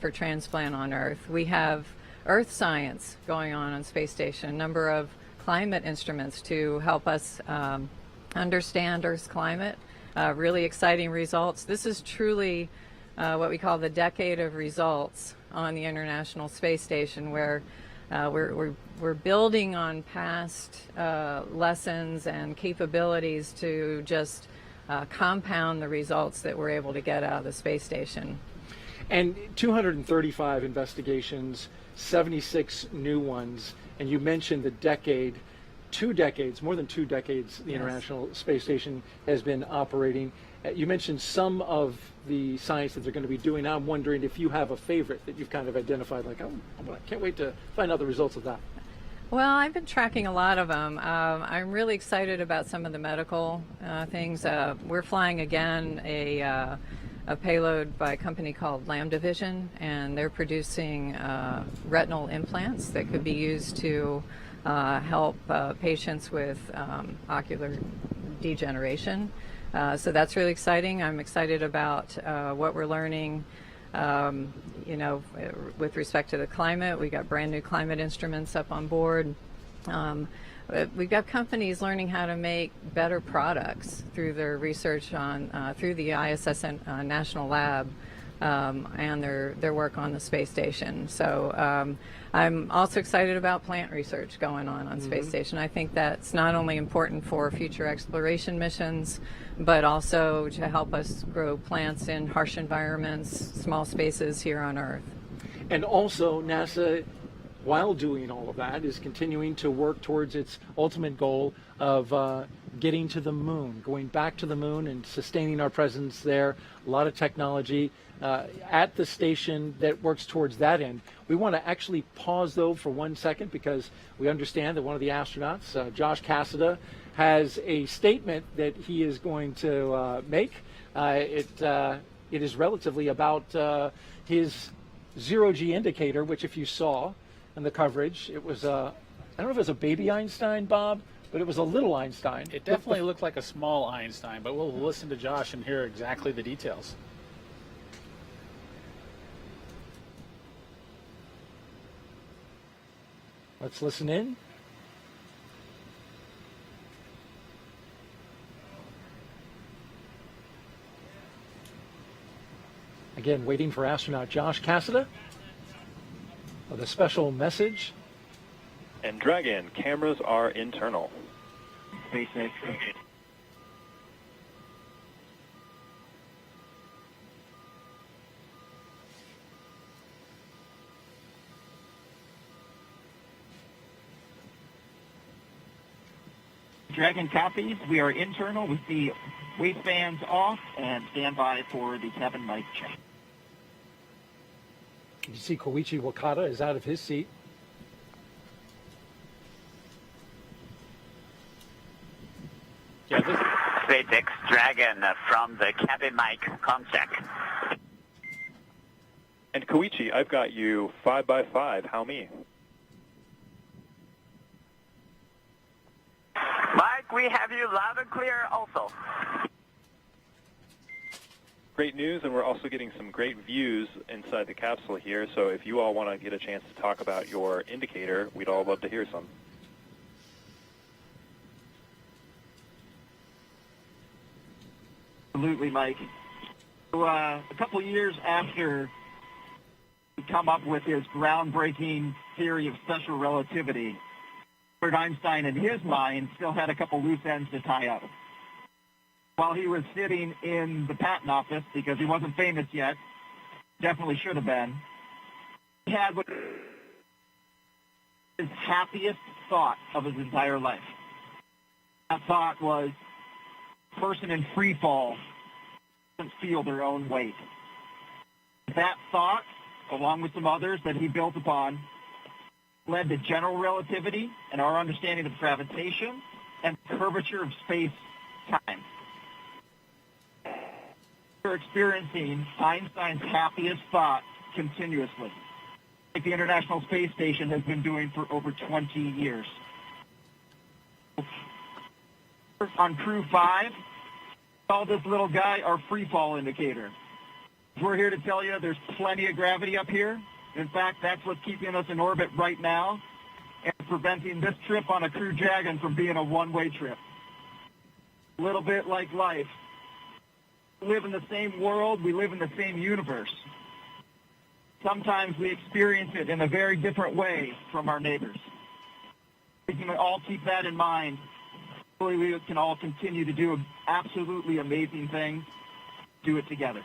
for transplant on Earth. We have Earth science going on Space Station, a number of climate instruments to help us understand Earth's climate. Really exciting results. This is truly what we call the decade of results on the International Space Station, where we're building on past lessons and capabilities to just compound the results that we're able to get out of the space station. And 235 investigations, 76 new ones, and you mentioned the decade. 2 decades, more than 2 decades, the International Space Station has been operating. You mentioned some of the science that they're going to be doing. Now I'm wondering if you have a favorite that you've kind of identified, like, oh, I can't wait to find out the results of that. Well, I've been tracking a lot of them. I'm really excited about some of the medical things. We're flying again a payload by a company called Lambda Vision, and they're producing retinal implants that could be used to help patients with ocular degeneration. So that's really exciting. I'm excited about what we're learning, with respect to the climate. We got brand new climate instruments up on board. We've got companies learning how to make better products through their research through the ISS National Lab and their work on the space station. So I'm also excited about plant research going on Space Station. I think that's not only important for future exploration missions, but also to help us grow plants in harsh environments, small spaces here on Earth. And also NASA, while doing all of that, is continuing to work towards its ultimate goal of getting to the moon, going back to the moon and sustaining our presence there. A lot of technology at the station that works towards that end. We want to actually pause, though, for 1 second, because we understand that one of the astronauts, Josh Cassada, has a statement that he is going to make. It is relatively about his zero-G indicator, which, if you saw in the coverage, it was I don't know if it was a baby Einstein, Bob, but it was a little Einstein. It definitely looked like a small Einstein, but we'll listen to Josh and hear exactly the details. Let's listen in. Again, waiting for astronaut Josh Cassada with a special message. And Dragon, cameras are internal. SpaceX. Dragon copies. We are internal with the waistbands off and stand by for the cabin mic check. You see Koichi Wakata is out of his seat. Yeah, SpaceX Dragon from the cabin mic check. And Koichi, I've got you 5x5. How me? Mike, we have you loud and clear also. Great news, and we're also getting some great views inside the capsule here, so if you all want to get a chance to talk about your indicator, we'd all love to hear some. Absolutely, Mike. So, a couple years after we come up with his groundbreaking theory of special relativity, Albert Einstein, in his mind, still had a couple loose ends to tie up. While he was sitting in the patent office, because he wasn't famous yet, definitely should have been, he had what his happiest thought of his entire life. That thought was, person in free fall doesn't feel their own weight. That thought, along with some others that he built upon, led to general relativity and our understanding of gravitation and curvature of space-time. We're experiencing Einstein's happiest thought continuously, like the International Space Station has been doing for over 20 years. On Crew-5, call this little guy our free fall indicator. We're here to tell you there's plenty of gravity up here. In fact, that's what's keeping us in orbit right now and preventing this trip on a Crew Dragon from being a one-way trip. A little bit like life. We live in the same world, we live in the same universe. Sometimes we experience it in a very different way from our neighbors. We can all keep that in mind. Hopefully we can all continue to do absolutely amazing things, do it together.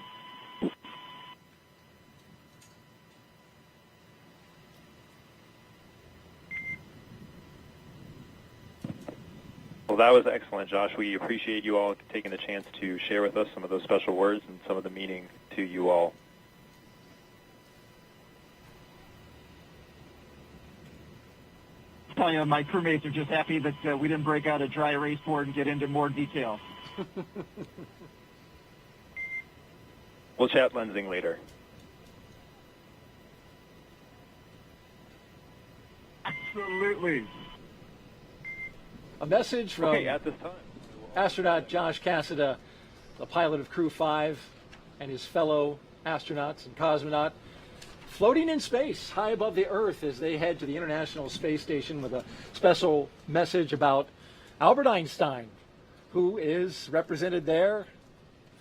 Well, that was excellent, Josh. We appreciate you all taking the chance to share with us some of those special words and some of the meaning to you all. I'll tell you, my crewmates are just happy that we didn't break out a dry erase board and get into more detail. We'll chat lensing later. Absolutely. A message from at this time, astronaut Josh Cassada, the pilot of Crew-5, and his fellow astronauts and cosmonaut, floating in space high above the Earth as they head to the International Space Station with a special message about Albert Einstein, who is represented there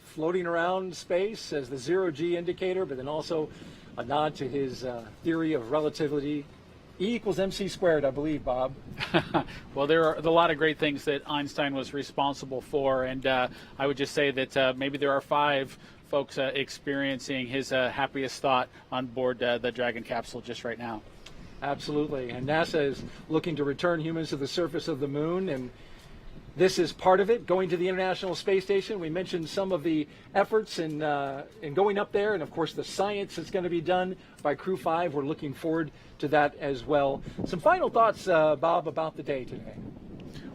floating around space as the zero-G indicator, but then also a nod to his theory of relativity. E equals MC squared, I believe, Bob. Well, there are a lot of great things that Einstein was responsible for, and I would just say that maybe there are 5 folks experiencing his happiest thought on board the Dragon capsule just right now. Absolutely, and NASA is looking to return humans to the surface of the moon, and this is part of it, going to the International Space Station. We mentioned some of the efforts in going up there, and of course the science that's going to be done by Crew-5. We're looking forward to that as well. Some final thoughts, Bob, about the day today.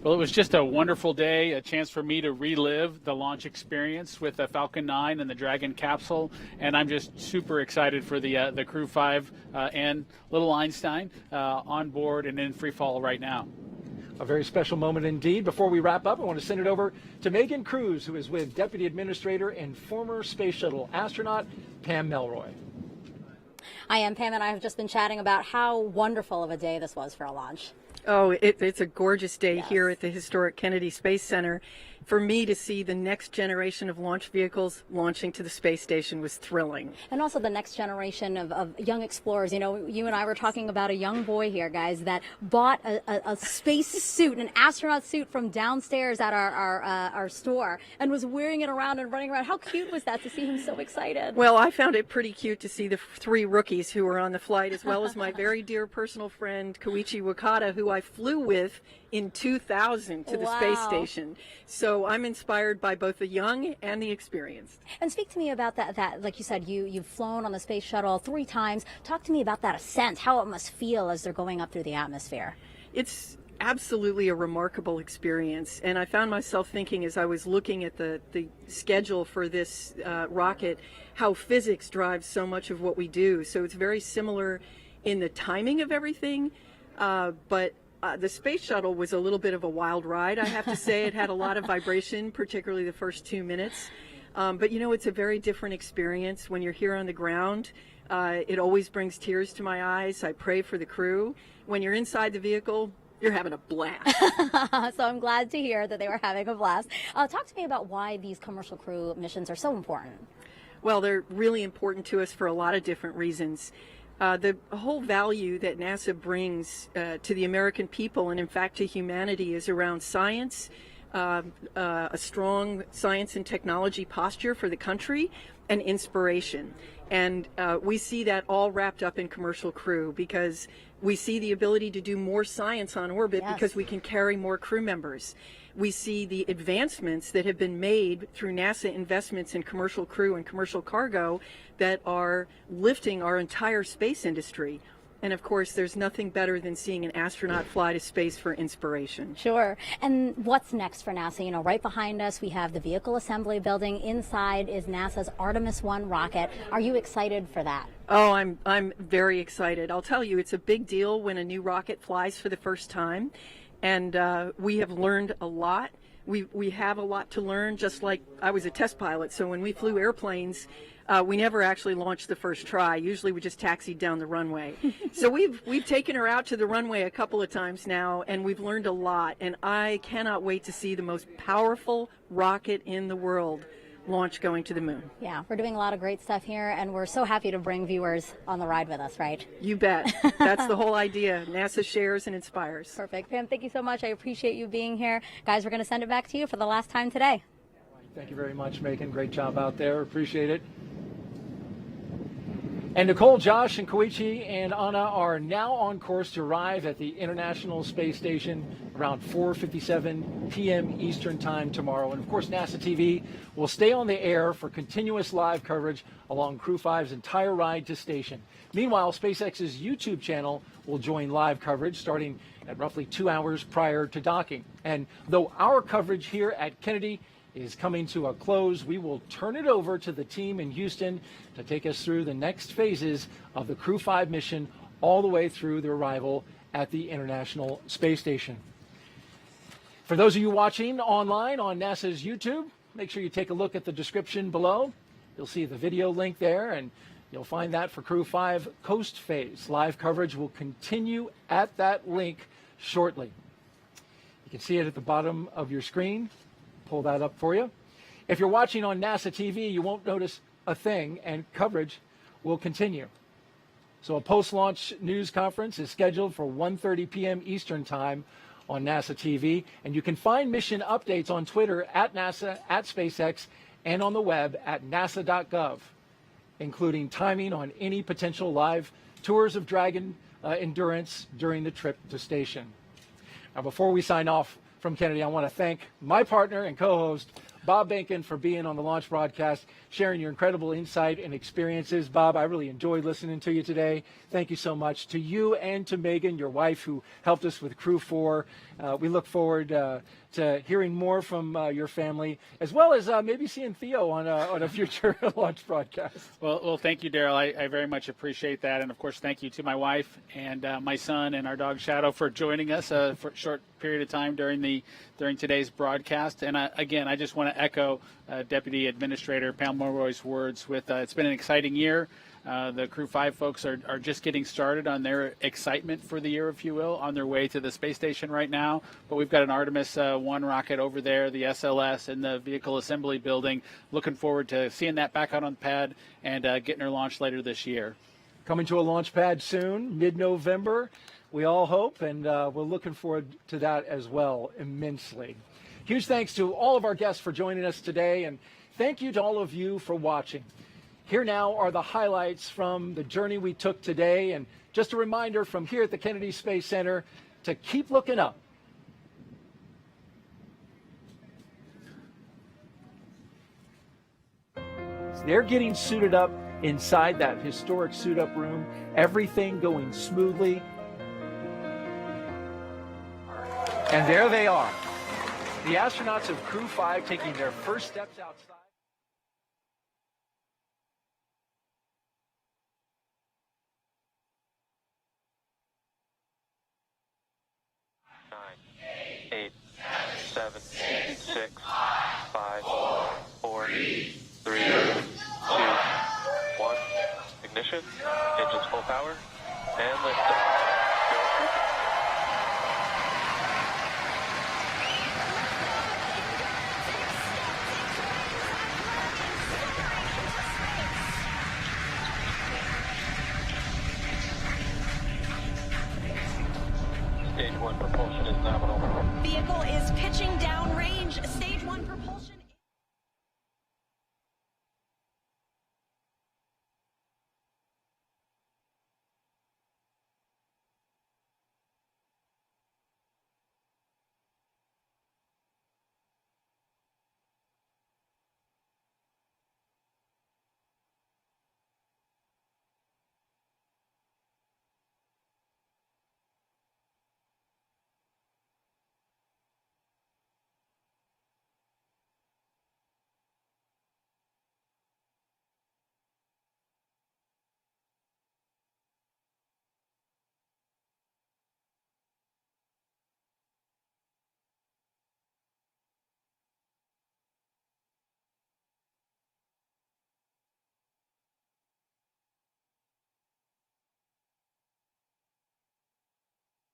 Well, it was just a wonderful day, a chance for me to relive the launch experience with the Falcon 9 and the Dragon capsule, and I'm just super excited for the Crew-5 and little Einstein on board and in free fall right now. A very special moment indeed. Before we wrap up, I want to send it over to Megan Cruz, who is with Deputy Administrator and former Space Shuttle astronaut Pam Melroy. I am Pam, and I have just been chatting about how wonderful of a day this was for a launch. Oh, it's a gorgeous day here at the historic Kennedy Space Center. For me to see the next generation of launch vehicles launching to the space station was thrilling. And also the next generation of young explorers. You know, you and I were talking about a young boy here, guys, that bought a space suit, an astronaut suit from downstairs at our store and was wearing it around and running around. How cute was that to see him so excited? Well, I found it pretty cute to see the 3 rookies who were on the flight, as well as my very dear personal friend Koichi Wakata, who I flew with in 2000 to the space station. So I'm inspired by both the young and the experienced. And speak to me about that like you said, you've flown on the space shuttle 3 times. Talk to me about that ascent, how it must feel as they're going up through the atmosphere. It's absolutely a remarkable experience, and I found myself thinking as I was looking at the schedule for this rocket, how physics drives so much of what we do. So it's very similar in the timing of everything, but the space shuttle was a little bit of a wild ride, I have to say. It had a lot of vibration, particularly the first 2 minutes. But, you know, it's a very different experience when you're here on the ground. It always brings tears to my eyes. I pray for the crew. When you're inside the vehicle, you're having a blast. So I'm glad to hear that they were having a blast. Talk to me about why these commercial crew missions are so important. Well, they're really important to us for a lot of different reasons. The whole value that NASA brings to the American people, and in fact to humanity, is around science, a strong science and technology posture for the country, and inspiration. And we see that all wrapped up in Commercial Crew, because we see the ability to do more science on orbit because we can carry more crew members. We see the advancements that have been made through NASA investments in commercial crew and commercial cargo that are lifting our entire space industry. And of course, there's nothing better than seeing an astronaut fly to space for inspiration. Sure. And what's next for NASA? You know, right behind us, we have the vehicle assembly building. Inside is NASA's Artemis 1 rocket. Are you excited for that? Oh, I'm very excited. I'll tell you, it's a big deal when a new rocket flies for the first time. And we have learned a lot. We have a lot to learn, just like I was a test pilot. So when we flew airplanes, we never actually launched the first try. Usually we just taxied down the runway. So we've taken her out to the runway a couple of times now, and we've learned a lot. And I cannot wait to see the most powerful rocket in the world launch going to the moon. Yeah, we're doing a lot of great stuff here, and we're so happy to bring viewers on the ride with us, right? You bet. That's the whole idea. NASA shares and inspires. Perfect. Pam, thank you so much. I appreciate you being here. Guys, we're going to send it back to you for the last time today. Thank you very much, Megan. Great job out there. Appreciate it. And Nicole, Josh, and Koichi and Anna are now on course to arrive at the International Space Station around 4:57 p.m. Eastern Time tomorrow. And of course, NASA TV will stay on the air for continuous live coverage along Crew-5's entire ride to station. Meanwhile, SpaceX's YouTube channel will join live coverage starting at roughly 2 hours prior to docking. And though our coverage here at Kennedy is coming to a close, we will turn it over to the team in Houston to take us through the next phases of the Crew-5 mission all the way through the arrival at the International Space Station. For those of you watching online on NASA's YouTube, make sure you take a look at the description below. You'll see the video link there, and you'll find that for Crew-5 Coast Phase. Live coverage will continue at that link shortly. You can see it at the bottom of your screen. Pull that up for you. If you're watching on NASA TV, you won't notice a thing, and coverage will continue. So a post-launch news conference is scheduled for 1:30 p.m. Eastern Time on NASA TV, and you can find mission updates on Twitter at NASA, at SpaceX, and on the web at nasa.gov, including timing on any potential live tours of Dragon Endurance during the trip to station. Now, before we sign off from Kennedy, I want to thank my partner and co-host, Bob Benkin, for being on the launch broadcast, sharing your incredible insight and experiences. Bob, I really enjoyed listening to you today. Thank you so much. To you and to Megan, your wife, who helped us with Crew-4. We look forward to hearing more from your family, as well as maybe seeing Theo on a future launch broadcast. Well, thank you, Daryl. I very much appreciate that. And, of course, thank you to my wife and my son and our dog Shadow for joining us for a short period of time during today's broadcast. And, again, I just want to echo Deputy Administrator Pam Mulroy's words with it's been an exciting year. The Crew-5 folks are just getting started on their excitement for the year, if you will, on their way to the space station right now. But we've got an Artemis 1 rocket over there, the SLS, in the vehicle assembly building. Looking forward to seeing that back out on the pad and getting her launched later this year. Coming to a launch pad soon, mid-November, we all hope, and we're looking forward to that as well immensely. Huge thanks to all of our guests for joining us today, and thank you to all of you for watching. Here now are the highlights from the journey we took today, and just a reminder from here at the Kennedy Space Center to keep looking up. They're getting suited up inside that historic suit-up room, everything going smoothly. And there they are, the astronauts of Crew-5 taking their first steps outside. 8, 7, 6, 5, 4, 3, 2, 1. Ignition, engines full power, and liftoff. Go Crew. 1 propulsion is nominal. Vehicle is pitching downrange. Stage 1 propulsion.